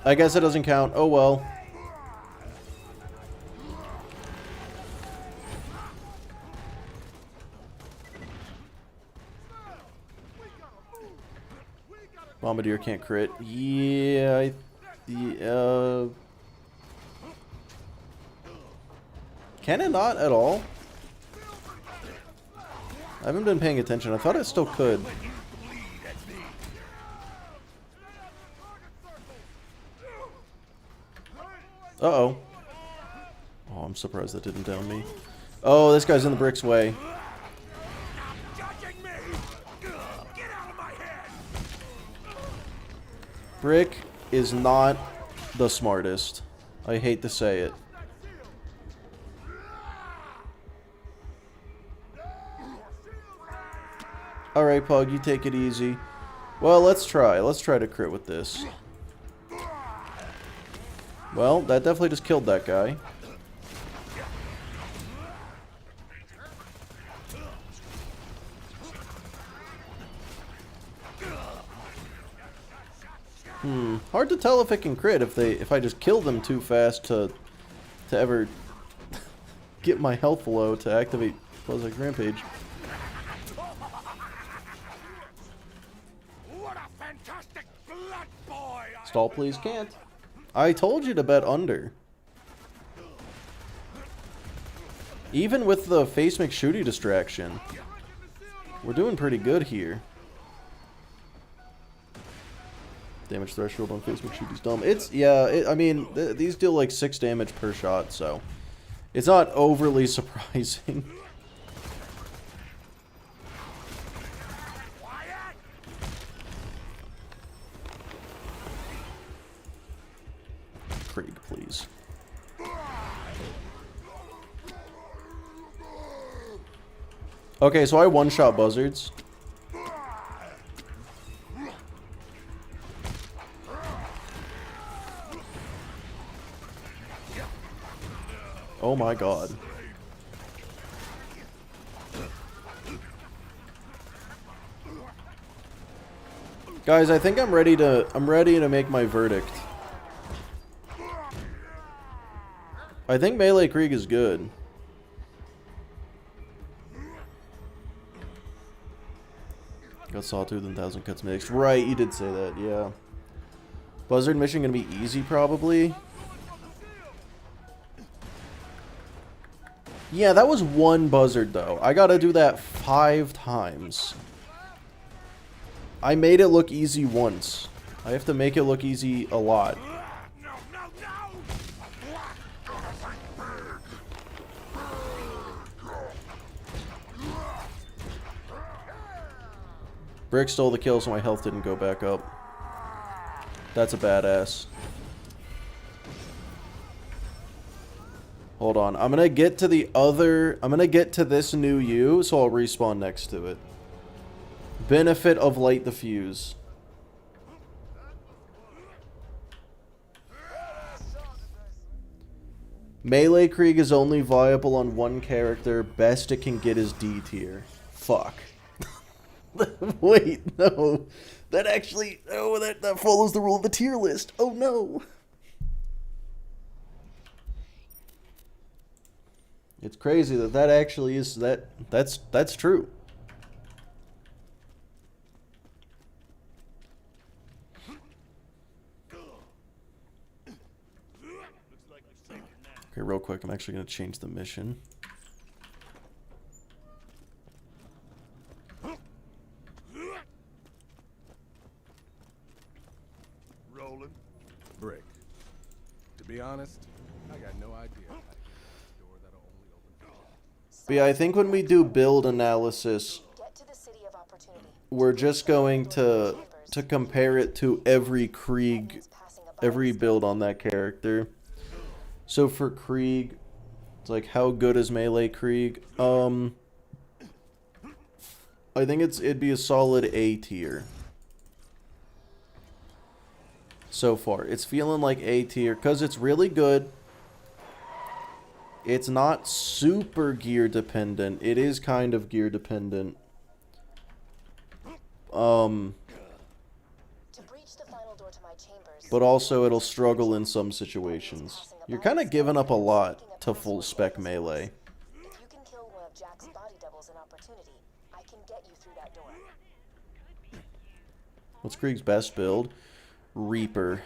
I guess it doesn't count. Oh well. Bombardier can't crit. Yeah, can it not at all? I haven't been paying attention. I thought it still could. Uh-oh. Oh, I'm surprised that didn't down me. Oh, this guy's in the brick's way. Brick is not the smartest. I hate to say it. Alright, Pug, you take it easy. Well, let's try. Let's try to crit with this. Well, that definitely just killed that guy. Hard to tell if it can crit if I just kill them too fast to ever get my health low to activate Buzzard Rampage. What a fantastic blood boy! Stall, please. Can't. I told you to bet under. Even with the face McShooty distraction, we're doing pretty good here. Damage threshold on face McShooty's dumb. It's, yeah, I mean, these deal like 6 damage per shot, so it's not overly surprising. Krieg, please. Okay, so I one-shot buzzards. Oh my god. Guys, I think I'm ready to make my verdict. I think melee Krieg is good. Got Sawtooth and 1,000 Cuts mixed. Right, you did say that, yeah. Buzzard mission gonna be easy, probably. Yeah, that was one buzzard, though. I gotta do that 5 times. I made it look easy once. I have to make it look easy a lot. Brick stole the kill, so my health didn't go back up. That's a badass. Hold on. I'm gonna get to the other... I'm gonna get to this new U, so I'll respawn next to it. Benefit of light diffuse. Melee Krieg is only viable on one character. Best it can get is D tier. Fuck. Wait, no. That actually... Oh, that follows the rule of the tier list. Oh, no. It's crazy that actually is... That's true. Okay, real quick, I'm actually going to change the mission. Rolling. Brick. To be honest, I got no idea how to get through the door that'll only open for me. But yeah, I think when we do build analysis, Get to the city of opportunity. we're just going to compare it to every Krieg, every build on that character. So for Krieg, it's like, how good is Melee Krieg? I think it'd be a solid A tier. So far, it's feeling like A tier because it's really good. It's not super gear dependent. It is kind of gear dependent. To breach the final door to my chambers. But also it'll struggle in some situations. You're kind of giving up a lot to full spec Melee. If you can kill one of Jack's body doubles in opportunity, I can get you through that door. What's Krieg's best build? Reaper.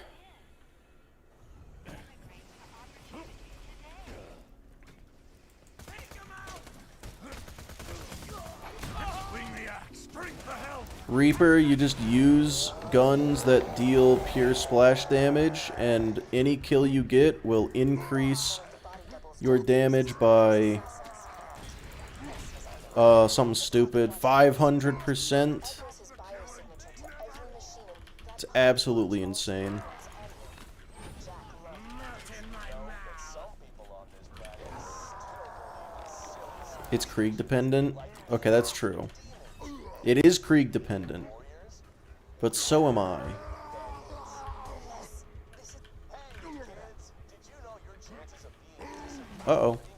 Reaper, you just use guns that deal pure splash damage, and any kill you get will increase your damage by something stupid, 500%. It's absolutely insane. It's Krieg dependent? Okay, that's true. It is Krieg dependent. But so am I. Uh-oh. I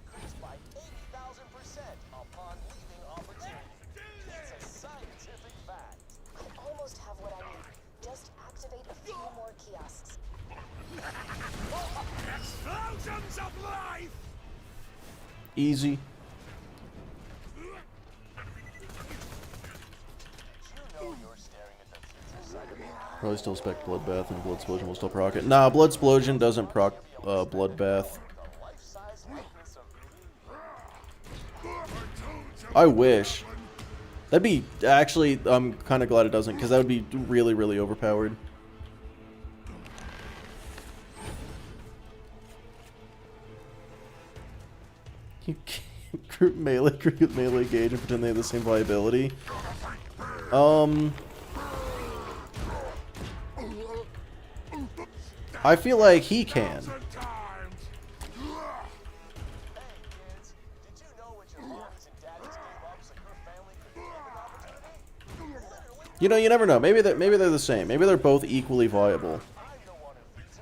almost have what I need. Just activate a few more kiosks. Explosions of life! Easy. Probably still spec Bloodbath and Bloodsplosion will still proc it. Nah, Bloodsplosion doesn't proc Bloodbath. I wish. That'd be... Actually, I'm kind of glad it doesn't, because that would be really, really overpowered. You can't group melee Krieg with melee gauge and pretend they have the same viability. I feel like he can. You know, you never know. Maybe they're the same. Maybe they're both equally viable.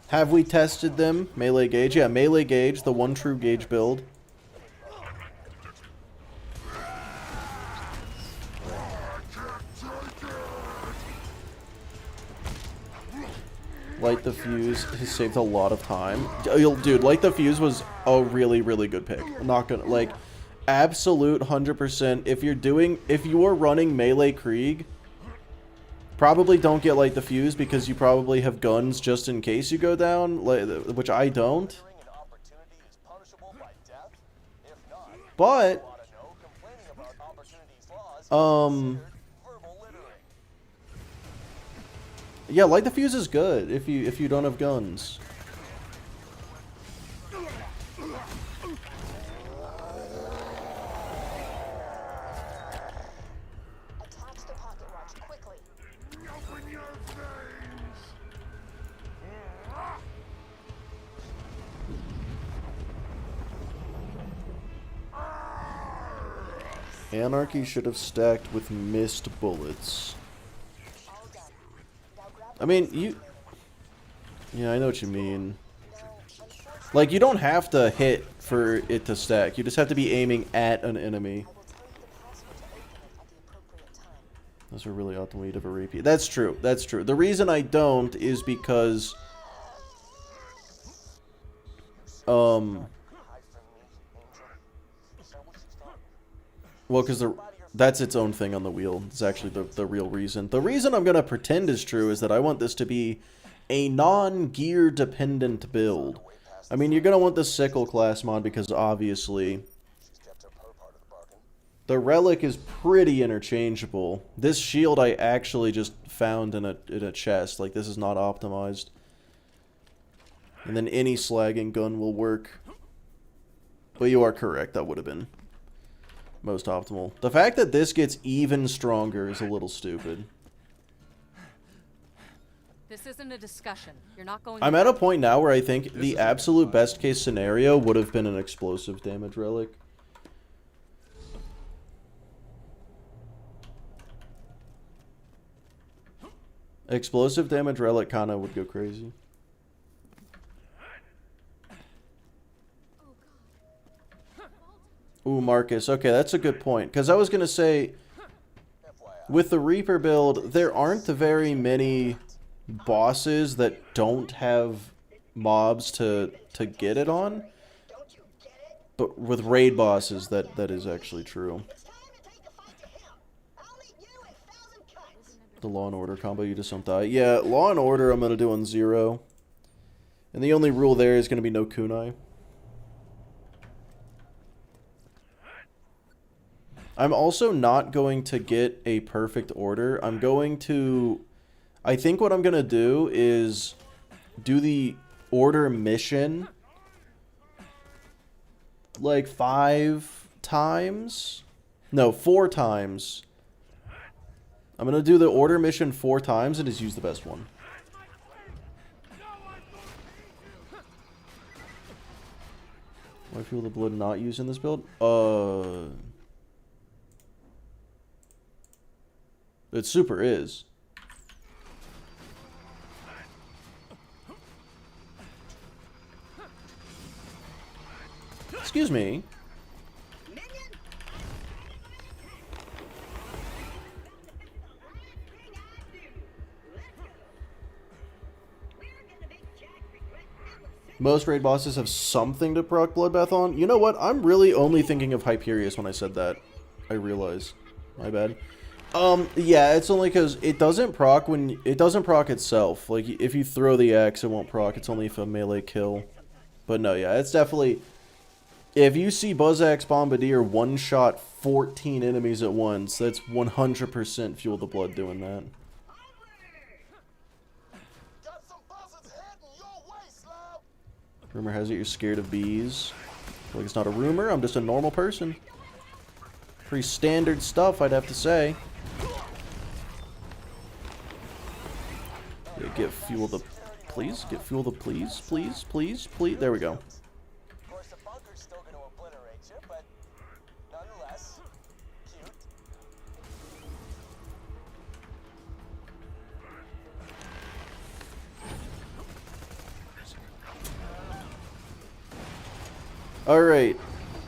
Have we tested them? Melee gauge? Yeah, melee gauge, the one true gauge build. Light the Fuse has saved a lot of time. Dude, Light the Fuse was a really, really good pick. I'm not gonna, like, absolute 100%. If you are running Melee Krieg, probably don't get Light the Fuse because you probably have guns just in case you go down, which I don't. But, yeah, Light the Fuse is good if you don't have guns. Attach the pocket watch quickly. Open your veins! Anarchy should have stacked with missed bullets. I mean, you... Yeah, I know what you mean. Now, unfortunately, Like, you don't have to hit for it to stack. You just have to be aiming at an enemy. I will tell you the password to open it at the appropriate time. Those are really optimal to have a repeat. That's true. That's true. The reason I don't is because Hide from me, Angel. So what you thought? well, because that's its own thing on the wheel. It's actually the real reason. The reason I'm going to pretend is true is that I want this to be a non-gear dependent build. I mean, you're going to want the sickle class mod because obviously She's kept up her part of the bargain. the relic is pretty interchangeable. This shield I actually just found in a chest. Like, this is not optimized. And then any slagging gun will work. But you are correct, that would have been most optimal. The fact that this gets even stronger is a little stupid. This isn't a discussion. You're not going. I'm at a point now where I think the absolute best case scenario would have been an explosive damage relic. Explosive damage relic kinda would go crazy. Ooh, Marcus. Okay, that's a good point. Because I was going to say, with the Reaper build, there aren't very many bosses that don't have mobs to get it on. But with raid bosses, that is actually true. The Law and Order combo, you just don't die. Yeah, Law and Order I'm going to do on 0. And the only rule there is going to be no kunai. I'm also not going to get a perfect order. I'm going to... I think what I'm going to do is do the order mission like 5 times? No, 4 times. I'm going to do the order mission 4 times and just use the best one. Why feel the blood not used in this build? It super is. Excuse me. Most raid bosses have something to proc Bloodbath on. You know what? I'm really only thinking of Hyperius when I said that. I realize. My bad. Yeah, it's only because it doesn't proc when... It doesn't proc itself. Like, if you throw the axe, it won't proc. It's only if a melee kill. But no, yeah, it's definitely... If you see Buzzax Bombardier one-shot 14 enemies at once, that's 100% Fuel the Blood doing that. Rumor has it you're scared of bees. Like, it's not a rumor, I'm just a normal person. Pretty standard stuff, I'd have to say. Yeah, get fuel the... Please? Get fuel the... Please? Please? Please? Please? There we go. Of course, the bunker's still going to obliterate you, but nonetheless, cute. Alright.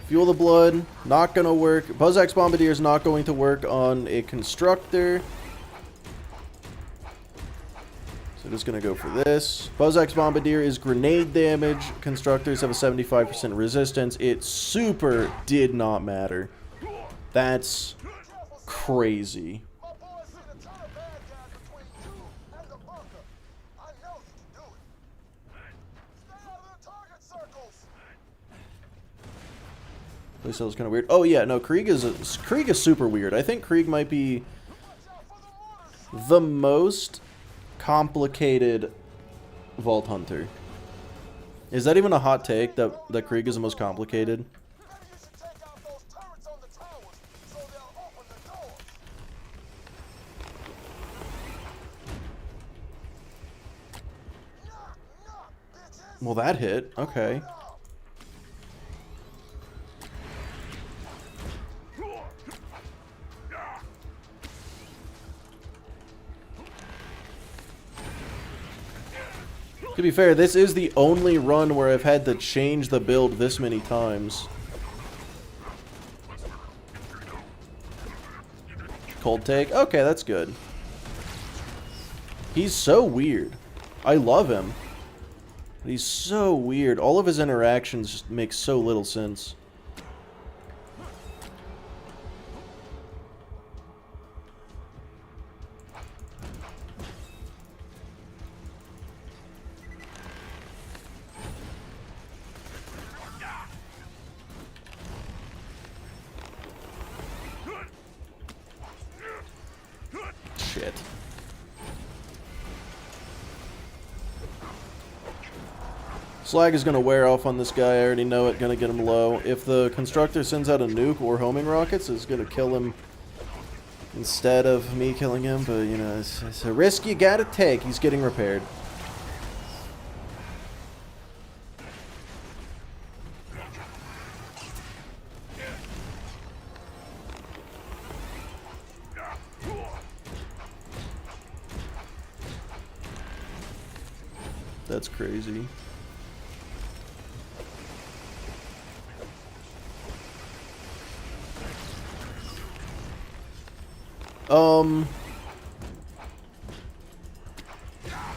Fuel the Blood, not gonna work. Buzzax Bombardier is not going to work on a Constructor. So just gonna go for this. Buzzax Bombardier is grenade damage. Constructors have a 75% resistance. It super did not matter. That's crazy. My boys seen a ton of bad guys between you and the bunker. I know you can do it. Stay out of the target circles. This is kind of weird. Oh yeah, no, Krieg is super weird. I think Krieg might be the most complicated Vault Hunter. Is that even a hot take that Krieg is the most complicated? Maybe you should take out those turrets on the towers so they'll open the doors. Knock, knock, bitches. Well, that hit. Okay. To be fair, this is the only run where I've had to change the build this many times. Cold take? Okay, that's good. He's so weird. I love him. But he's so weird. All of his interactions just make so little sense. Shit. Slag is gonna wear off on this guy, I already know it, gonna get him low. If the constructor sends out a nuke or homing rockets, it's gonna kill him instead of me killing him, but you know, it's a risk you gotta take. He's getting repaired. That's crazy.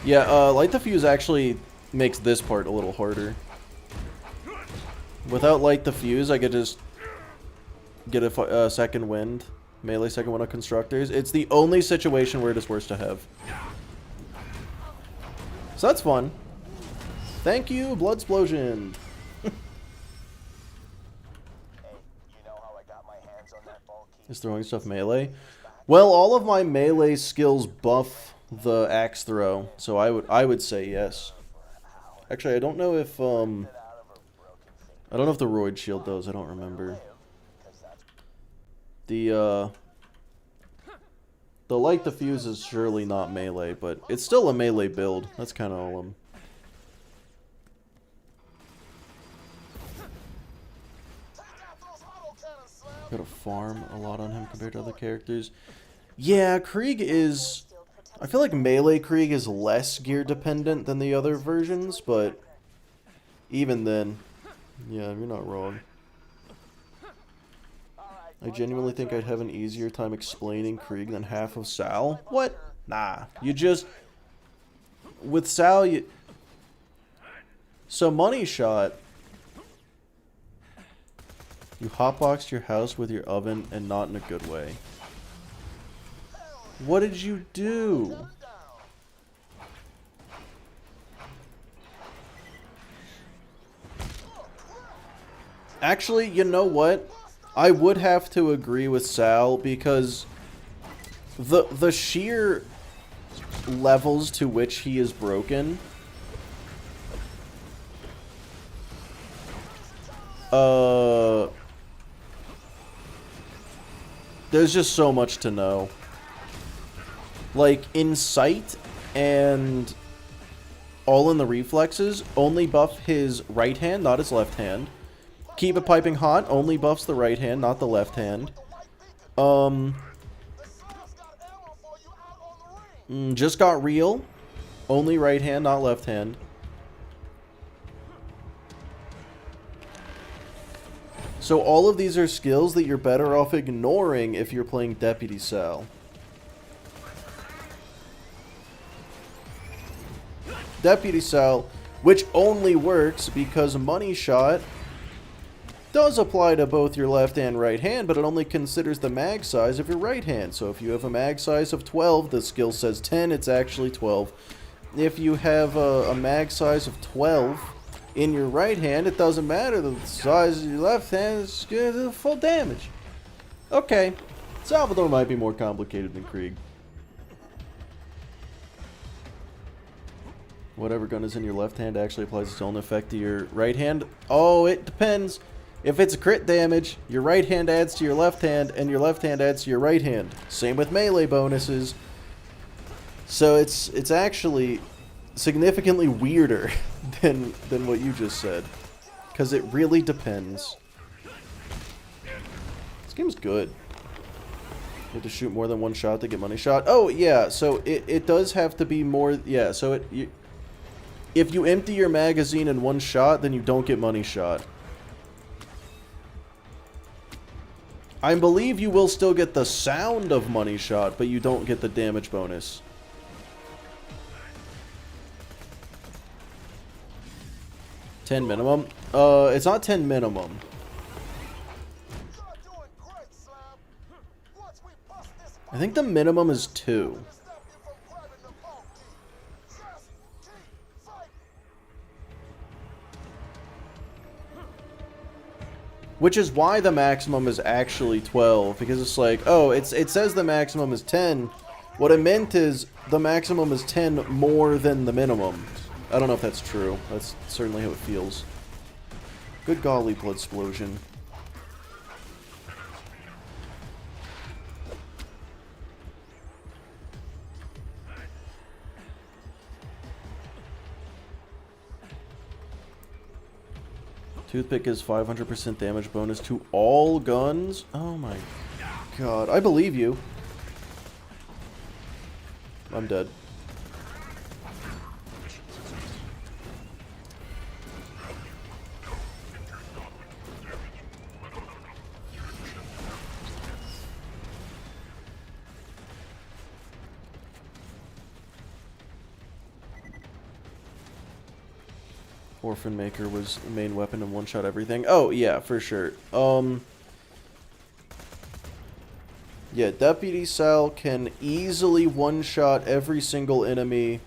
Yeah, light the fuse actually makes this part a little harder. Without light the fuse, I could just get a second wind. Melee second wind on constructors. It's the only situation where it is worse to have. So that's fun. Thank you, Bloodsplosion. Is throwing stuff melee? Well, all of my melee skills buff the axe throw, so I would say yes. Actually, I don't know if the Roid Shield does. I don't remember. The light the fuse is surely not melee, but it's still a melee build. That's kind of all Gotta farm a lot on him compared to other characters. Yeah, Krieg is... I feel like melee Krieg is less gear dependent than the other versions, but even then, yeah, you're not wrong. I genuinely think I'd have an easier time explaining Krieg than half of Sal. What? Nah, you just... With Sal, you... So Money Shot... You hotboxed your house with your oven and not in a good way. What did you do? Actually, you know what? I would have to agree with Sal because the sheer levels to which he is broken there's just so much to know. Like, Insight and All in the Reflexes only buff his right hand, not his left hand. Keep It Piping Hot only buffs the right hand, not the left hand. Just Got Real, only right hand, not left hand. So all of these are skills that you're better off ignoring if you're playing Deputy Sal. Deputy Sal, which only works because Money Shot does apply to both your left and right hand, but it only considers the mag size of your right hand. So if you have a mag size of 12, the skill says 10, it's actually 12. If you have a mag size of 12 in your right hand, it doesn't matter. The size of your left hand is full damage. Okay, Salvador might be more complicated than Krieg. Whatever gun is in your left hand actually applies its own effect to your right hand. Oh, it depends. If it's a crit damage, your right hand adds to your left hand, and your left hand adds to your right hand. Same with melee bonuses. So it's actually significantly weirder than what you just said, because it really depends. This game's good. You have to shoot more than one shot to get Money Shot. Oh yeah, so it does have to be more. Yeah, so if you empty your magazine in one shot, then you don't get money shot. I believe you will still get the sound of money shot, but you don't get the damage bonus. $10 minimum? It's not 10 minimum. You're doing great, Slam. Once we bust this I think the minimum is 2. to stop you from grabbing the vault key. Just keep fighting. Which is why the maximum is actually 12, because it's like, oh, it says the maximum is 10. What it meant is the maximum is 10 more than the minimum. I don't know if that's true. That's certainly how it feels. Good golly, Bloodsplosion. Toothpick is 500% damage bonus to all guns? Oh my god. I believe you. I'm dead. Orphan Maker was the main weapon and one-shot everything. Oh, yeah, for sure. Yeah, Deputy Sal can easily one-shot every single enemy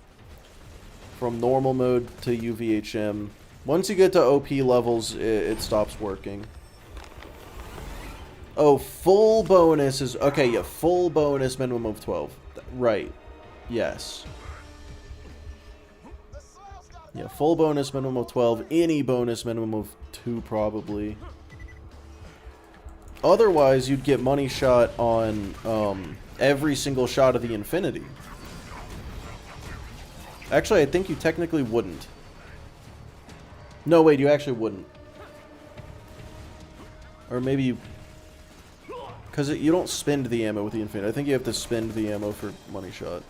from normal mode to UVHM. Once you get to OP levels, it stops working. Oh, full bonus is... Okay, yeah, full bonus minimum of 12. Right. Yes. Yeah, full bonus minimum of 12. Any bonus minimum of 2, probably. Otherwise, you'd get money shot on every single shot of the Infinity. Actually, I think you technically wouldn't. No, wait, you actually wouldn't. Or maybe you... Because you don't spend the ammo with the Infinity. I think you have to spend the ammo for money shot.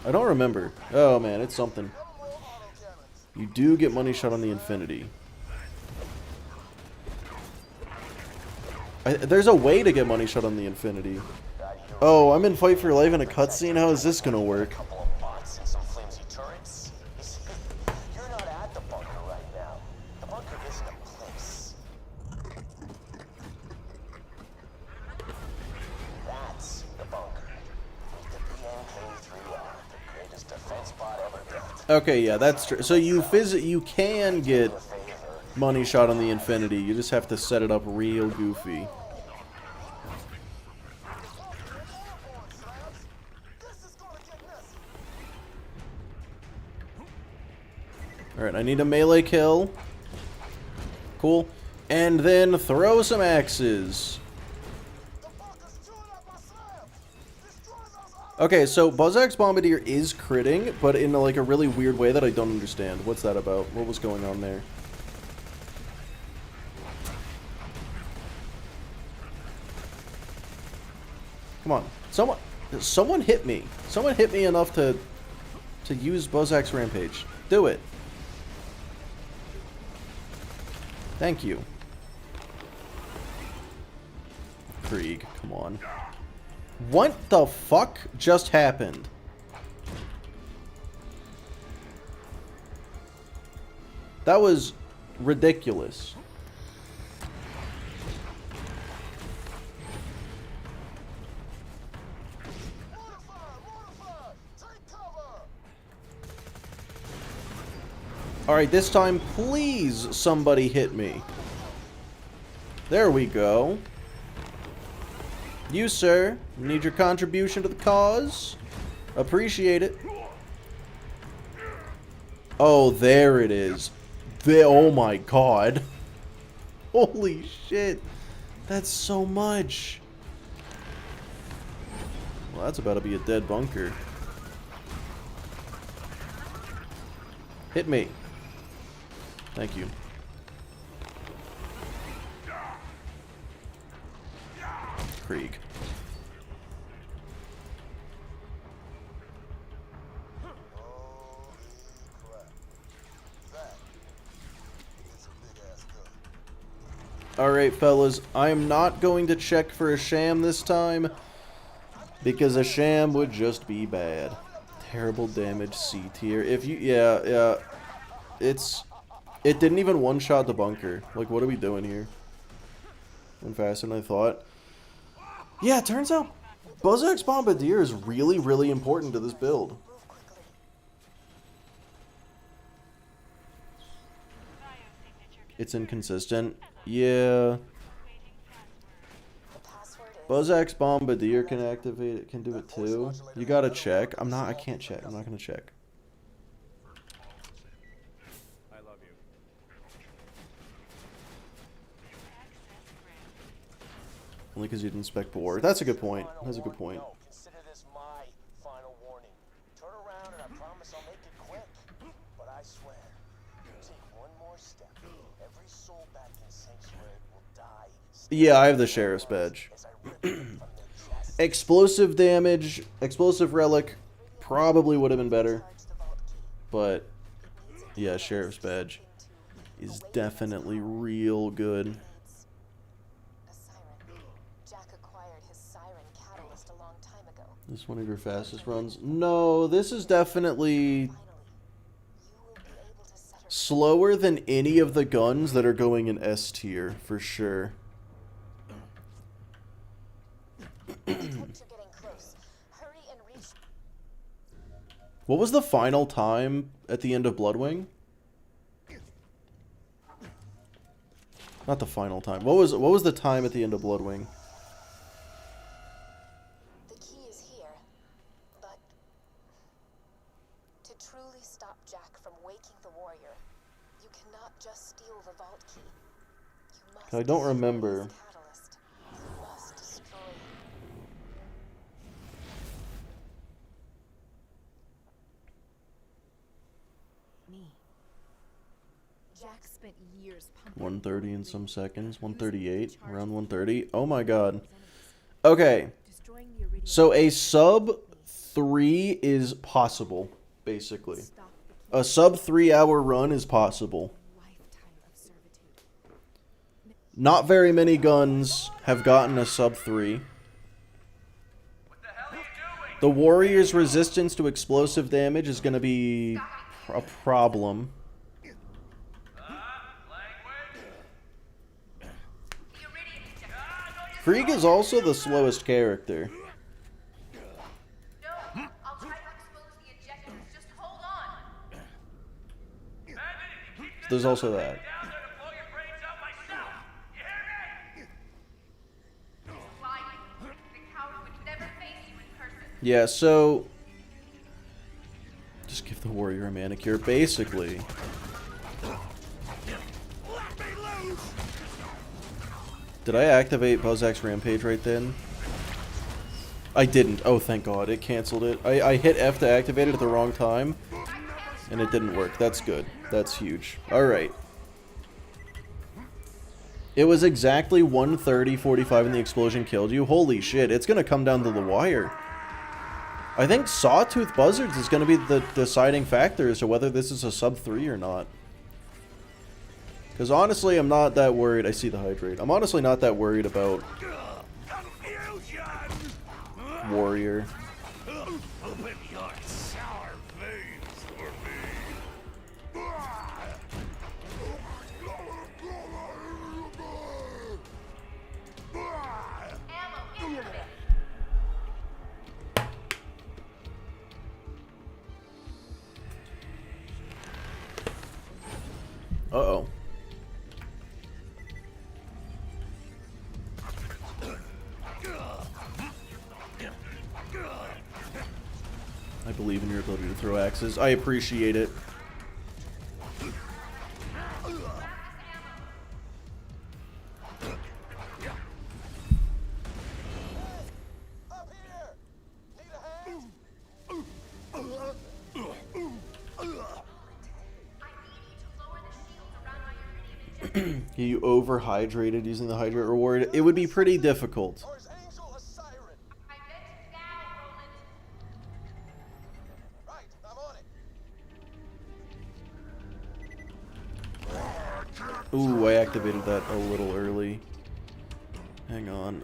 I don't remember. Oh man, it's something. You do get money shot on the Infinity. There's a way to get money shot on the Infinity. Oh, I'm in Fight for Your Life in a cutscene? How is this gonna work? Couple of bots and some flimsy turrets. You're not at the bunker right now. The bunker isn't a place. That's the bunker. With the BNK-3R, the greatest defense bot ever built. Okay, yeah, that's true. So you can get money shot on the Infinity. You just have to set it up real goofy. Alright, I need a melee kill. Cool. And then throw some axes. Okay, so Buzzax Bombardier is critting, but in like a really weird way that I don't understand. What's that about? What was going on there? Come on. Someone hit me. Someone hit me enough to use Buzzax Rampage. Do it. Thank you. Krieg, come on. What the fuck just happened? That was ridiculous. Alright, this time, please, somebody hit me. There we go. You, sir, need your contribution to the cause. Appreciate it. Oh, there it is. Oh my god. Holy shit. That's so much. Well, that's about to be a dead bunker. Hit me. Thank you. Krieg. Alright, fellas, I am not going to check for a sham this time, because a sham would just be bad. Terrible damage, C tier. If you, yeah, it didn't even one-shot the bunker. Like, what are we doing here? Went faster than I thought. Yeah, it turns out Buzzsack's Bombardier is really, really important to this build. It's inconsistent. Yeah. Buzzsack's Bombardier can activate it, can do it too. You gotta check. I can't check. I'm not gonna check. I love you. Only because you didn't spec war. That's a good point. That's a good point. No, consider this my final warning. Turn around and I promise I'll make it quick. But I swear, you take one more step, every soul back in Sanctuary will die. Yeah, I have the Sheriff's Badge. As I rip it from their chest. Explosive damage, explosive relic, probably would have been better. But, yeah, Sheriff's Badge is definitely real good. A siren. Jack acquired his siren catalyst a long time ago. This is one of your fastest runs? No, this is definitely Finally, you will be able to set her slower than any of the guns that are going in S tier, for sure. Detector getting close. Hurry and reach. What was the final time at the end of Bloodwing? Not the final time. What was the time at the end of Bloodwing? The key is here, but to truly stop Jack from waking the warrior, you cannot just steal the vault key. You must I don't destroy remember. his catalyst. You must destroy me. Jack spent years pumping 130 in some seconds. 138. Around 130. Oh my god. Okay. destroying the iridium. So a sub 3 is possible, basically. Stop the A sub 3-hour run is possible. lifetime of servitude. Not very many guns have gotten a sub 3. The warrior's resistance to explosive damage is going to be a problem. Krieg is also the slowest character. No, I'll try to expose the injectors. Just hold on. There's also that. Why? The coward would never face you in person. Yeah, so just give the warrior a manicure, basically. Did I activate Buzzsack's Rampage right then? I didn't. Oh, thank God. It canceled it. I hit F to activate it at the wrong time, and it didn't work. That's good. That's huge. Alright. It was exactly 1:30:45 and the explosion killed you. Holy shit. It's going to come down to the wire. I think Sawtooth Buzzards is going to be the deciding factor as to whether this is a sub 3 or not. Because honestly, I'm not that worried. I see the hydrate. I'm honestly not that worried about warrior. Open your sour veins for me. Ammo incoming. Uh-oh. I believe in your ability to throw axes. I appreciate it. Up here! Need a hand? I need you to lower the shields around my iridium injector. You overhydrated using the hydrate reward. It would be pretty difficult. Or is Angel a siren? I meant now, Roland. Right, I'm on it. Ooh, I activated that a little early. Hang on.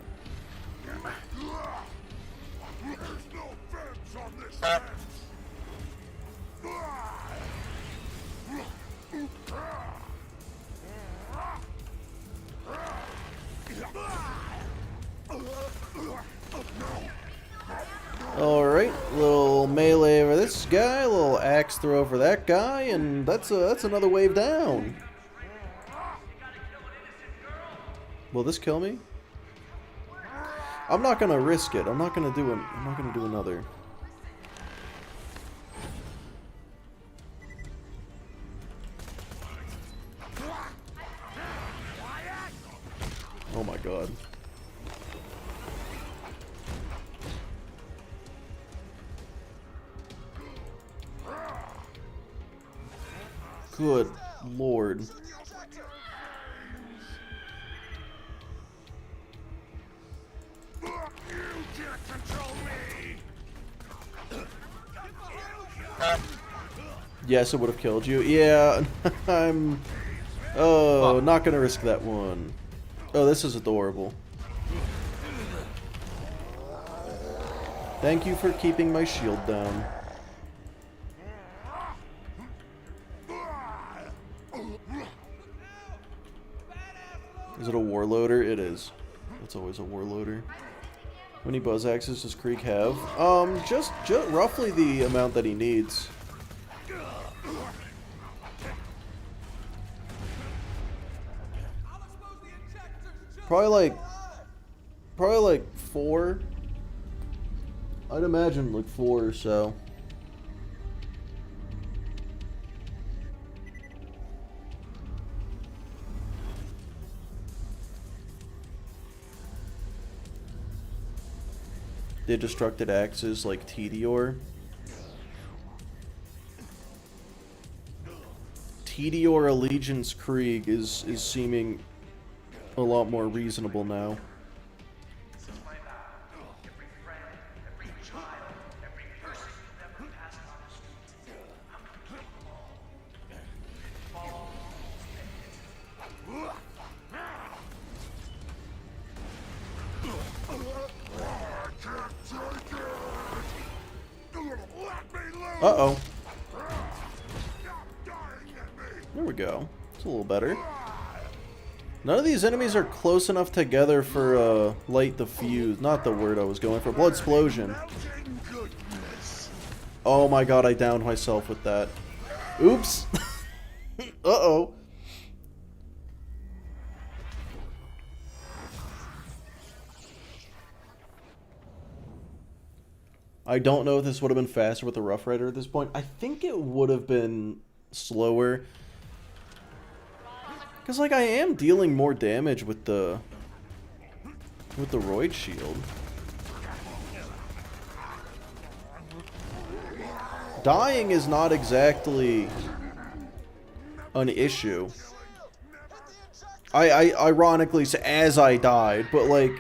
Alright, little melee over this guy, little axe throw for that guy, and that's another wave down. Will this kill me? I'm not gonna risk it. I'm not gonna do another. Oh my god. Good lord. Yes, it would have killed you. Yeah, I'm... Oh, not gonna risk that one. Oh, this is adorable. Thank you for keeping my shield down. Is it a warloader? It is. It's always a warloader. How many buzz axes does Krieg have? Just roughly the amount that he needs. Probably like 4. I'd imagine like 4 or so. They destructed axes like Tedior. Tedior Allegiance Krieg is seeming a lot more reasonable now. Uh-oh. There we go. It's a little better. None of these enemies are close enough together for light the fuse. Not the word I was going for. Blood explosion. Oh my god, I downed myself with that. Oops. Uh-oh. I don't know if this would have been faster with the Rough Rider at this point. I think it would have been slower. Because, like, I am dealing more damage with the Roid Shield. Dying is not exactly an issue. I ironically say as I died, but, like...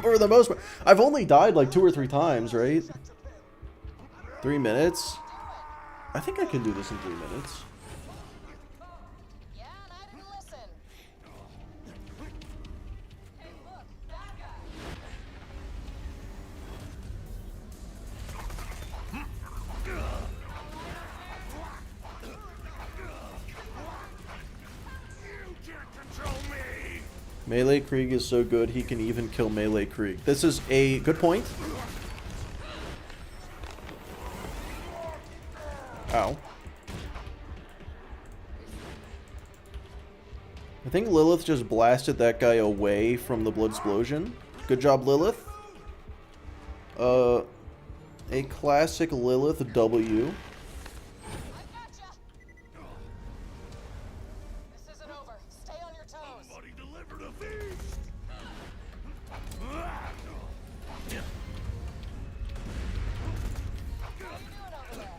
For the most part, I've only died like 2 or 3 times, right? 3 minutes? I think I can do this in 3 minutes. Yeah, and I didn't listen. Hey, look, that guy. Melee Krieg is so good, he can even kill Melee Krieg. This is a good point. Ow. I think Lilith just blasted that guy away from the blood explosion. Good job, Lilith. A classic Lilith W. This isn't over. Stay on your toes. Somebody delivered a feast. What are you doing over there?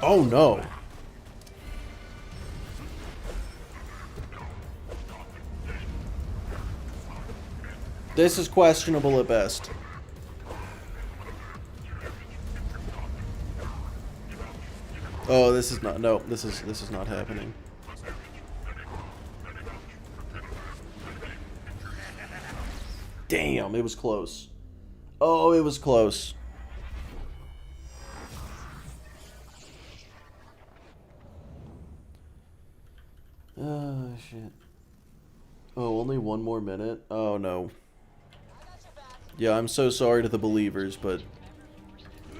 Oh no. This is questionable at best. Oh, this is not. No, this is not happening. Damn, it was close. Oh, it was close. Oh, shit. Oh, only one more minute? Oh, no. Yeah, I'm so sorry to the believers, but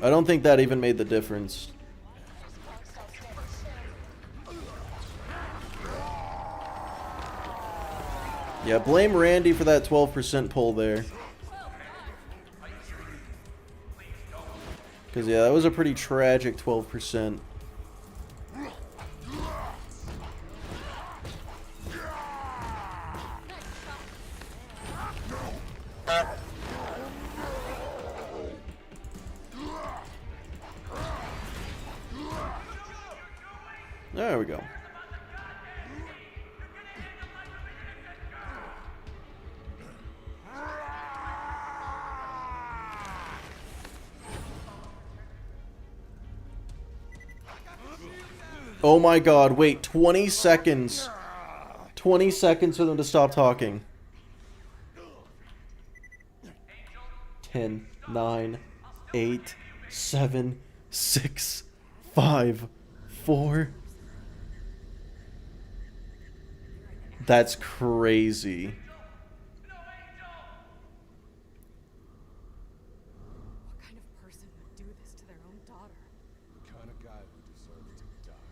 I don't think that even made the difference. Yeah, blame Randy for that 12% pull there. Because, yeah, that was a pretty tragic 12%. There we go. Oh my god, wait, 20 seconds. 20 seconds for them to stop talking. 10, 9, 8, 7, 6, 5, 4. That's crazy. What kind of person would do this to their own daughter? The kind of guy who deserves to die.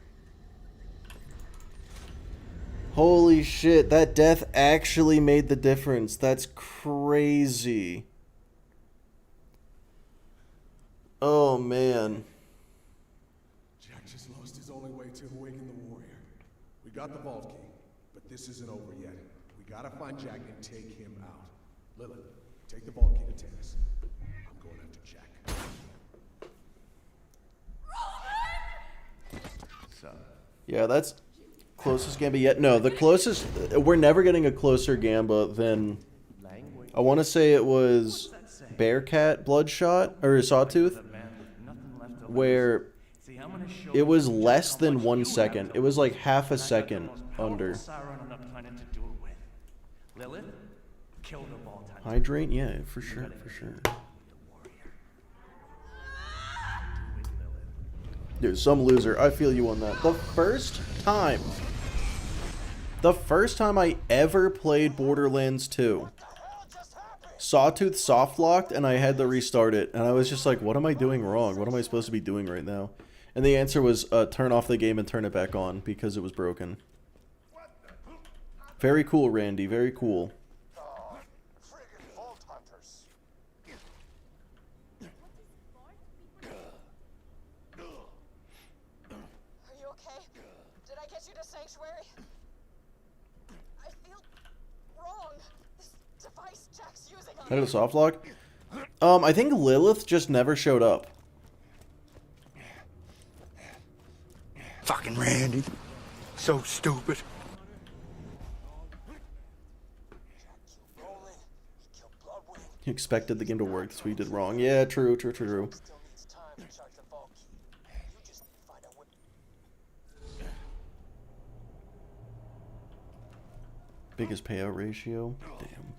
Holy shit, that death actually made the difference. That's crazy. Oh, man. Jack just lost his only way to awaken the warrior. We got the vault key, but this isn't over yet. We gotta find Jack and take him out. Lilith, take the vault key to Tennis. I'm going after Jack. Yeah, that's closest Gamba yet. No, the closest... We're never getting a closer Gamba than... I want to say it was Bearcat Bloodshot, or Sawtooth, where it was less than 1 second. It was like half a second under. Hydrate? Yeah, for sure, for sure. Dude, some loser. I feel you on that. The first time I ever played Borderlands 2, Sawtooth soft locked and I had to restart it, and I was just like, what am I doing wrong? What am I supposed to be doing right now? And the answer was turn off the game and turn it back on because it was broken. Very cool, Randy. Very cool. Friggin' vault hunters. Are you okay? Did I get you to Sanctuary? I feel wrong. This device Jack's using on Had a soft lock? I think Lilith just never showed up. Fucking Randy. So stupid. He expected the game to work, that's what he did wrong. Yeah, true, true, true. Still needs time to charge the vault key. You just need to find out what. Biggest payout ratio? Damn.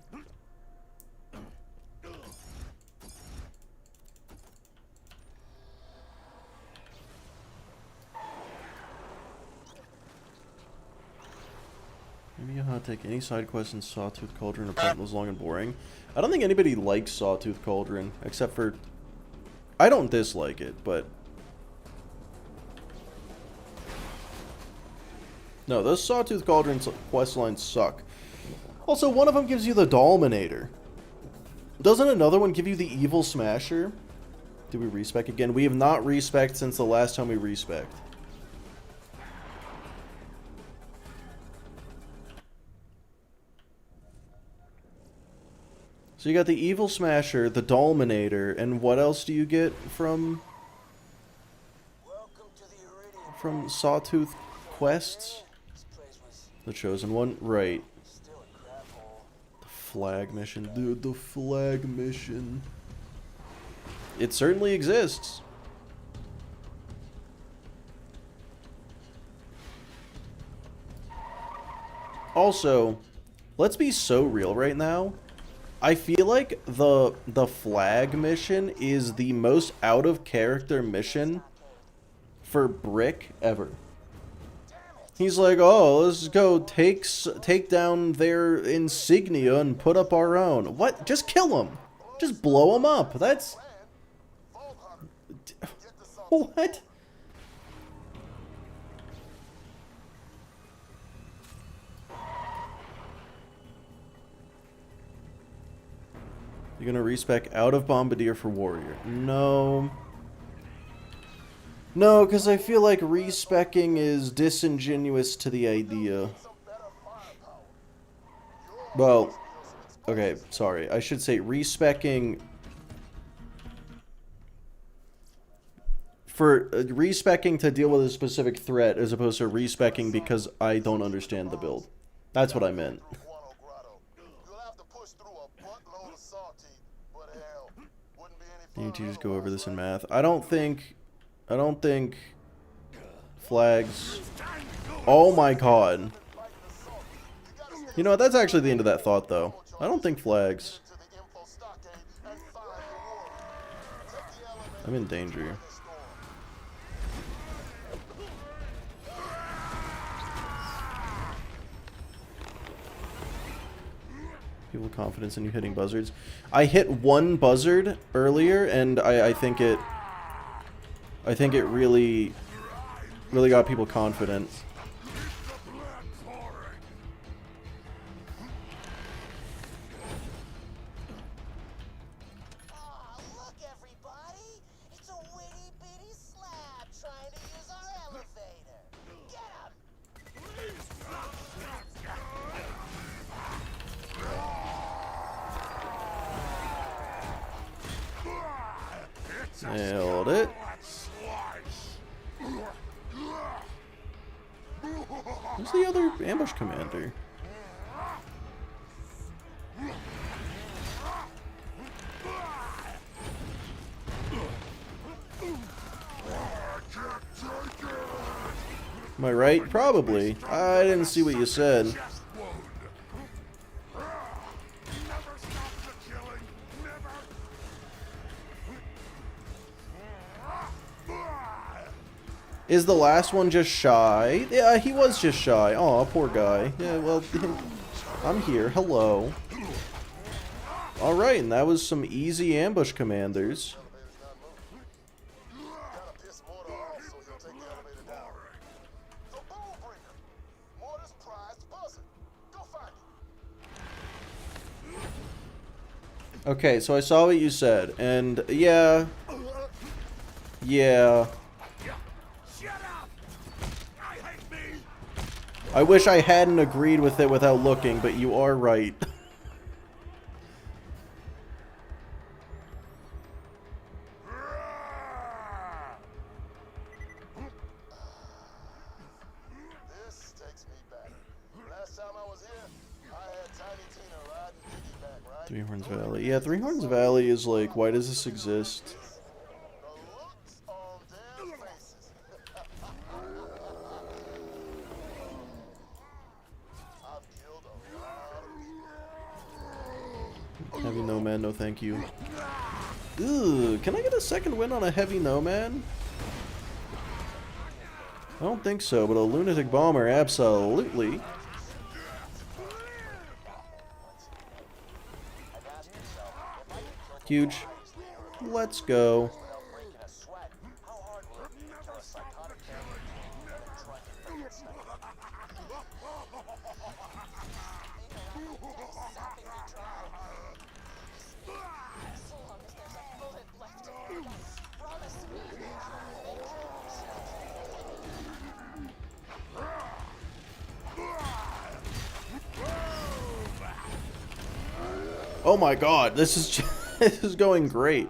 Maybe a hot take. Any side quests in Sawtooth Cauldron apart was long and boring? I don't think anybody likes Sawtooth Cauldron, except for... I don't dislike it, but... No, those Sawtooth Cauldron quest lines suck. Also, one of them gives you the Dominator. Doesn't another one give you the Evil Smasher? Do we respec again? We have not respec since the last time we respec. So you got the Evil Smasher, the Dominator, and what else do you get from Sawtooth quests? The Chosen One, right? The flag mission, dude. The flag mission. It certainly exists. Also, let's be so real right now. I feel like the flag mission is the most out of character mission for Brick ever. He's like, oh, let's go take down their insignia and put up our own. What? Just kill them. Just blow them up. That's... What? You're gonna respec out of Bombardier for Warrior. No. No, because I feel like respecing is disingenuous to the idea. Well, okay, sorry. I should say respecing... For respecing to deal with a specific threat as opposed to respecing because I don't understand the build. That's what I meant. You need to just go over this in math. I don't think flags... Oh my god. You know what, that's actually the end of that thought though. I don't think flags... I'm in danger. People with confidence in you hitting buzzards. I hit one buzzard earlier, and I think it really got people confident. Look, everybody! It's a witty bitty slab trying to use our elevator. Get him! Nailed it. Who's the other ambush commander? Am I right? Probably. I didn't see what you said. Is the last one just shy? Yeah, he was just shy. Aw, poor guy. Yeah, well, I'm here. Hello. Alright, and that was some easy ambush commanders. Okay, so I saw what you said, and yeah. I wish I hadn't agreed with it without looking, but you are right. This takes me back. Last time I was here, I had Tiny Tina riding piggyback, right? Three Horns Valley. Yeah, Three Horns Valley is like, why does this exist? The looks on their faces. I've killed a lot of Heavy Nomad, no thank you. Ooh, can I get a second win on a Heavy Nomad? I don't think so, but a Lunatic Bomber, absolutely. Huge. Let's go. Oh my god, this is just, this is going great.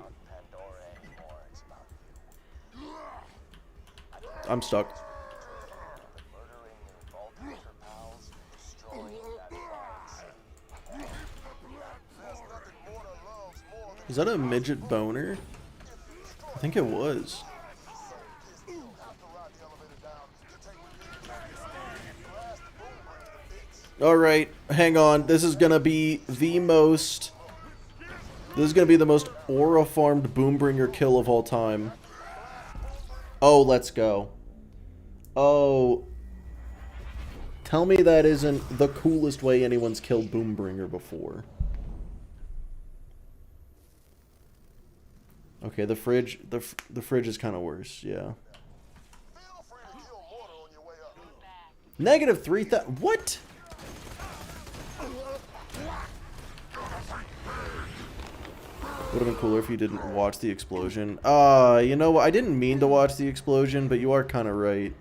I'm stuck. Is that a midget boner? I think it was. Alright, hang on. This is gonna be the most... This is gonna be the most aura-farmed Boombringer kill of all time. Oh, let's go. Oh. Tell me that isn't the coolest way anyone's killed Boombringer before. Okay, the fridge is kind of worse, yeah. Negative 3,000. What? Would have been cooler if you didn't watch the explosion. You know what? I didn't mean to watch the explosion, but you are kind of right.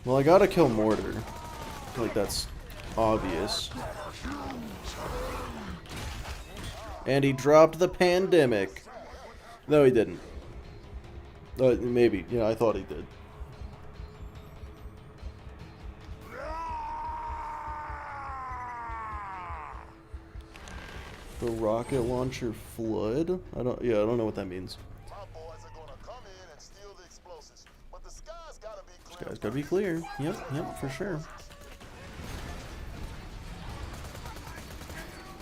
Well, I gotta kill Mortar. I feel like that's obvious. And he dropped the pandemic. No, he didn't. Maybe. Yeah, I thought he did. The rocket launcher flood? I don't know what that means. Sky's gotta be clear. Yep, for sure.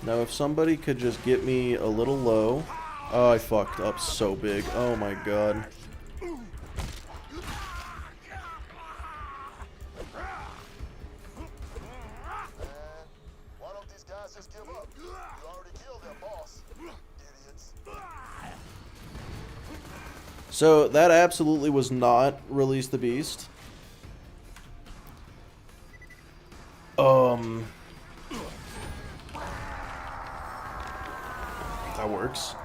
Now, if somebody could just get me a little low. Oh, I fucked up so big. Oh my god. So, that absolutely was not Release the Beast. That works.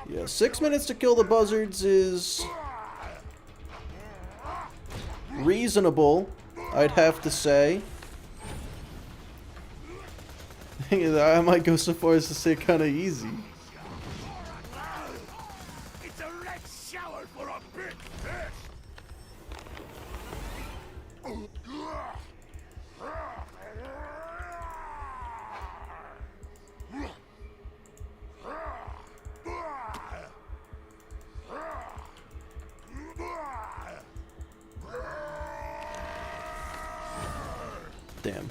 Yeah, 6 minutes to kill the buzzards is reasonable, I'd have to say. I might go so far as to say kind of easy. It's a red shower for a big fish. Damn.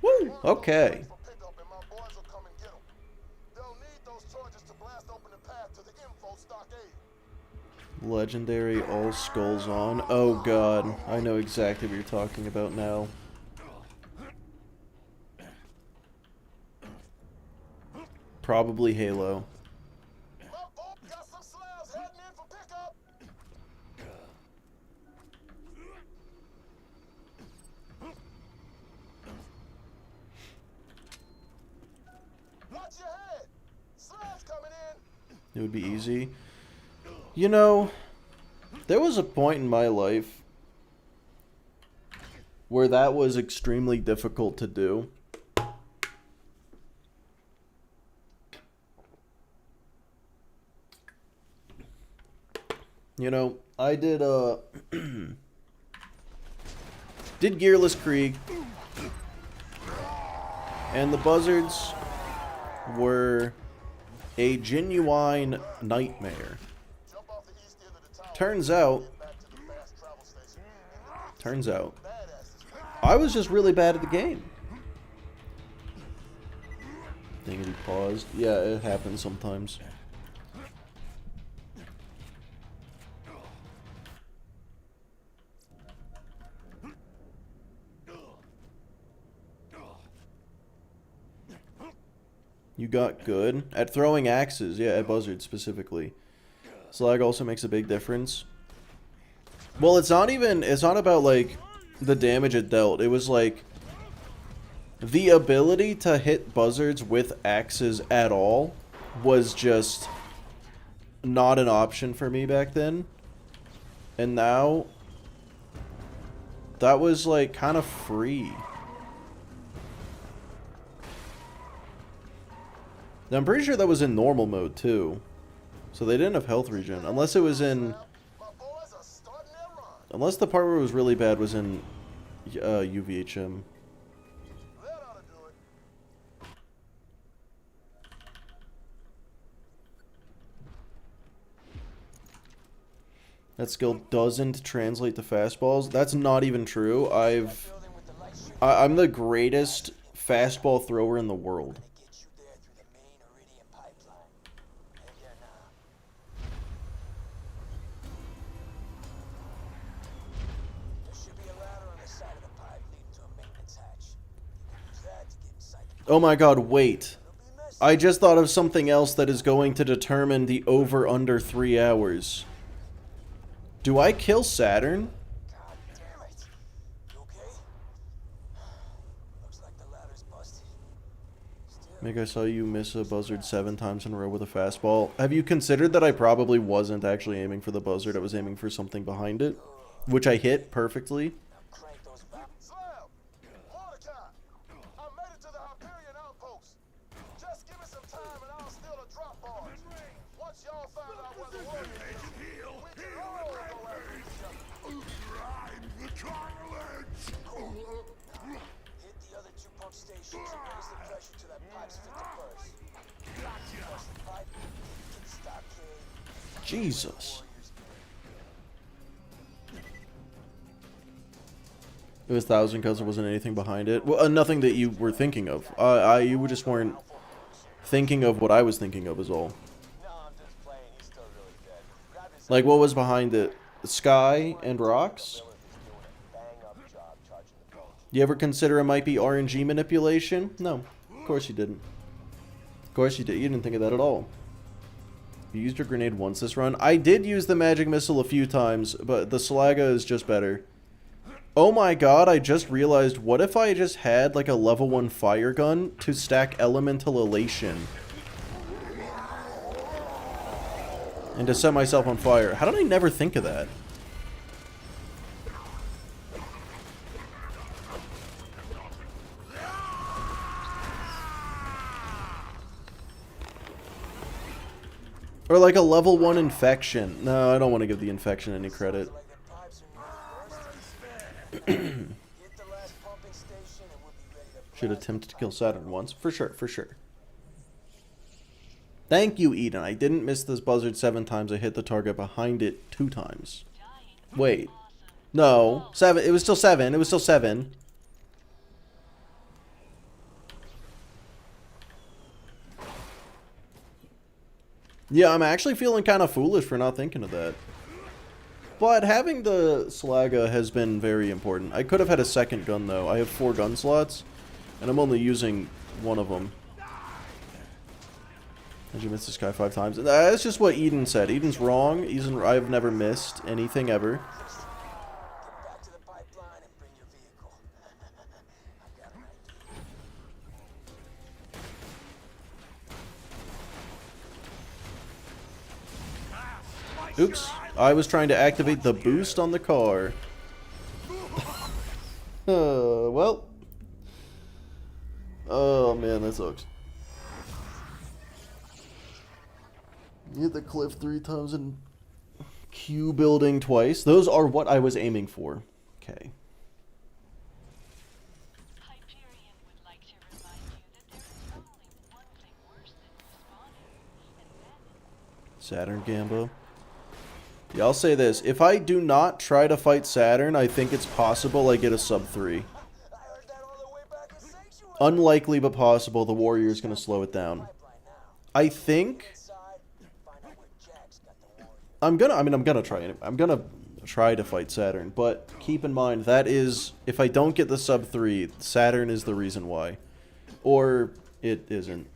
Woo! Okay. Legendary all skulls on. Oh god, I know exactly what you're talking about now. Probably Halo. It would be easy. You know, there was a point in my life where that was extremely difficult to do. You know, I did did Gearless Krieg, and the buzzards were a genuine nightmare. Turns out, I was just really bad at the game. Dang it, he paused. Yeah, it happens sometimes. You got good at throwing axes, yeah, at buzzards specifically. Slag also makes a big difference. Well, it's not about like the damage it dealt. It was like the ability to hit buzzards with axes at all was just not an option for me back then. And now that was like kind of free. Now, I'm pretty sure that was in normal mode too. So they didn't have health regen. Unless it was in... My boys are starting their run. Unless the part where it was really bad was in UVHM. That ought to do it. That skill doesn't translate to fastballs. That's not even true. I'm the greatest fastball thrower in the world. Get you there through the main Iridium pipeline. Head there now. There should be a ladder on the side of the pipe leading to a maintenance hatch. You can use that to get inside the Oh my god, wait. It'll be messy. I just thought of something else that is going to determine the over-under 3 hours. Do I kill Saturn? God damn it. You okay? Looks like the ladder's busted. Still, Meg, I saw you miss a buzzard 7 times in a row with a fastball. Have you considered that I probably wasn't actually aiming for the buzzard? I was aiming for something behind it, which I hit perfectly. crank those back. Slam! Mordecai! I made it to the Hyperion outpost. Just give me some time and I'll steal a drop barge. Once y'all find out where the warrior is, we can all go after each other. Hit the other 2 pump stations and raise the pressure to that pipe's fit to burst. Flush the pipe, get the stockade. Jesus. It was 1,000 because there wasn't anything behind it. Well, nothing that you were thinking of. You just weren't thinking of what I was thinking of is all. No, I'm just playing. He's still really dead. Grab his Like, what was behind it? The sky and rocks? bang-up job charging the boat. You ever consider it might be RNG manipulation? No. Of course you didn't. Of course you did. You didn't think of that at all. You used your grenade once this run. I did use the magic missile a few times, but the Slaga is just better. Oh my god, I just realized, what if I just had like a level 1 fire gun to stack elemental elation? And to set myself on fire. How did I never think of that? Or like a level 1 infection. No, I don't want to give the infection any credit. Like the pipes are nearly bursting. Hit the last pumping station and we'll be ready to Should attempt to kill Saturn once. For sure, for sure. Thank you, Eden. I didn't miss this buzzard 7 times. I hit the target behind it 2 times. Wait. No. 7. It was still 7. It was still 7. Yeah, I'm actually feeling kind of foolish for not thinking of that. But having the Slaga has been very important. I could have had a second gun, though. I have 4 gun slots, and I'm only using 1 of them. Did you miss the sky 5 times? That's just what Eden said. Eden's wrong. I've never missed anything ever. get back to the pipeline and bring your vehicle. I've got an idea. Oops. I was trying to activate the boost on the car. Well. Oh, man, that sucks. Hit the cliff 3 times and Q building twice. Those are what I was aiming for. Okay. Hyperion would like to remind you that there is only one thing worse than respawning, and that Saturn Gambo. Yeah, I'll say this. If I do not try to fight Saturn, I think it's possible I get a sub 3. I heard that all the way back in Sanctuary. Unlikely but possible. The Warrior is going to slow it down. Pipeline now. I think Inside, find out where Jack's got the warrior. I'm gonna try it. I'm gonna try to fight Saturn, but keep in mind that is, if I don't get the sub 3, Saturn is the reason why. Or it isn't.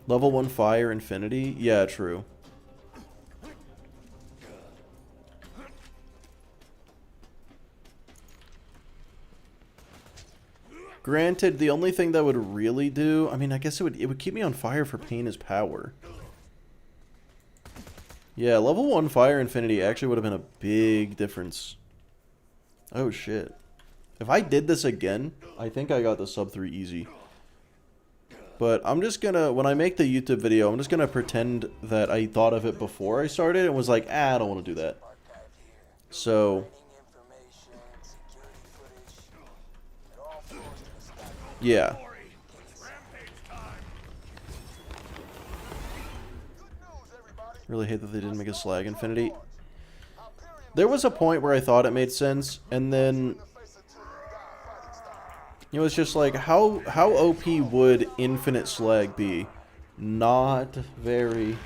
Level 1 fire infinity? Yeah, true. Granted, the only thing that would really do, I mean, I guess it would keep me on fire for pain is power. Yeah, level 1 fire infinity actually would have been a big difference. Oh shit. If I did this again, I think I got the sub 3 easy. But I'm just gonna, when I make the YouTube video, I'm just gonna pretend that I thought of it before I started and was like, I don't want to do that. So, yeah. Really hate that they didn't make a slag infinity. There was a point where I thought it made sense, and then it was just like, how OP would infinite slag be? Not very.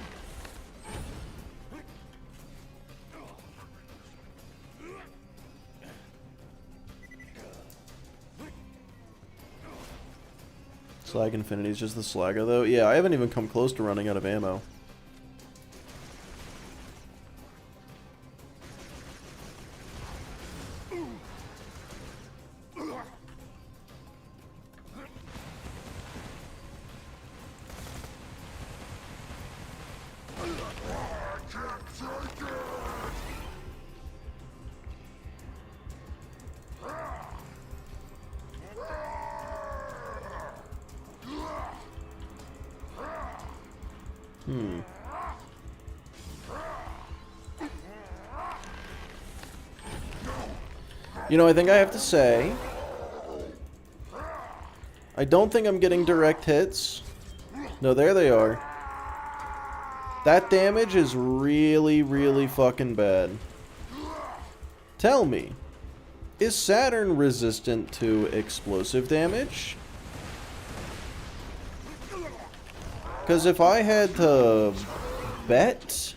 Slag infinity is just the slagger though. Yeah, I haven't even come close to running out of ammo. You know, I think I have to say, I don't think I'm getting direct hits. No, there they are. That damage is really, really fucking bad. Tell me, is Saturn resistant to explosive damage? Because if I had to bet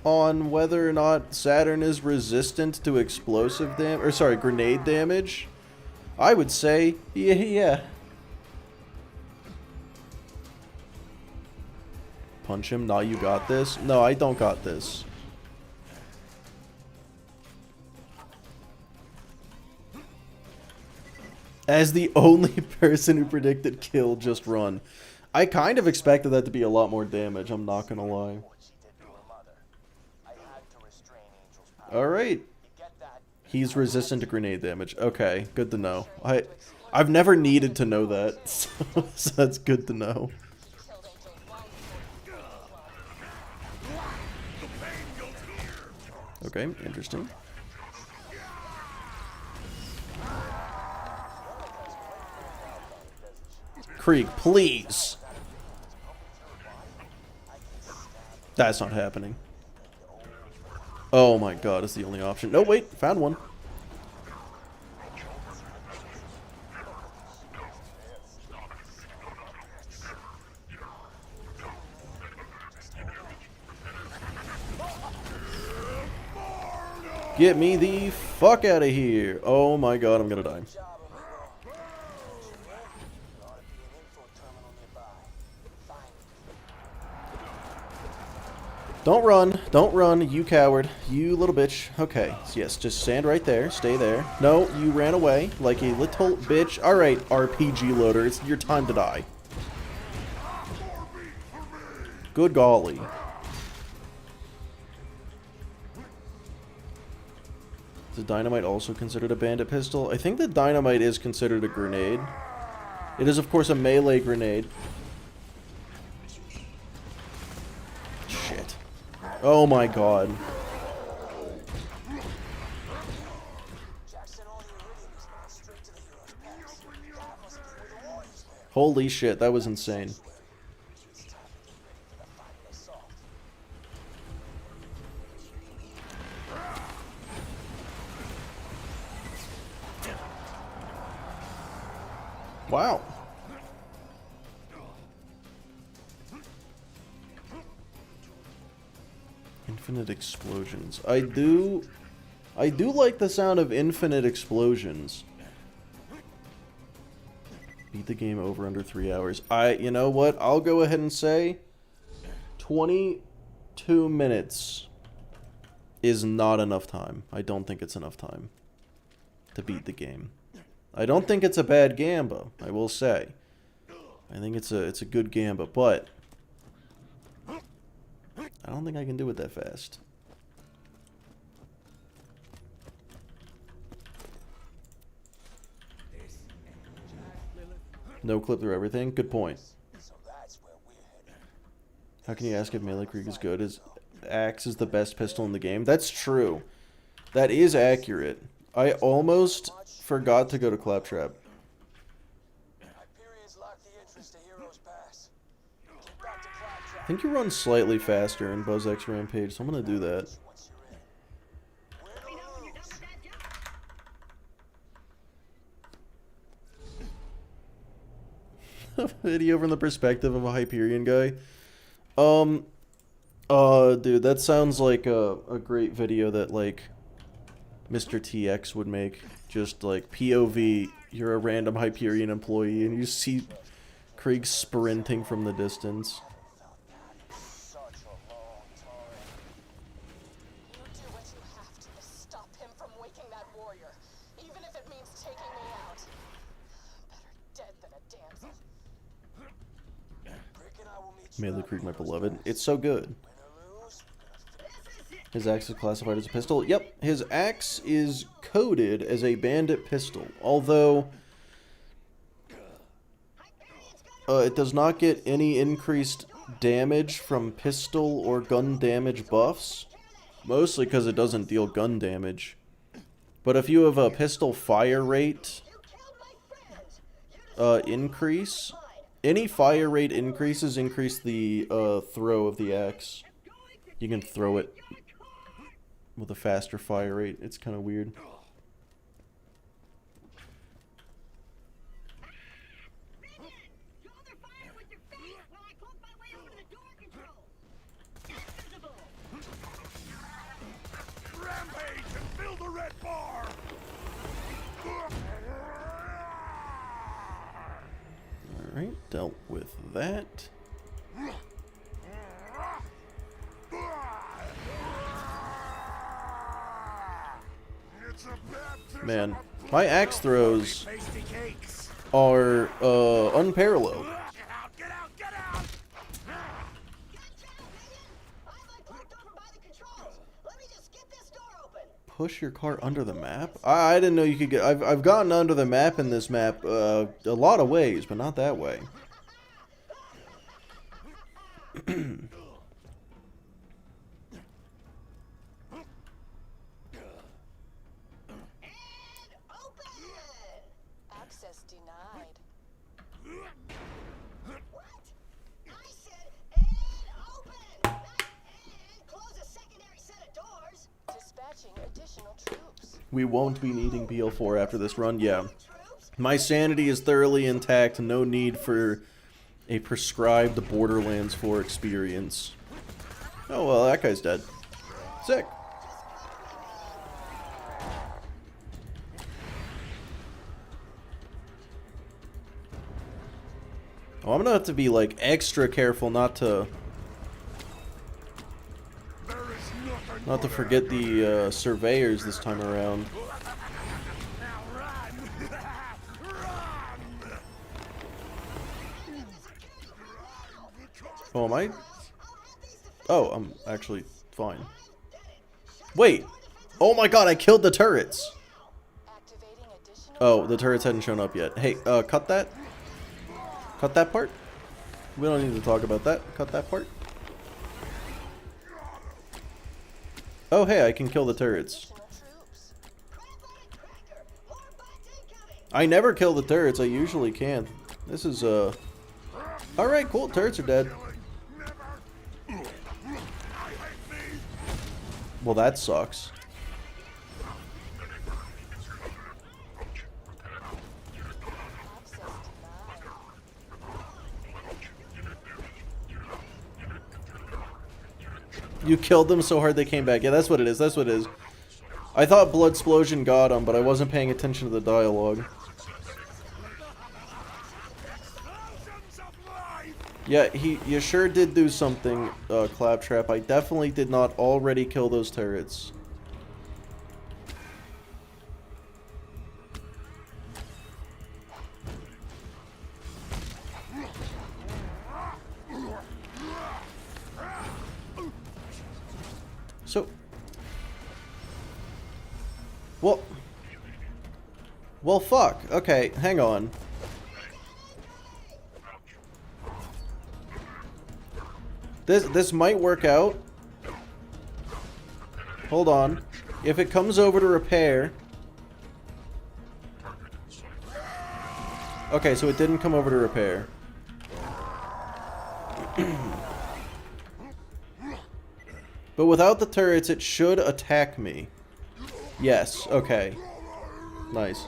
on whether or not Saturn is resistant to explosive damage, or sorry, grenade damage, I would say, yeah. Punch him, nah, you got this. No, I don't got this. As the only person who predicted kill, just run. I kind of expected that to be a lot more damage, I'm not gonna lie. Alright. He's resistant to grenade damage. Okay, good to know. I've never needed to know that, so that's good to know. Okay, interesting. Krieg, please! That's not happening. Oh my god, it's the only option. No, wait, found one. Get me the fuck out of here. Oh my god, I'm gonna die. Don't run, you coward, you little bitch. Okay, yes, just stand right there, stay there. No, you ran away like a little bitch. Alright, RPG loader, it's your time to die. Good golly. Is the dynamite also considered a bandit pistol? I think the dynamite is considered a grenade. It is, of course, a melee grenade. Shit. Oh my god. Holy shit, that was insane. Wow. Infinite explosions. I do like the sound of infinite explosions. Beat the game over under 3 hours. You know what? I'll go ahead and say 22 minutes is not enough time. I don't think it's enough time to beat the game. I don't think it's a bad gamba, I will say. I think it's a good gamba, but I don't think I can do it that fast. No clip through everything. Good point. So that's where we're headed. How can you ask if melee Krieg is good? His axe is the best pistol in the game. That's true. That is accurate. I almost forgot to go to Claptrap. Hyperion's locked the entrance to Heroes Pass. Get back to Claptrap I think you run slightly faster in Buzz X Rampage, so I'm gonna do that. once you're in. Win or lose. Video from the perspective of a Hyperion guy. Dude, that sounds like a great video that, like, Mr. TX would make. Just, like, POV, you're a random Hyperion employee, and you see Krieg sprinting from the distance. Such a long time. You do what you have to stop him from waking that warrior, even if it means taking me out. Better dead than a damsel. Krieg and I will meet you Melee out Krieg, my at Heroes beloved. Pass. It's so good. Win or lose, we're gonna finish. His axe is classified as a pistol. Yep, his axe is coded as a bandit pistol, although it does not get any increased damage from pistol or gun damage buffs, mostly because it doesn't deal gun damage. But if you have a pistol fire rate increase, any fire rate increases increase the throw of the axe. You can throw it with a faster fire rate. It's kind of weird. Rampage and fill the red bar! Alright, dealt with that. It's a baptism Man, of my axe throws pasty cakes. are unparalleled. Get out, get out, get out! Push your car under the map? I didn't know you could get... I've gotten under the map in this map a lot of ways, but not that way. Access denied. What? I said, and open! Not, and close a secondary set of doors. Dispatching additional troops. We won't be needing BL4 after this run, yeah. My sanity is thoroughly intact, no need for a prescribed Borderlands 4 experience. Oh well, that guy's dead. Sick. Oh, I'm gonna have to be, like, extra careful not to forget the surveyors this time around. Oh, am I? Oh, I'm actually fine. Wait! Oh my god, I killed the turrets! Oh, the turrets hadn't shown up yet. Hey, cut that. Cut that part. We don't need to talk about that. Cut that part. Oh, hey, I can kill the turrets. I never kill the turrets. I usually can. This is, alright, cool. Turrets are dead. Well, that sucks. You killed them so hard they came back. Yeah, that's what it is. That's what it is. I thought Bloodsplosion got him, but I wasn't paying attention to the dialogue. Yeah, you sure did do something, Claptrap. I definitely did not already kill those turrets. So... Well, fuck. Okay, hang on. This might work out. Hold on. If it comes over to repair... Okay, so it didn't come over to repair. But without the turrets, it should attack me. Yes, okay. Nice.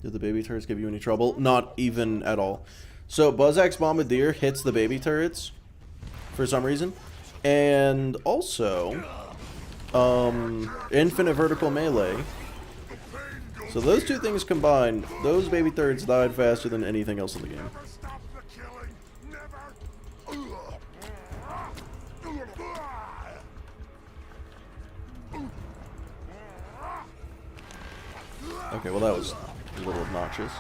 Did the baby turrets give you any trouble? Not even at all. So Buzzak's Bombardier hits the baby turrets for some reason. And also, infinite vertical melee. So those two things combined, those baby turrets died faster than anything else in the game. Okay, well that was a little obnoxious.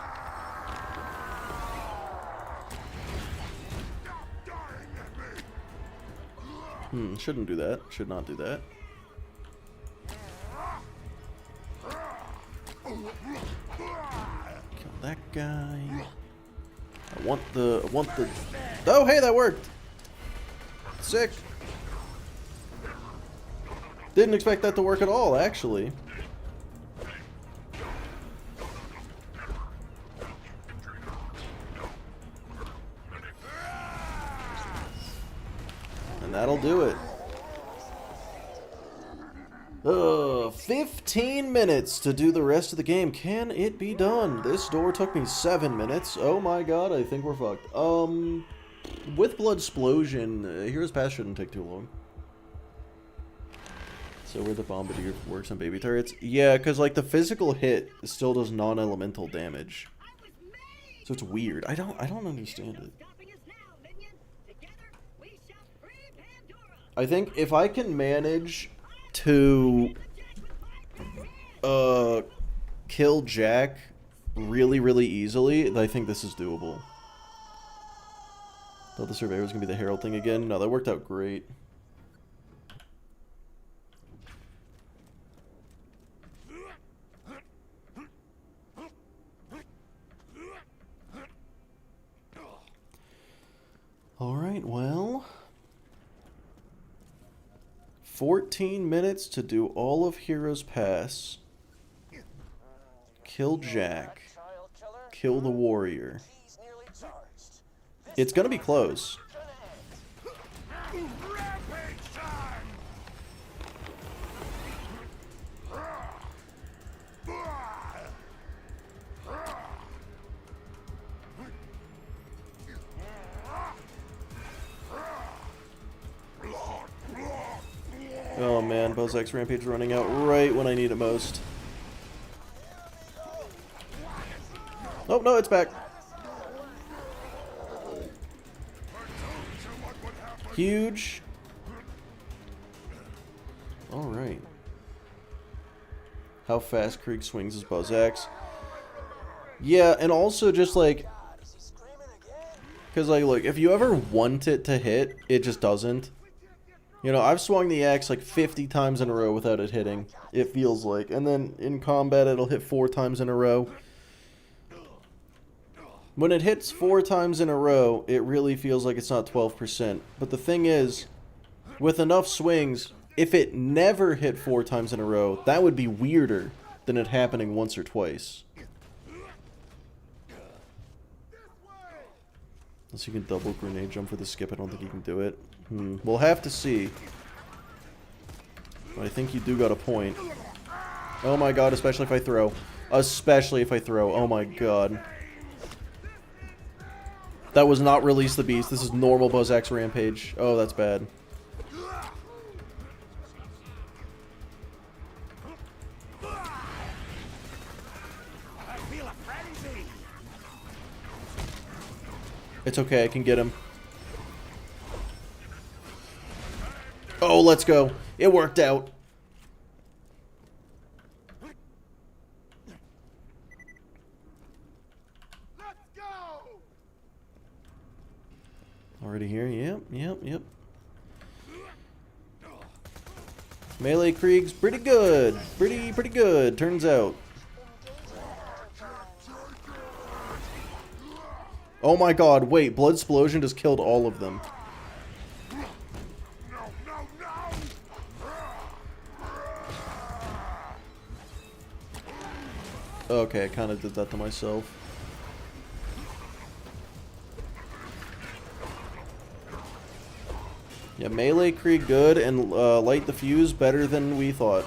Shouldn't do that. Should not do that. Kill that guy. I want the... Oh, hey, that worked! Sick! Didn't expect that to work at all, actually. That'll do it. 15 minutes to do the rest of the game. Can it be done? This door took me 7 minutes. Oh my god, I think we're fucked. With Blood Explosion, Hero's Pass shouldn't take too long. So where the Bombardier works on baby turrets? Yeah, because like the physical hit still does non-elemental damage. So it's weird. I don't understand it. I think if I can manage to kill Jack really, really easily, I think this is doable. Thought the Surveyor was going to be the Herald thing again. No, that worked out great. Alright, well... 14 minutes to do all of Hero's Pass. Kill Jack. Kill the warrior. It's gonna be close. Oh man, Buzzak's Rampage is running out right when I need it most. Oh no, it's back. Huge. Alright. How fast Krieg swings his Buzzak's. Yeah, and also just like... Because like, look, if you ever want it to hit, it just doesn't. You know, I've swung the axe like 50 times in a row without it hitting, it feels like. And then in combat, it'll hit 4 times in a row. When it hits 4 times in a row, it really feels like it's not 12%. But the thing is, with enough swings, if it never hit 4 times in a row, that would be weirder than it happening once or twice. Unless you can double grenade jump for the skip, I don't think you can do it. We'll have to see. But I think you do got a point. Oh my god, especially if I throw. Especially if I throw. Oh my god. That was not Release the Beast. This is normal Buzzak's Rampage. Oh, that's bad. It's okay, I can get him. Oh, let's go. It worked out. Let's go. Already here? Yep. Melee Krieg's pretty good. Pretty good, turns out. Oh my god, wait, Blood Explosion just killed all of them. Okay, I kind of did that to myself. Yeah, melee Krieg good, and light the fuse better than we thought.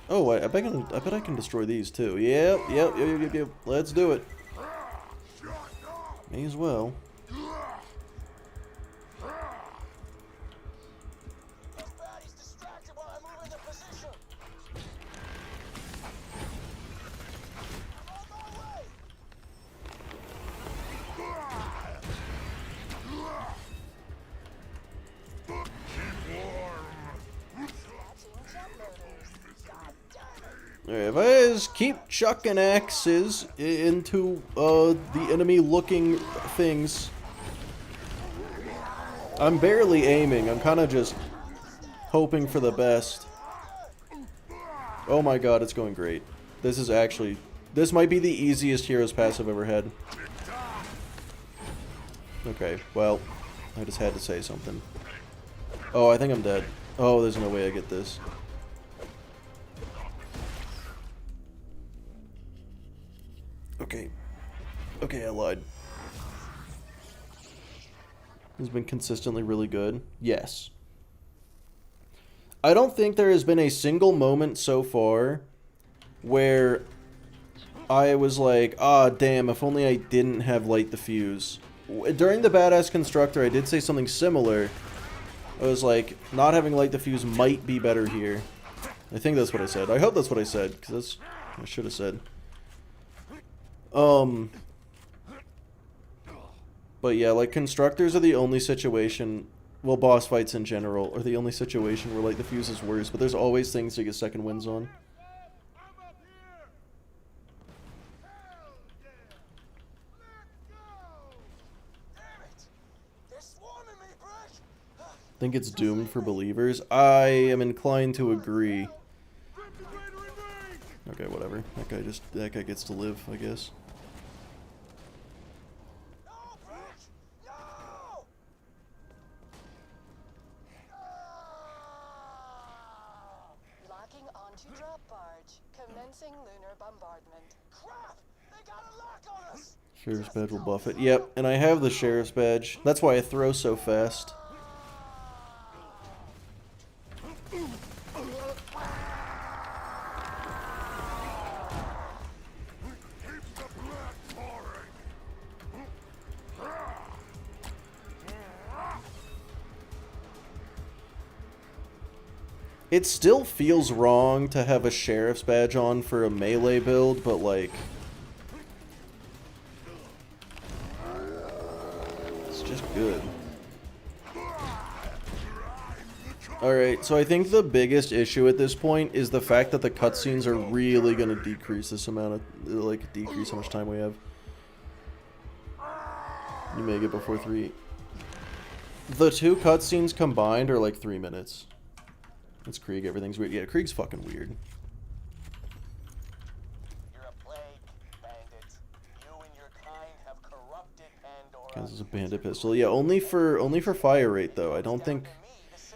Oh, I bet I can destroy these too. Yep. Let's do it. May as well. If I just keep chucking axes into the enemy-looking things. I'm barely aiming. I'm kind of just hoping for the best. Oh my god, it's going great. This is actually... This might be the easiest Heroes pass I've ever had. Okay, well, I just had to say something. Oh, I think I'm dead. Oh, there's no way I get this. Okay, I lied. Has been consistently really good. Yes. I don't think there has been a single moment so far where I was like, ah, damn, if only I didn't have light the fuse. During the Badass Constructor, I did say something similar. I was like, not having light the fuse might be better here. I think that's what I said. I hope that's what I said, because that's what I should have said. But yeah, like, Constructors are the only situation, well, boss fights in general, are the only situation where, like, the fuse is worse, but there's always things to get second wins on. Think it's doomed for believers? I am inclined to agree. Okay, whatever. That guy gets to live, I guess. Locking onto drop barge. Commencing lunar bombardment. Crap! They got a lock on us! Sheriff's badge will buff it. Yep, and I have the Sheriff's badge. That's why I throw so fast. It still feels wrong to have a Sheriff's badge on for a melee build, but like... It's just good. Alright, so I think the biggest issue at this point is the fact that the cutscenes are really going to decrease this amount of... Like, decrease how much time we have. You make it before 3. The two cutscenes combined are like 3 minutes. It's Krieg, everything's weird. Yeah, Krieg's fucking weird. You're a plague, bandit. You and your kind have corrupted Pandora. This is a bandit pistol. Yeah, only for fire rate though. I don't think...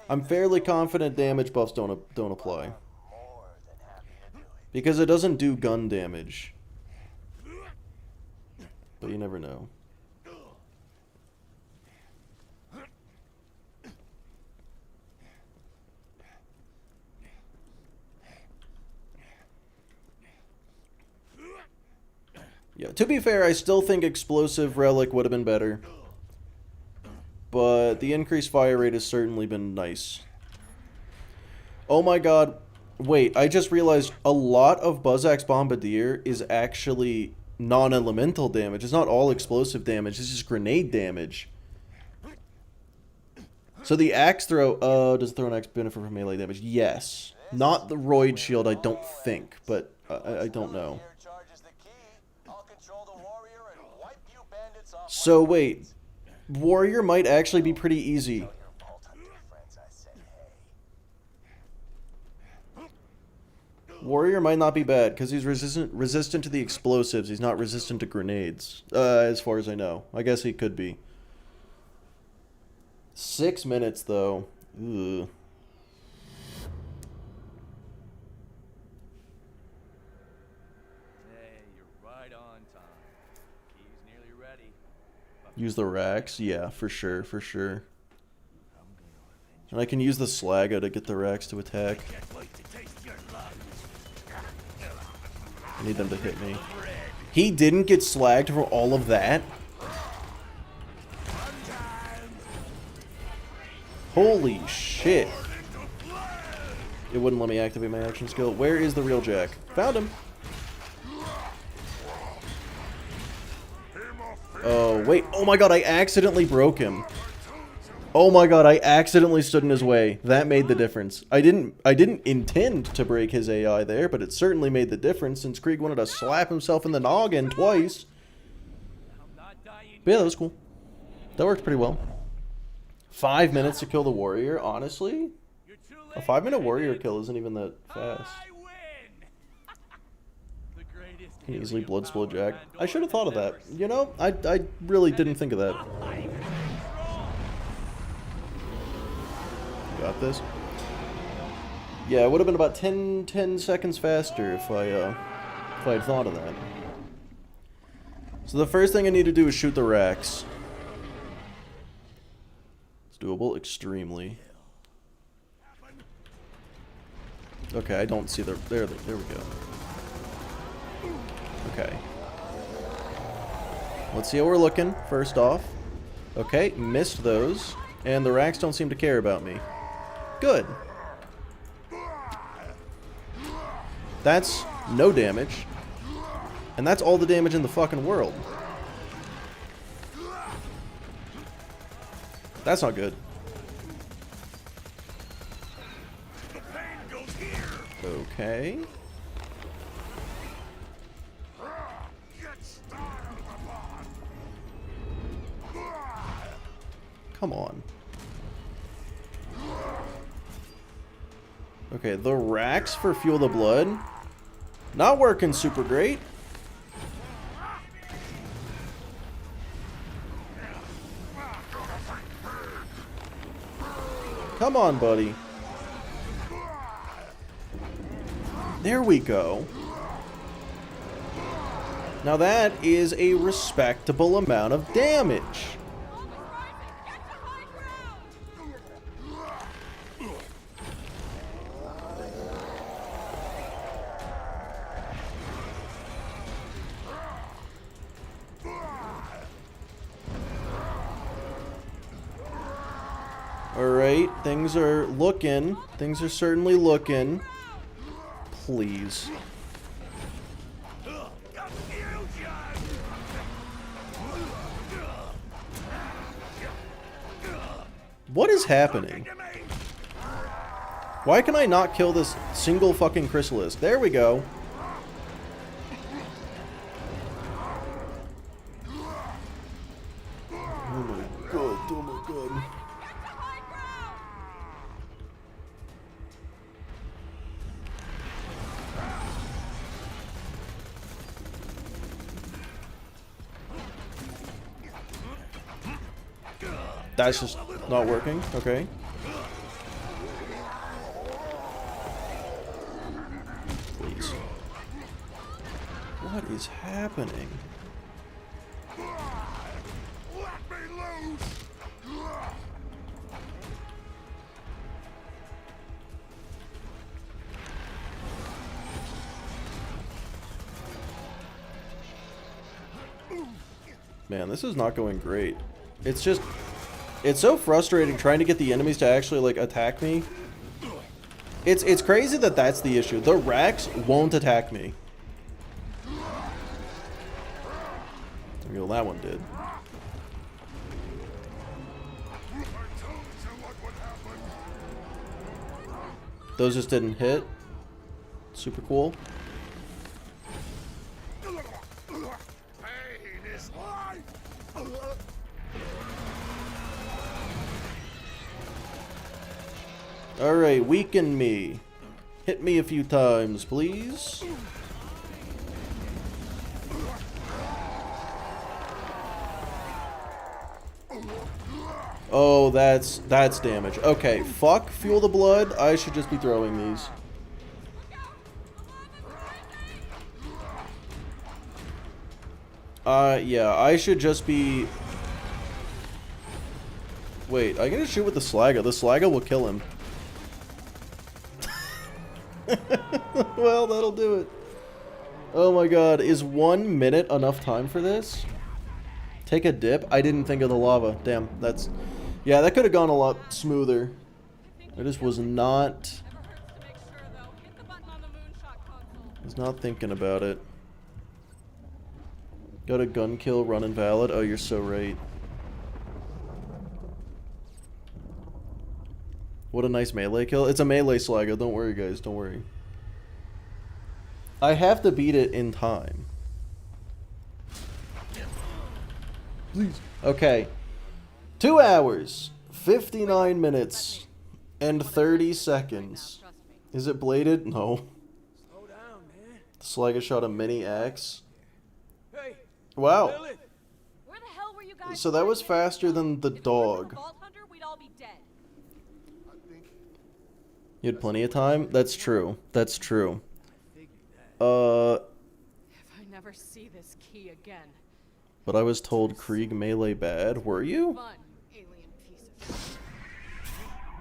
I'm fairly confident damage buffs don't apply. Because it doesn't do gun damage. But you never know. Yeah, to be fair, I still think Explosive Relic would have been better. But the increased fire rate has certainly been nice. Oh my god. Wait, I just realized a lot of Buzzak's Bombardier is actually non-elemental damage. It's not all explosive damage, it's just grenade damage. So the axe throw, does throw an axe benefit from melee damage? Yes. Not the Roid Shield, I don't think, but I don't know. So wait, Warrior might actually be pretty easy. Your vault hunter friends I said hey. Warrior might not be bad because he's resistant to the explosives. He's not resistant to grenades, as far as I know. I guess he could be. 6 minutes though. Ugh. Hey, you're right on time. Key's nearly ready. Use the racks, yeah, for sure, for sure. And I can use the Slagga to get the racks to attack. I need them to hit me. He didn't get slagged for all of that? Holy shit. It wouldn't let me activate my action skill. Where is the real Jack? Found him. Oh, wait. Oh my god, I accidentally broke him. Oh my god, I accidentally stood in his way. That made the difference. I didn't intend to break his AI there, but it certainly made the difference since Krieg wanted to slap himself in the noggin twice. But yeah, that was cool. That worked pretty well. 5 minutes to kill the warrior, honestly? A 5-minute warrior kill isn't even that fast. Can easily blood spoil Jack. I should have thought of that. You know, I really didn't think of that. Got this. Yeah, it would have been about 10 seconds faster if I had thought of that. So the first thing I need to do is shoot the racks. It's doable, extremely. Okay, I don't see the... There we go. Okay. Let's see how we're looking, first off. Okay, missed those. And the racks don't seem to care about me. Good. That's no damage. And that's all the damage in the fucking world. That's not good. Okay. Come on. Okay, the racks for Fuel the Blood. Not working super great. Come on, buddy. There we go. Now that is a respectable amount of damage. Alright, things are looking. Things are certainly looking. Please. What is happening? Why can I not kill this single fucking chrysalis? There we go. Oh my god, oh my god. That's just not working. Okay. Please. What is happening? Let me loose! Man, this is not going great. It's just... It's so frustrating trying to get the enemies to actually, like, attack me. It's crazy that that's the issue. The racks won't attack me. Well, that one did. Those just didn't hit. Super cool. Pain is life! Alright, weaken me. Hit me a few times, please. Oh, that's damage. Okay, fuck Fuel the Blood. I should just be throwing these. Yeah, I should just be... Wait, I can shoot with the Slagga. The Slagga will kill him. Well, that'll do it. Oh my god, is 1 minute enough time for this? Take a dip? I didn't think of the lava. Damn, that's... Yeah, that could have gone a lot smoother. I just was not... was not thinking about it. Got a gun kill, run invalid. Oh, you're so right. What a nice melee kill. It's a melee Slagga. Don't worry, guys. Don't worry. I have to beat it in time. Please. Okay. 2 hours, 59 minutes, and 30 seconds. Is it bladed? No. Slow down, man. The Slagga shot a mini axe. Hey. Wow. Lilith. Where the hell were you guys? So that was faster than the dog. Vault Hunter, we'd all be dead. You had plenty of time? That's true. That's true. If I never see this key again. But I was told Krieg melee bad. Were you? Fun, alien pieces.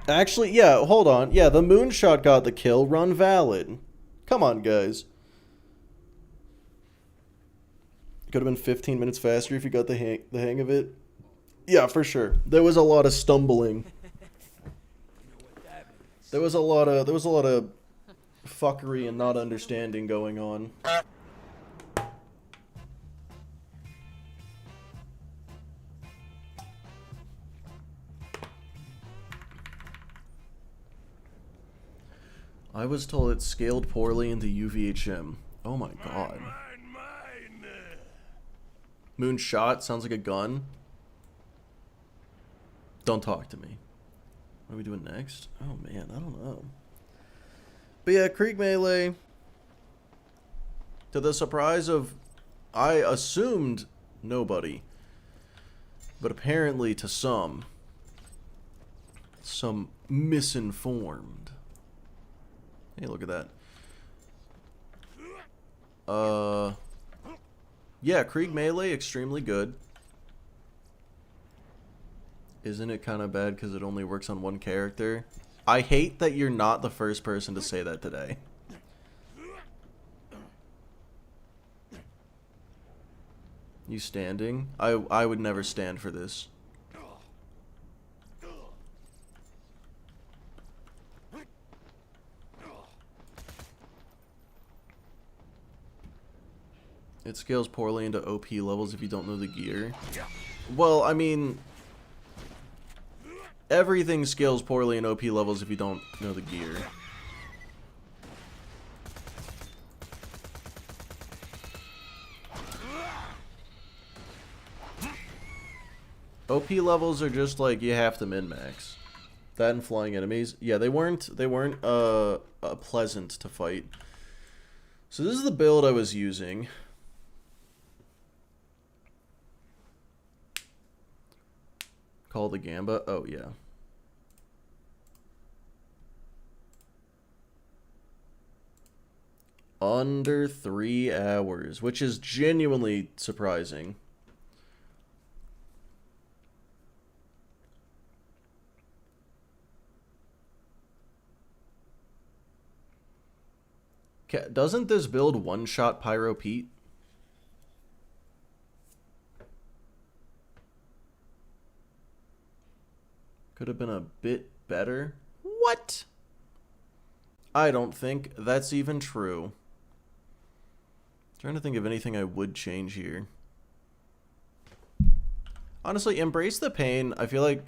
Actually, yeah, hold on. Yeah, the moonshot got the kill. Run valid. Come on, guys. Could have been 15 minutes faster if you got the hang of it. Yeah, for sure. There was a lot of stumbling. There was a lot of fuckery and not understanding going on. I was told it scaled poorly into UVHM. Oh my god. Moonshot sounds like a gun. Don't talk to me. What are we doing next? Oh man, I don't know. But yeah, Krieg melee. To the surprise of, I assumed nobody. But apparently to some misinformed. Hey, look at that. Yeah, Krieg melee, extremely good. Isn't it kind of bad because it only works on one character? I hate that you're not the first person to say that today. You standing? I would never stand for this. It scales poorly into OP levels if you don't know the gear. Well, I mean... everything scales poorly in OP levels if you don't know the gear. OP levels are just like you have to min-max. That and flying enemies. Yeah, they weren't pleasant to fight. So this is the build I was using. Call the Gamba. Oh yeah. Under 3 hours, which is genuinely surprising. Doesn't this build one-shot Pyro Pete? Could have been a bit better. What? I don't think that's even true. Trying to think of anything I would change here. Honestly, Embrace the Pain, I feel like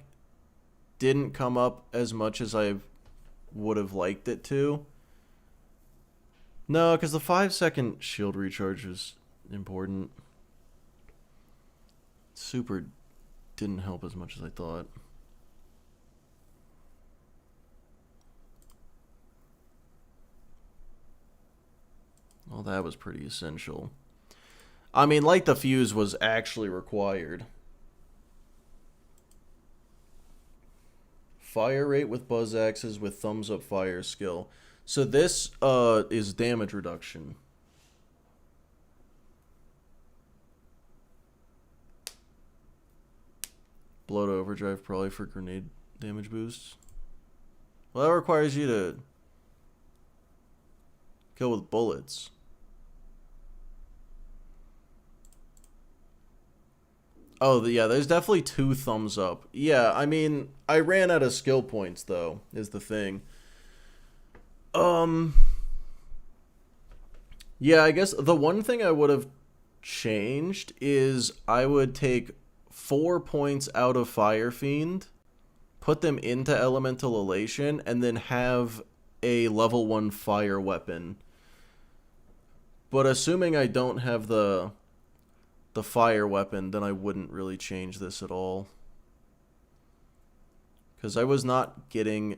didn't come up as much as I would have liked it to. No, because the 5-second shield recharge was important. Super didn't help as much as I thought. Well, that was pretty essential. I mean, Light the Fuse was actually required. Fire rate with buzz axes with thumbs up fire skill. So this is damage reduction. Blow to overdrive probably for grenade damage boosts. Well, that requires you to kill with bullets. Oh, yeah, there's definitely 2 thumbs up. Yeah, I mean, I ran out of skill points, though, is the thing. Yeah, I guess the one thing I would have changed is I would take 4 points out of Fire Fiend, put them into Elemental Elation, and then have a level 1 fire weapon. But assuming I don't have the fire weapon, then I wouldn't really change this at all. Because I was not getting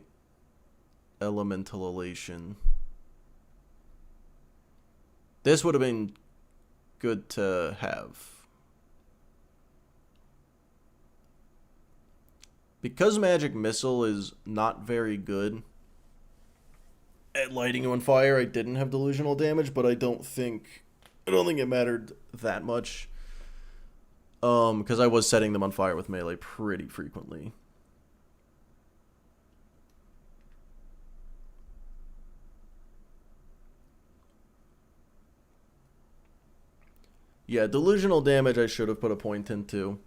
Elemental Elation. This would have been good to have. Because Magic Missile is not very good at lighting you on fire, I didn't have delusional damage, but I don't think it mattered that much. Because I was setting them on fire with melee pretty frequently. Yeah, delusional damage I should have put a point into.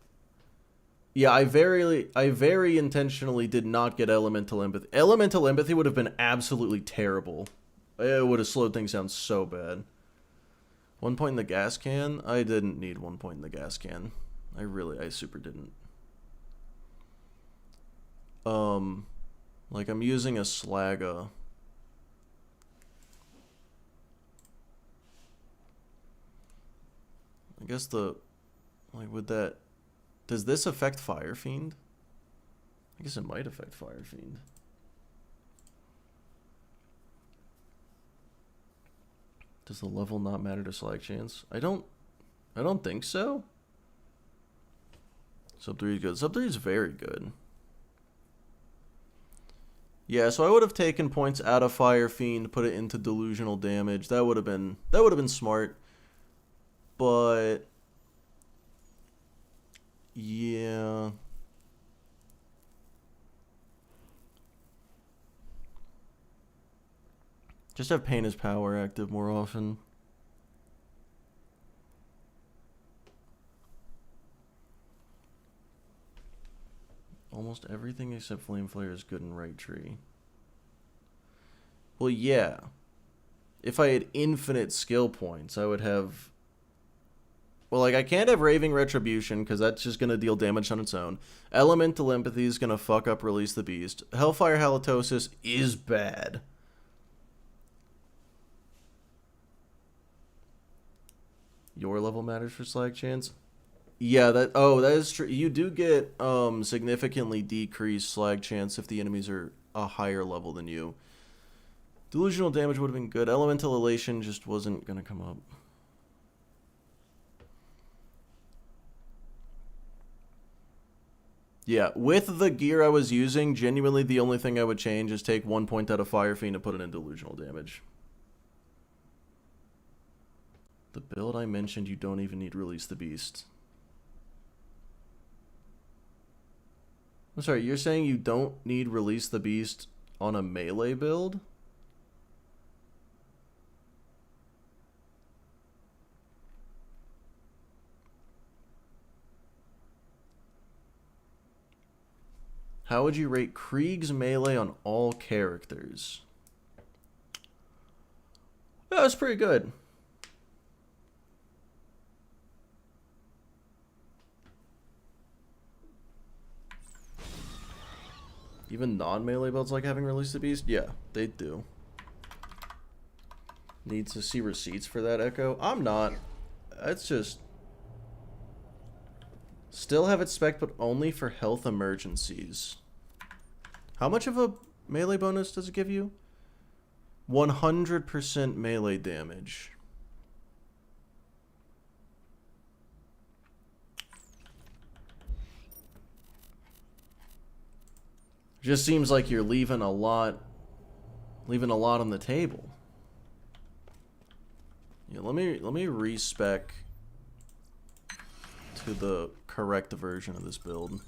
Yeah, I very intentionally did not get Elemental Empathy. Elemental Empathy would have been absolutely terrible. It would have slowed things down so bad. 1 point in the gas can? I didn't need 1 point in the gas can. I super didn't. Like I'm using a Slagga. I guess would that, does this affect Fire Fiend? I guess it might affect Fire Fiend. Does the level not matter to Slag Chance? I don't think so. Sub 3 is good. Sub 3 is very good. Yeah, so I would have taken points out of Fire Fiend, put it into delusional damage. That would have been smart. But yeah. Just have Pain as Power active more often. Almost everything except Flame Flare is good in Right Tree. Well, yeah. If I had infinite skill points, I would have... Well, like, I can't have Raving Retribution, because that's just going to deal damage on its own. Elemental Empathy is going to fuck up Release the Beast. Hellfire Halitosis is bad. Your level matters for Slag Chance? Yeah, that is true. You do get significantly decreased Slag Chance if the enemies are a higher level than you. Delusional damage would have been good. Elemental Elation just wasn't going to come up. Yeah, with the gear I was using, genuinely the only thing I would change is take 1 point out of Fire Fiend and put it in delusional damage. The build I mentioned, you don't even need Release the Beast. I'm sorry, you're saying you don't need Release the Beast on a melee build? How would you rate Krieg's melee on all characters? That was pretty good. Even non-melee builds like having Release the Beast? Yeah, they do. Need to see receipts for that, Echo? I'm not. It's just... Still have it spec, but only for health emergencies. How much of a melee bonus does it give you? 100% melee damage. Just seems like you're leaving a lot on the table. Yeah, let me respec to the correct version of this build.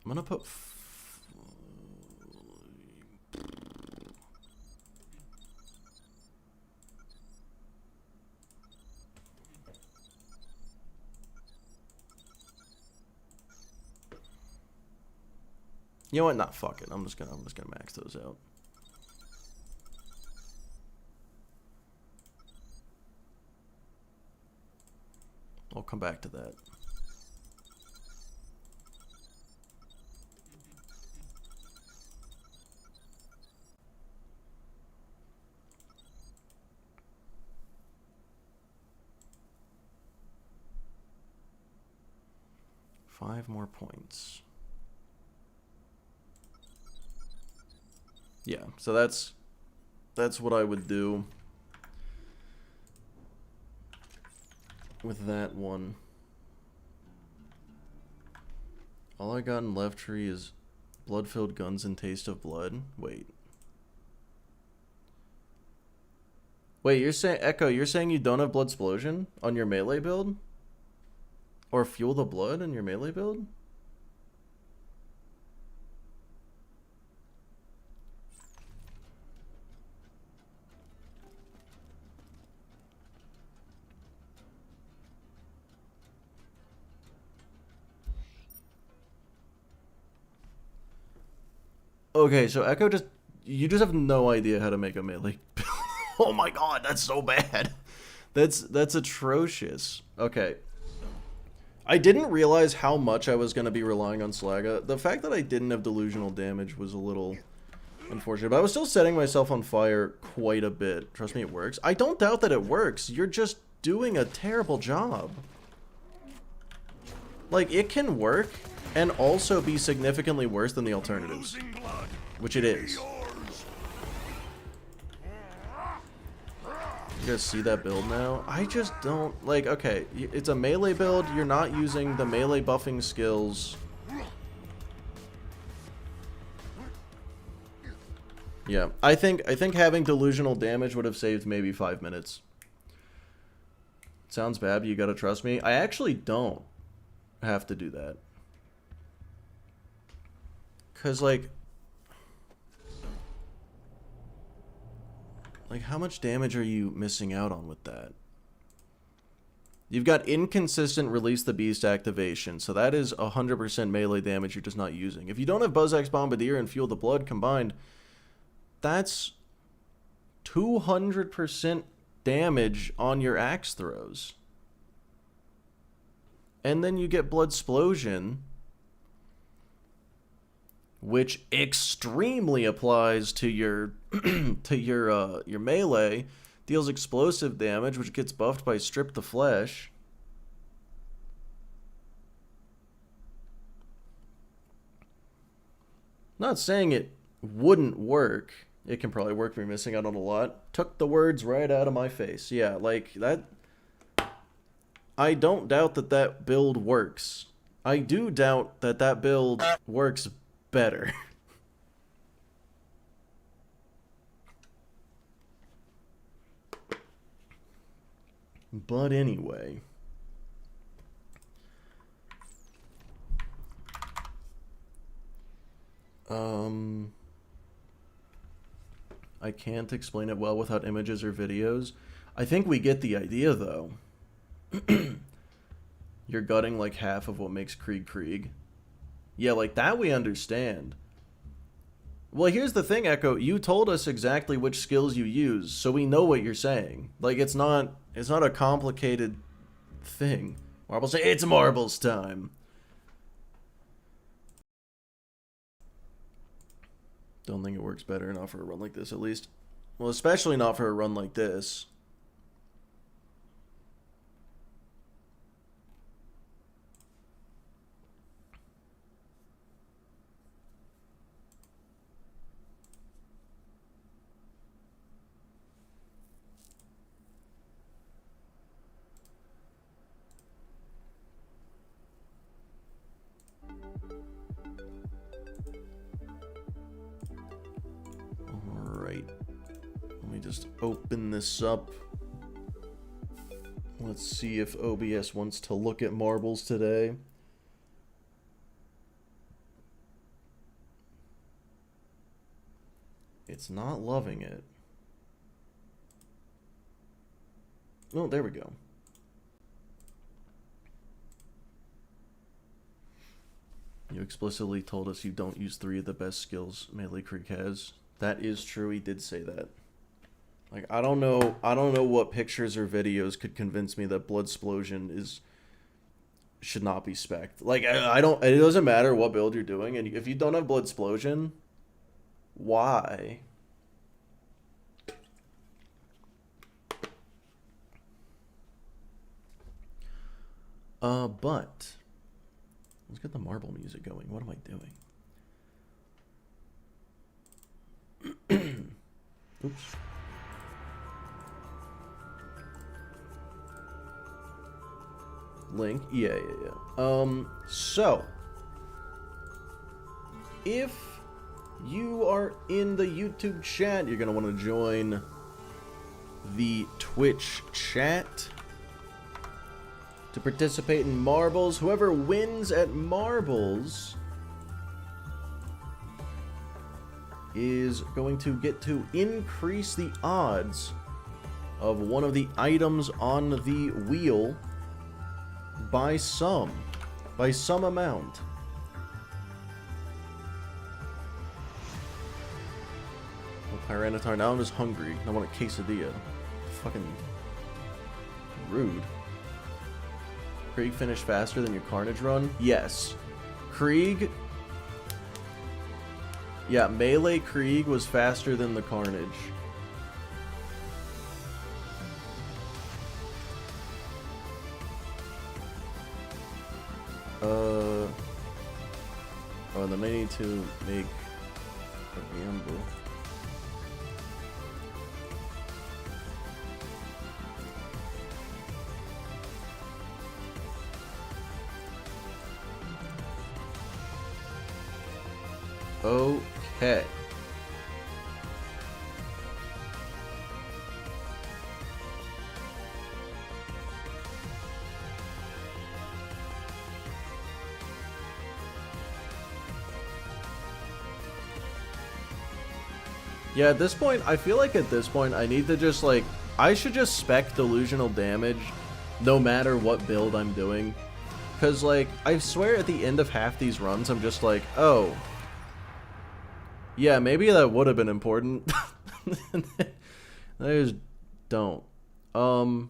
I'm gonna put you know what? Not fuck it. I'm just gonna max those out. I'll come back to that. Five more points. Yeah, so that's what I would do with that one. All I got in left tree is blood-filled guns and taste of blood. Wait, you're saying, Echo, you're saying you don't have blood explosion on your melee build? Or fuel the blood in your melee build? Okay, so Echo you just have no idea how to make a melee build. Oh my god, that's so bad. That's atrocious. Okay. I didn't realize how much I was going to be relying on Slaga. The fact that I didn't have delusional damage was a little unfortunate, but I was still setting myself on fire quite a bit. Trust me, it works. I don't doubt that it works. You're just doing a terrible job. Like, it can work and also be significantly worse than the alternatives, which it is. You guys see that build now? I just don't, like, okay, it's a melee build, you're not using the melee buffing skills. Yeah, I think having delusional damage would have saved maybe 5 minutes. Sounds bad, but you gotta trust me. I actually don't have to do that. 'Cause, like, how much damage are you missing out on with that? You've got inconsistent release the beast activation, so that is 100% melee damage you're just not using. If you don't have Buzz X Bombardier and Fuel the Blood combined, that's 200% damage on your axe throws. And then you get Blood Explosion, which extremely applies to your your melee, deals explosive damage, which gets buffed by Strip the Flesh. Not saying it wouldn't work. It can probably work if you're missing out on a lot. Took the words right out of my face. Yeah, like that. I don't doubt that build works. I do doubt that build works better. But anyway. I can't explain it well without images or videos. I think we get the idea, though. You're gutting like half of what makes Krieg. Yeah, like that we understand. Well, here's the thing, Echo. You told us exactly which skills you use, so we know what you're saying. Like, it's not a complicated thing. Marbles say, it's Marbles time. Don't think it works better, not for a run like this, at least. Well, especially not for a run like this. Alright. Let me just open this up. Let's see if OBS wants to look at marbles today. It's not loving it. Oh, there we go. You explicitly told us you don't use 3 of the best skills Melee Krieg has. That is true, he did say that. Like, I don't know what pictures or videos could convince me that Bloodsplosion should not be spec'd. Like, I don't, it doesn't matter what build you're doing, and if you don't have Bloodsplosion, why? But let's get the marble music going. What am I doing? Oops. Link. Yeah. So if you are in the YouTube chat, you're gonna want to join the Twitch chat to participate in marbles. Whoever wins at marbles is going to get to increase the odds of one of the items on the wheel by some amount. Oh, Tyranitar, now I'm just hungry. I want a quesadilla. Fucking rude. Krieg finished faster than your Carnage run? Yes. Krieg... Yeah, Melee Krieg was faster than the Carnage. Oh, and then I need to make a gamble. Okay. Yeah, at this point, I feel like at this point, I need to just, like, I should just spec delusional damage no matter what build I'm doing. Because, like, I swear at the end of half these runs, I'm just like, oh, yeah, maybe that would have been important. I just don't. Oh,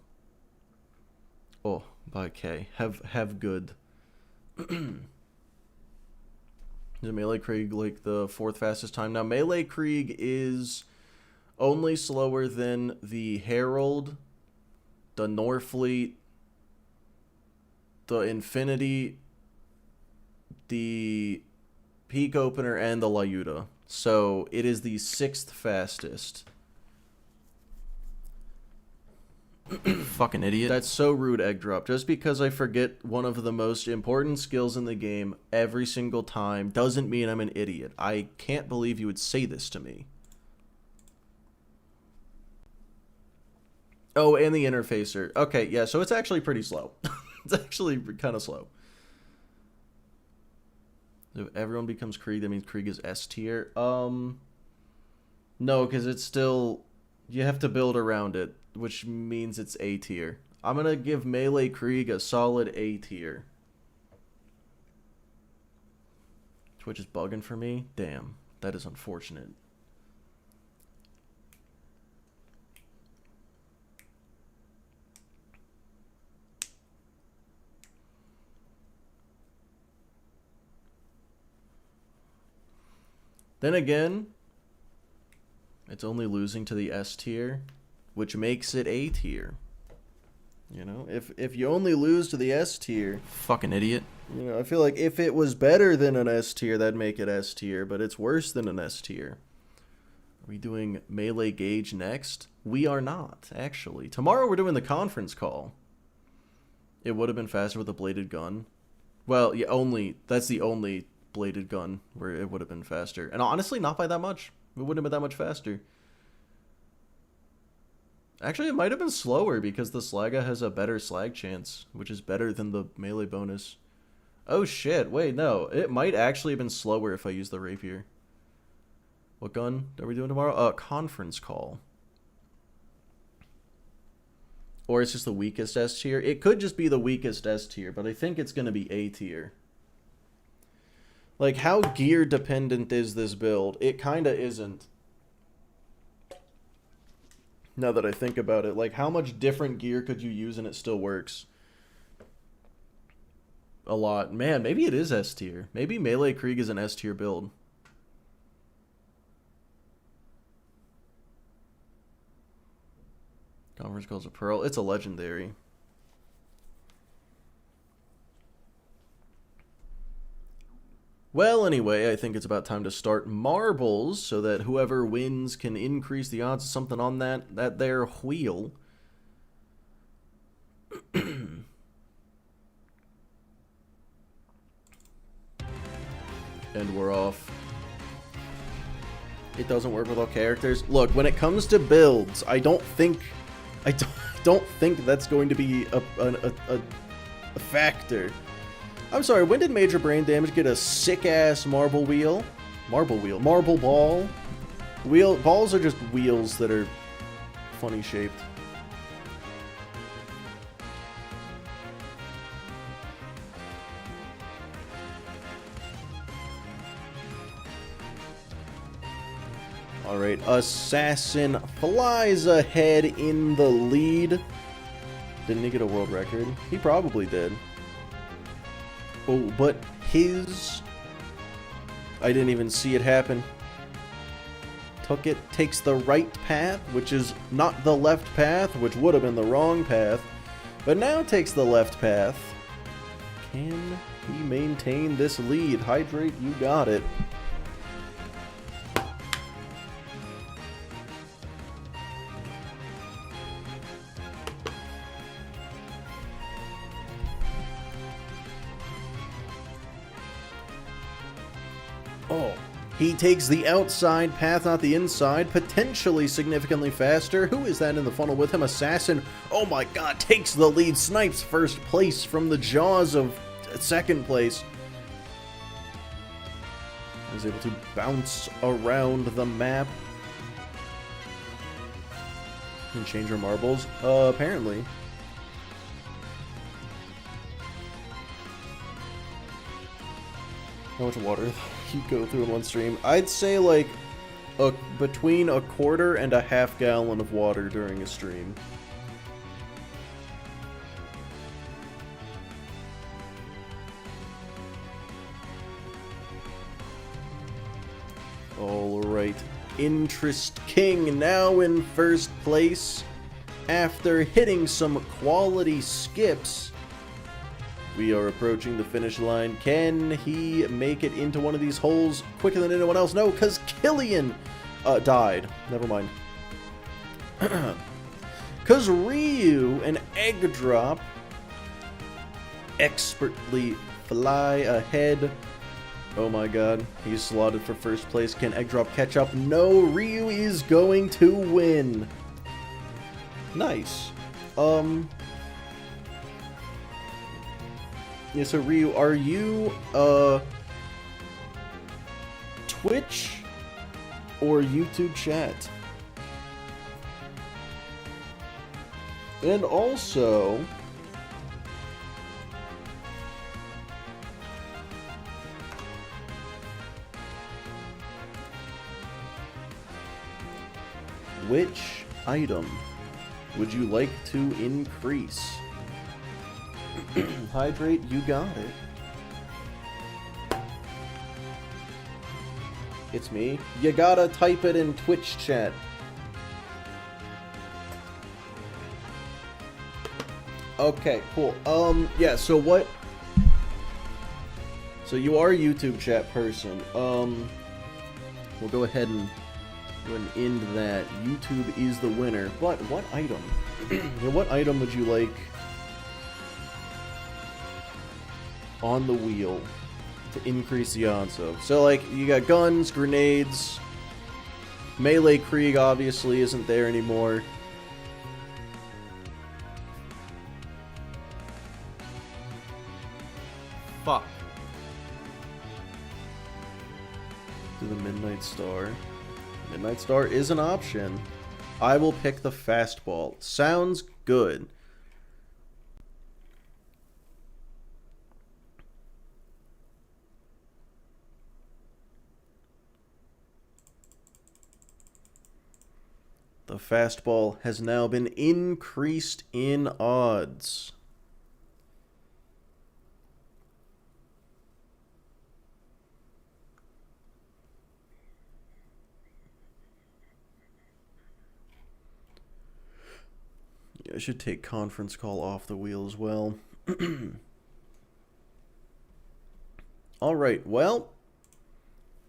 by K. Have good. Is Melee Krieg like the 4th fastest time? Now, Melee Krieg is only slower than the Herald, the Norfleet, the Infinity, the Peak Opener, and the Lyuda. So, it is the 6th fastest. Fucking idiot. That's so rude, Egg Drop. Just because I forget one of the most important skills in the game every single time doesn't mean I'm an idiot. I can't believe you would say this to me. Oh, and the interfacer. Okay, yeah, so it's actually pretty slow. It's actually kind of slow. If everyone becomes Krieg, that means Krieg is S tier. No, because it's still... You have to build around it, which means it's A tier. I'm going to give Melee Krieg a solid A tier. Twitch is bugging for me? Damn, that is unfortunate. Then again, it's only losing to the S tier, which makes it A tier. You know, if you only lose to the S tier, fucking idiot. You know, I feel like if it was better than an S tier, that'd make it S tier, but it's worse than an S tier. Are we doing Melee Gauge next? We are not, actually. Tomorrow we're doing the conference call. It would have been faster with a bladed gun. Well, yeah, that's the only bladed gun where it would have been faster. And honestly, not by that much. It wouldn't have been that much faster. Actually, it might have been slower because the Slaga has a better slag chance, which is better than the melee bonus. Oh shit, wait, no. It might actually have been slower if I used the rapier. What gun are we doing tomorrow? Conference call. Or it's just the weakest S tier. It could just be the weakest S tier, but I think it's going to be A tier. Like, how gear dependent is this build? It kind of isn't. Now that I think about it, like, how much different gear could you use and it still works? A lot. Man, maybe it is S tier. Maybe Melee Krieg is an S tier build. Conference calls a pearl. It's a legendary. Well, anyway, I think it's about time to start marbles so that whoever wins can increase the odds of something on that there wheel. And we're off. It doesn't work with all characters. Look, when it comes to builds, I don't think that's going to be a factor. I'm sorry, when did Major Brain Damage get a sick-ass marble wheel? Marble ball? Balls are just wheels that are funny shaped. Alright, Assassin flies ahead in the lead. Didn't he get a world record? He probably did. Oh, but his... I didn't even see it happen. Takes the right path, which is not the left path, which would have been the wrong path. But now takes the left path. Can he maintain this lead? Hydrate, you got it. Oh, he takes the outside path, not the inside, potentially significantly faster. Who is that in the funnel with him? Assassin. Oh my god, takes the lead, snipes first place from the jaws of second place. Is able to bounce around the map. Can change her marbles? Apparently. How much water you go through in one stream? I'd say like between a quarter and a half gallon of water during a stream. Alright. Interest King now in first place. After hitting some quality skips, we are approaching the finish line. Can he make it into one of these holes quicker than anyone else? No, because Killian died. Never mind. Because Ryu, an egg drop, expertly fly ahead. Oh my god, he's slotted for first place. Can egg drop catch up? No, Ryu is going to win. Nice. Yeah, so Ryu, are you Twitch or YouTube chat? And also, which item would you like to increase? Hydrate, you got it. It's me. You gotta type it in Twitch chat. Okay, cool. Yeah, so what... So you are a YouTube chat person. We'll go ahead and end that. YouTube is the winner. But what item? Yeah, what item would you like on the wheel to increase the odds of. So, like, you got guns, grenades, melee Krieg obviously isn't there anymore. Fuck. Do the Midnight Star. Midnight Star is an option. I will pick the fastball. Sounds good. The fastball has now been increased in odds. Yeah, I should take conference call off the wheel as well. All right, well,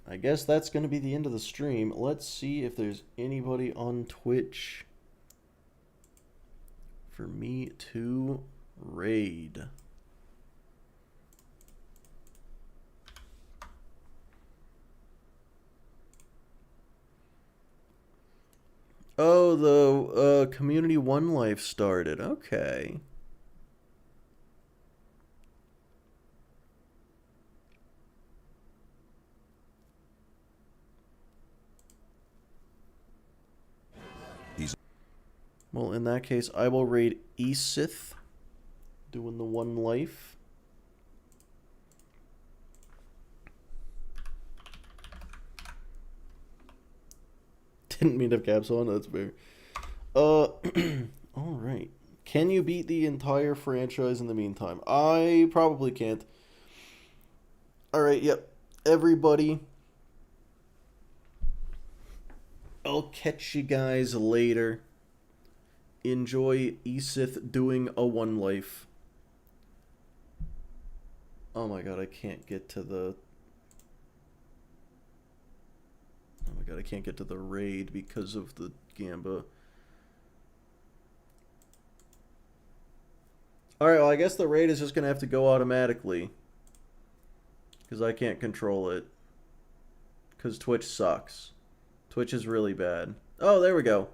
I guess that's going to be the end of the stream. Let's see if there's anybody on Twitch for me to raid. Oh, the Community One Life started. Okay. Well, in that case, I will raid Esith, doing the One Life. Didn't mean to have caps on, that's fair. Alright. Can you beat the entire franchise in the meantime? I probably can't. Alright, yep. Everybody, I'll catch you guys later. Enjoy Esith doing a One Life. Oh my god, I can't get to the... Oh my god, I can't get to the raid because of the Gamba. Alright, well I guess the raid is just going to have to go automatically. Because I can't control it. Because Twitch sucks. Twitch is really bad. Oh, there we go.